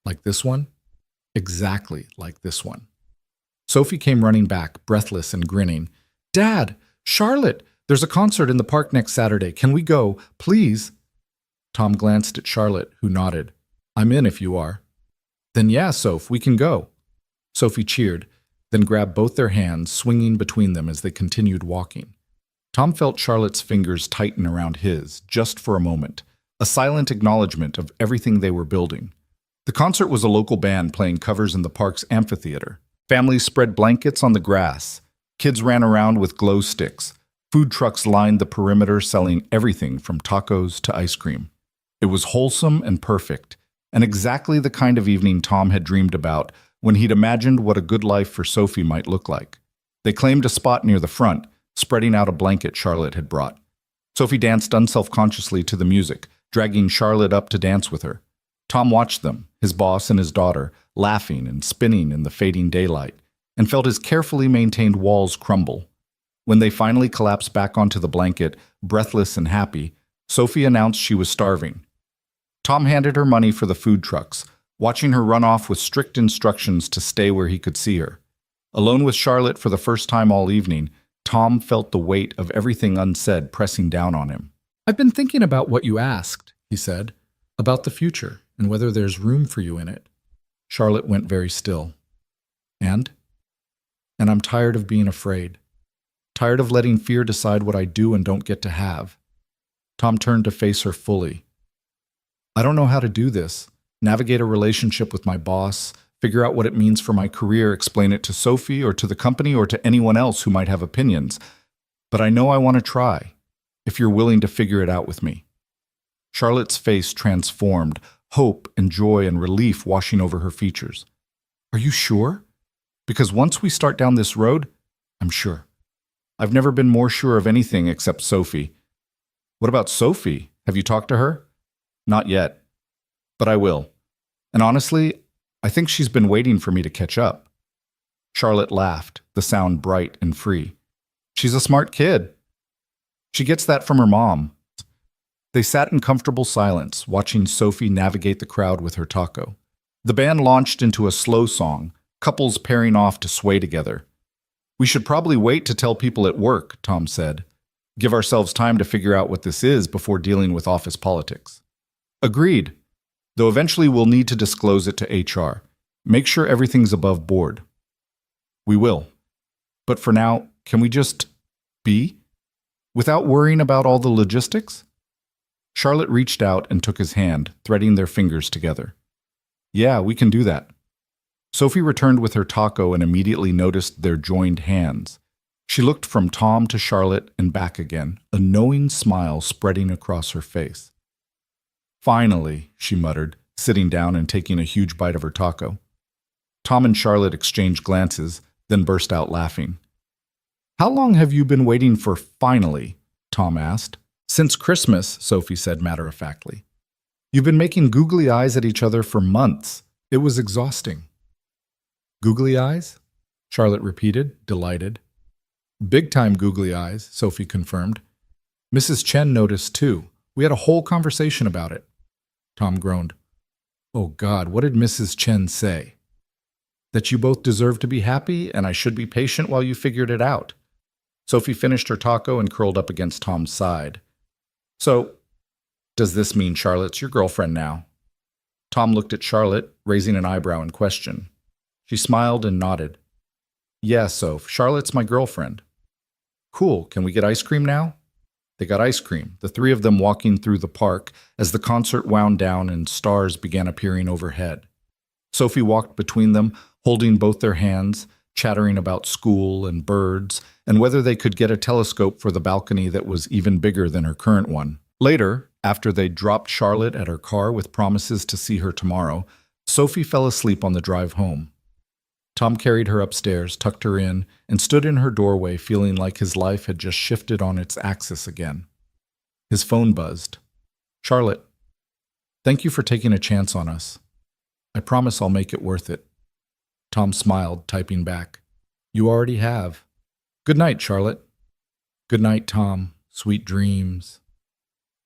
Like this one? Exactly like this one. Sophie came running back, breathless and grinning. Dad! Charlotte! There's a concert in the park next Saturday. Can we go? Please? Tom glanced at Charlotte, who nodded. I'm in if you are. Then yeah, Soph, we can go. Sophie cheered, then grabbed both their hands, swinging between them as they continued walking. Tom felt Charlotte's fingers tighten around his, just for a moment, a silent acknowledgement of everything they were building. The concert was a local band playing covers in the park's amphitheater. Families spread blankets on the grass. Kids ran around with glow sticks. Food trucks lined the perimeter selling everything from tacos to ice cream. It was wholesome and perfect, and exactly the kind of evening Tom had dreamed about when he'd imagined what a good life for Sophie might look like. They claimed a spot near the front, spreading out a blanket Charlotte had brought. Sophie danced unselfconsciously to the music, dragging Charlotte up to dance with her. Tom watched them, his boss and his daughter, laughing and spinning in the fading daylight, and felt his carefully maintained walls crumble. When they finally collapsed back onto the blanket, breathless and happy, Sophie announced she was starving. Tom handed her money for the food trucks, watching her run off with strict instructions to stay where he could see her. Alone with Charlotte for the first time all evening, Tom felt the weight of everything unsaid pressing down on him. "I've been thinking about what you asked," he said, "about the future and whether there's room for you in it." Charlotte went very still. And I'm tired of being afraid. Tired of letting fear decide what I do and don't get to have. Tom turned to face her fully. I don't know how to do this. Navigate a relationship with my boss, figure out what it means for my career, explain it to Sophie or to the company or to anyone else who might have opinions. But I know I want to try, if you're willing to figure it out with me. Charlotte's face transformed, hope and joy and relief washing over her features. Are you sure? Because once we start down this road, I'm sure. I've never been more sure of anything except Sophie. What about Sophie? Have you talked to her? Not yet. But I will. And honestly, I think she's been waiting for me to catch up. Charlotte laughed, the sound bright and free. She's a smart kid. She gets that from her mom. They sat in comfortable silence, watching Sophie navigate the crowd with her taco. The band launched into a slow song, couples pairing off to sway together. We should probably wait to tell people at work, Tom said. Give ourselves time to figure out what this is before dealing with office politics. Agreed, though eventually we'll need to disclose it to HR. Make sure everything's above board. We will. But for now, can we just be? Without worrying about all the logistics? Charlotte reached out and took his hand, threading their fingers together. Yeah, we can do that. Sophie returned with her taco and immediately noticed their joined hands. She looked from Tom to Charlotte and back again, a knowing smile spreading across her face. Finally, she muttered, sitting down and taking a huge bite of her taco. Tom and Charlotte exchanged glances, then burst out laughing. How long have you been waiting for finally? Tom asked. Since Christmas, Sophie said matter-of-factly. You've been making googly eyes at each other for months. It was exhausting. Googly eyes? Charlotte repeated, delighted. Big-time googly eyes, Sophie confirmed. Mrs. Chen noticed too. We had a whole conversation about it. Tom groaned. Oh God, what did Mrs. Chen say? That you both deserve to be happy and I should be patient while you figured it out. Sophie finished her taco and curled up against Tom's side. So, does this mean Charlotte's your girlfriend now? Tom looked at Charlotte, raising an eyebrow in question. She smiled and nodded. Yeah, Soph, Charlotte's my girlfriend. Cool, can we get ice cream now? They got ice cream, the three of them walking through the park as the concert wound down and stars began appearing overhead. Sophie walked between them, holding both their hands, chattering about school and birds, and whether they could get a telescope for the balcony that was even bigger than her current one. Later, after they dropped Charlotte at her car with promises to see her tomorrow, Sophie fell asleep on the drive home. Tom carried her upstairs, tucked her in, and stood in her doorway feeling like his life had just shifted on its axis again. His phone buzzed. Charlotte, thank you for taking a chance on us. I promise I'll make it worth it. Tom smiled, typing back. You already have. Good night, Charlotte. Good night, Tom. Sweet dreams.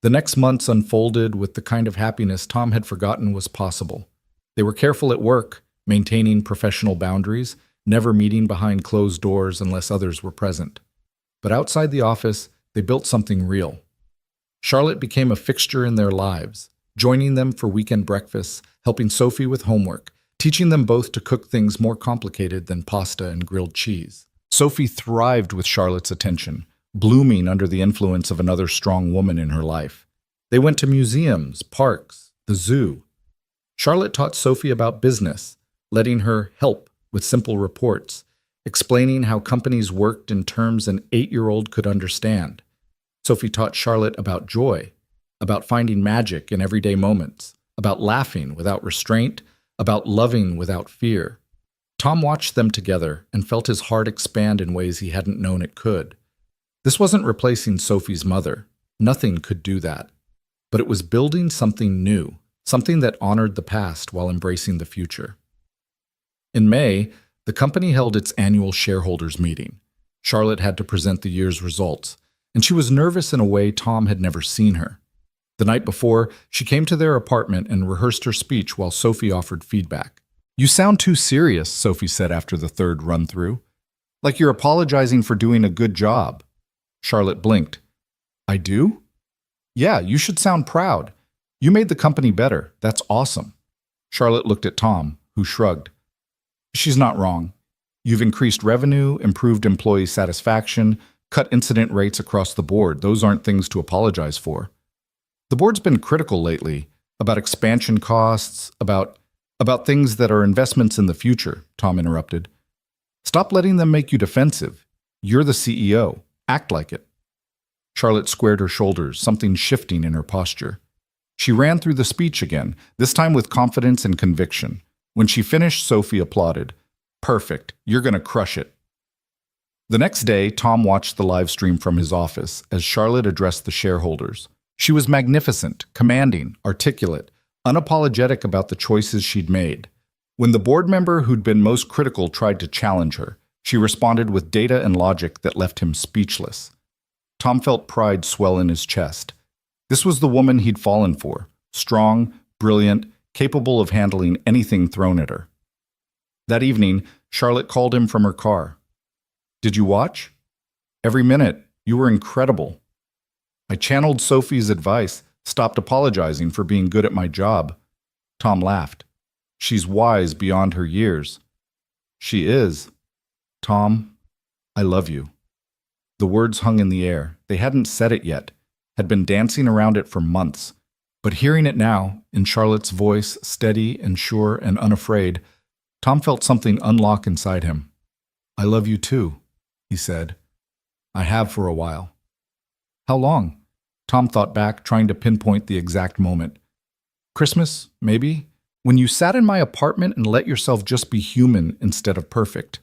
The next months unfolded with the kind of happiness Tom had forgotten was possible. They were careful at work, maintaining professional boundaries, never meeting behind closed doors unless others were present. But outside the office, they built something real. Charlotte became a fixture in their lives, joining them for weekend breakfasts, helping Sophie with homework, teaching them both to cook things more complicated than pasta and grilled cheese. Sophie thrived with Charlotte's attention, blooming under the influence of another strong woman in her life. They went to museums, parks, the zoo. Charlotte taught Sophie about business, letting her help with simple reports, explaining how companies worked in terms an 8-year-old could understand. Sophie taught Charlotte about joy, about finding magic in everyday moments, about laughing without restraint, about loving without fear. Tom watched them together and felt his heart expand in ways he hadn't known it could. This wasn't replacing Sophie's mother. Nothing could do that. But it was building something new, something that honored the past while embracing the future. In May, the company held its annual shareholders meeting. Charlotte had to present the year's results, and she was nervous in a way Tom had never seen her. The night before, she came to their apartment and rehearsed her speech while Sophie offered feedback. "You sound too serious," Sophie said after the third run-through. "Like you're apologizing for doing a good job." Charlotte blinked. "I do?" "Yeah, you should sound proud. You made the company better. That's awesome." Charlotte looked at Tom, who shrugged. "She's not wrong. You've increased revenue, improved employee satisfaction, cut incident rates across the board. Those aren't things to apologize for." "The board's been critical lately, about expansion costs, about things that are investments in the future," Tom interrupted. "Stop letting them make you defensive. You're the CEO. Act like it." Charlotte squared her shoulders, something shifting in her posture. She ran through the speech again, this time with confidence and conviction. When she finished, Sophie applauded. "Perfect. You're going to crush it." The next day, Tom watched the live stream from his office as Charlotte addressed the shareholders. She was magnificent, commanding, articulate, unapologetic about the choices she'd made. When the board member who'd been most critical tried to challenge her, she responded with data and logic that left him speechless. Tom felt pride swell in his chest. This was the woman he'd fallen for, strong, brilliant, capable of handling anything thrown at her. That evening, Charlotte called him from her car. "Did you watch?" "Every minute. You were incredible." "I channeled Sophie's advice, stopped apologizing for being good at my job." Tom laughed. "She's wise beyond her years." "She is." "Tom, I love you." The words hung in the air. They hadn't said it yet, had been dancing around it for months. But hearing it now, in Charlotte's voice, steady and sure and unafraid, Tom felt something unlock inside him. "I love you too," he said. "I have for a while." "How long?" Tom thought back, trying to pinpoint the exact moment. "Christmas, maybe? When you sat in my apartment and let yourself just be human instead of perfect.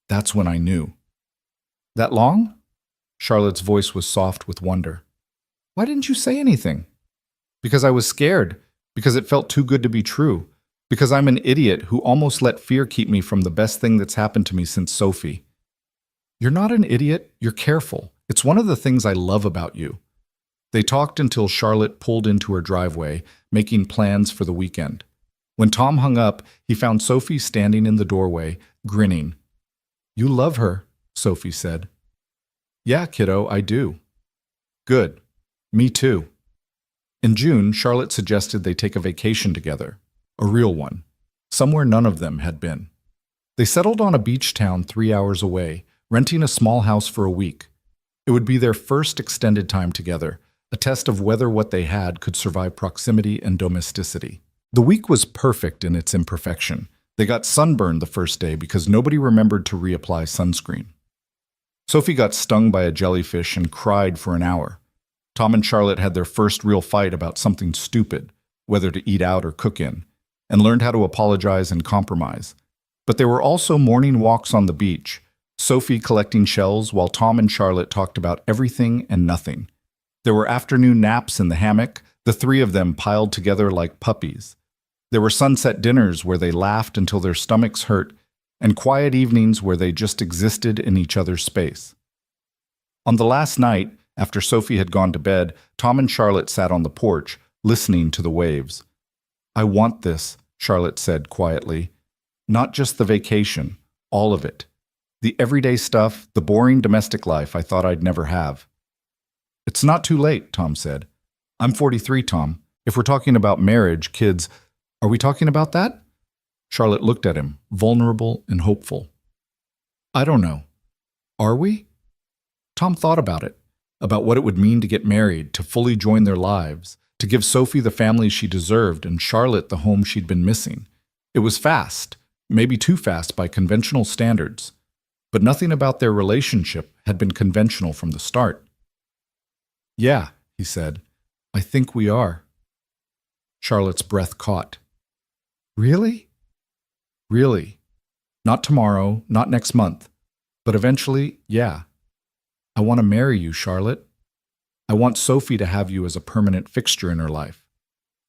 That's when I knew." "That long?" Charlotte's voice was soft with wonder. "Why didn't you say anything?" "Because I was scared. Because it felt too good to be true. Because I'm an idiot who almost let fear keep me from the best thing that's happened to me since Sophie." "You're not an idiot. You're careful. It's one of the things I love about you." They talked until Charlotte pulled into her driveway, making plans for the weekend. When Tom hung up, he found Sophie standing in the doorway, grinning. "You love her," Sophie said. "Yeah, kiddo, I do." "Good. Me too." In June, Charlotte suggested they take a vacation together, a real one, somewhere none of them had been. They settled on a beach town 3 hours away, renting a small house for a week. It would be their first extended time together, a test of whether what they had could survive proximity and domesticity. The week was perfect in its imperfection. They got sunburned the first day because nobody remembered to reapply sunscreen. Sophie got stung by a jellyfish and cried for an hour. Tom and Charlotte had their first real fight about something stupid, whether to eat out or cook in, and learned how to apologize and compromise. But there were also morning walks on the beach, Sophie collecting shells while Tom and Charlotte talked about everything and nothing. There were afternoon naps in the hammock, the three of them piled together like puppies. There were sunset dinners where they laughed until their stomachs hurt, and quiet evenings where they just existed in each other's space. On the last night, after Sophie had gone to bed, Tom and Charlotte sat on the porch, listening to the waves. "I want this," Charlotte said quietly. "Not just the vacation, all of it. The everyday stuff, the boring domestic life I thought I'd never have." "It's not too late," Tom said. "I'm 43, Tom. If we're talking about marriage, kids, are we talking about that?" Charlotte looked at him, vulnerable and hopeful. "I don't know. Are we?" Tom thought about it, about what it would mean to get married, to fully join their lives, to give Sophie the family she deserved and Charlotte the home she'd been missing. It was fast, maybe too fast by conventional standards, but nothing about their relationship had been conventional from the start. "Yeah," he said, "I think we are." Charlotte's breath caught. "Really?" "Really. Not tomorrow, not next month, but eventually, yeah. I want to marry you, Charlotte. I want Sophie to have you as a permanent fixture in her life."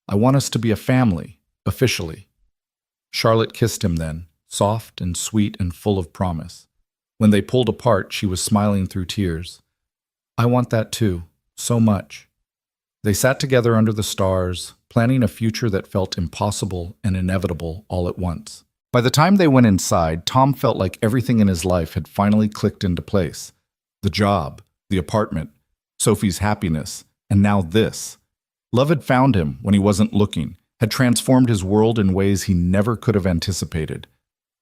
I want us to be a family, officially." Charlotte kissed him then, soft and sweet and full of promise. When they pulled apart, she was smiling through tears. "I want that too, so much." They sat together under the stars, planning a future that felt impossible and inevitable all at once. By the time they went inside, Tom felt like everything in his life had finally clicked into place. The job, the apartment, Sophie's happiness, and now this. Love had found him when he wasn't looking, had transformed his world in ways he never could have anticipated.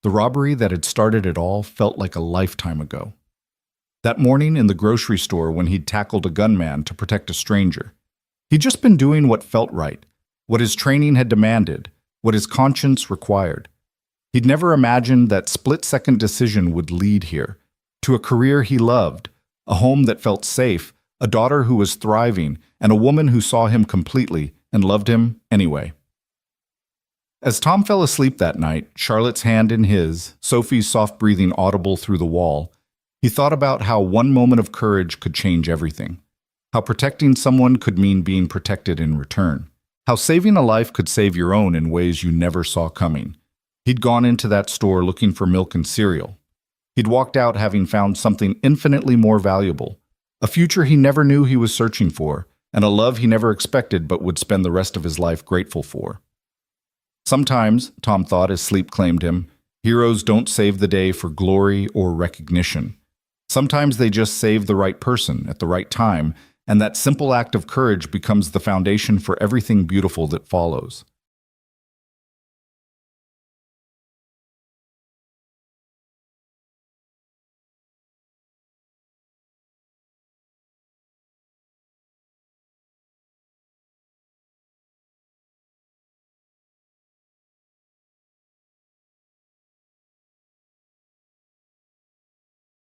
The robbery that had started it all felt like a lifetime ago. That morning in the grocery store when he'd tackled a gunman to protect a stranger, he'd just been doing what felt right, what his training had demanded, what his conscience required. He'd never imagined that split-second decision would lead here, to a career he loved, a home that felt safe, a daughter who was thriving, and a woman who saw him completely and loved him anyway. As Tom fell asleep that night, Charlotte's hand in his, Sophie's soft breathing audible through the wall, he thought about how one moment of courage could change everything, how protecting someone could mean being protected in return, how saving a life could save your own in ways you never saw coming. He'd gone into that store looking for milk and cereal. He'd walked out having found something infinitely more valuable, a future he never knew he was searching for, and a love he never expected but would spend the rest of his life grateful for. Sometimes, Tom thought as sleep claimed him, heroes don't save the day for glory or recognition. Sometimes they just save the right person at the right time, and that simple act of courage becomes the foundation for everything beautiful that follows.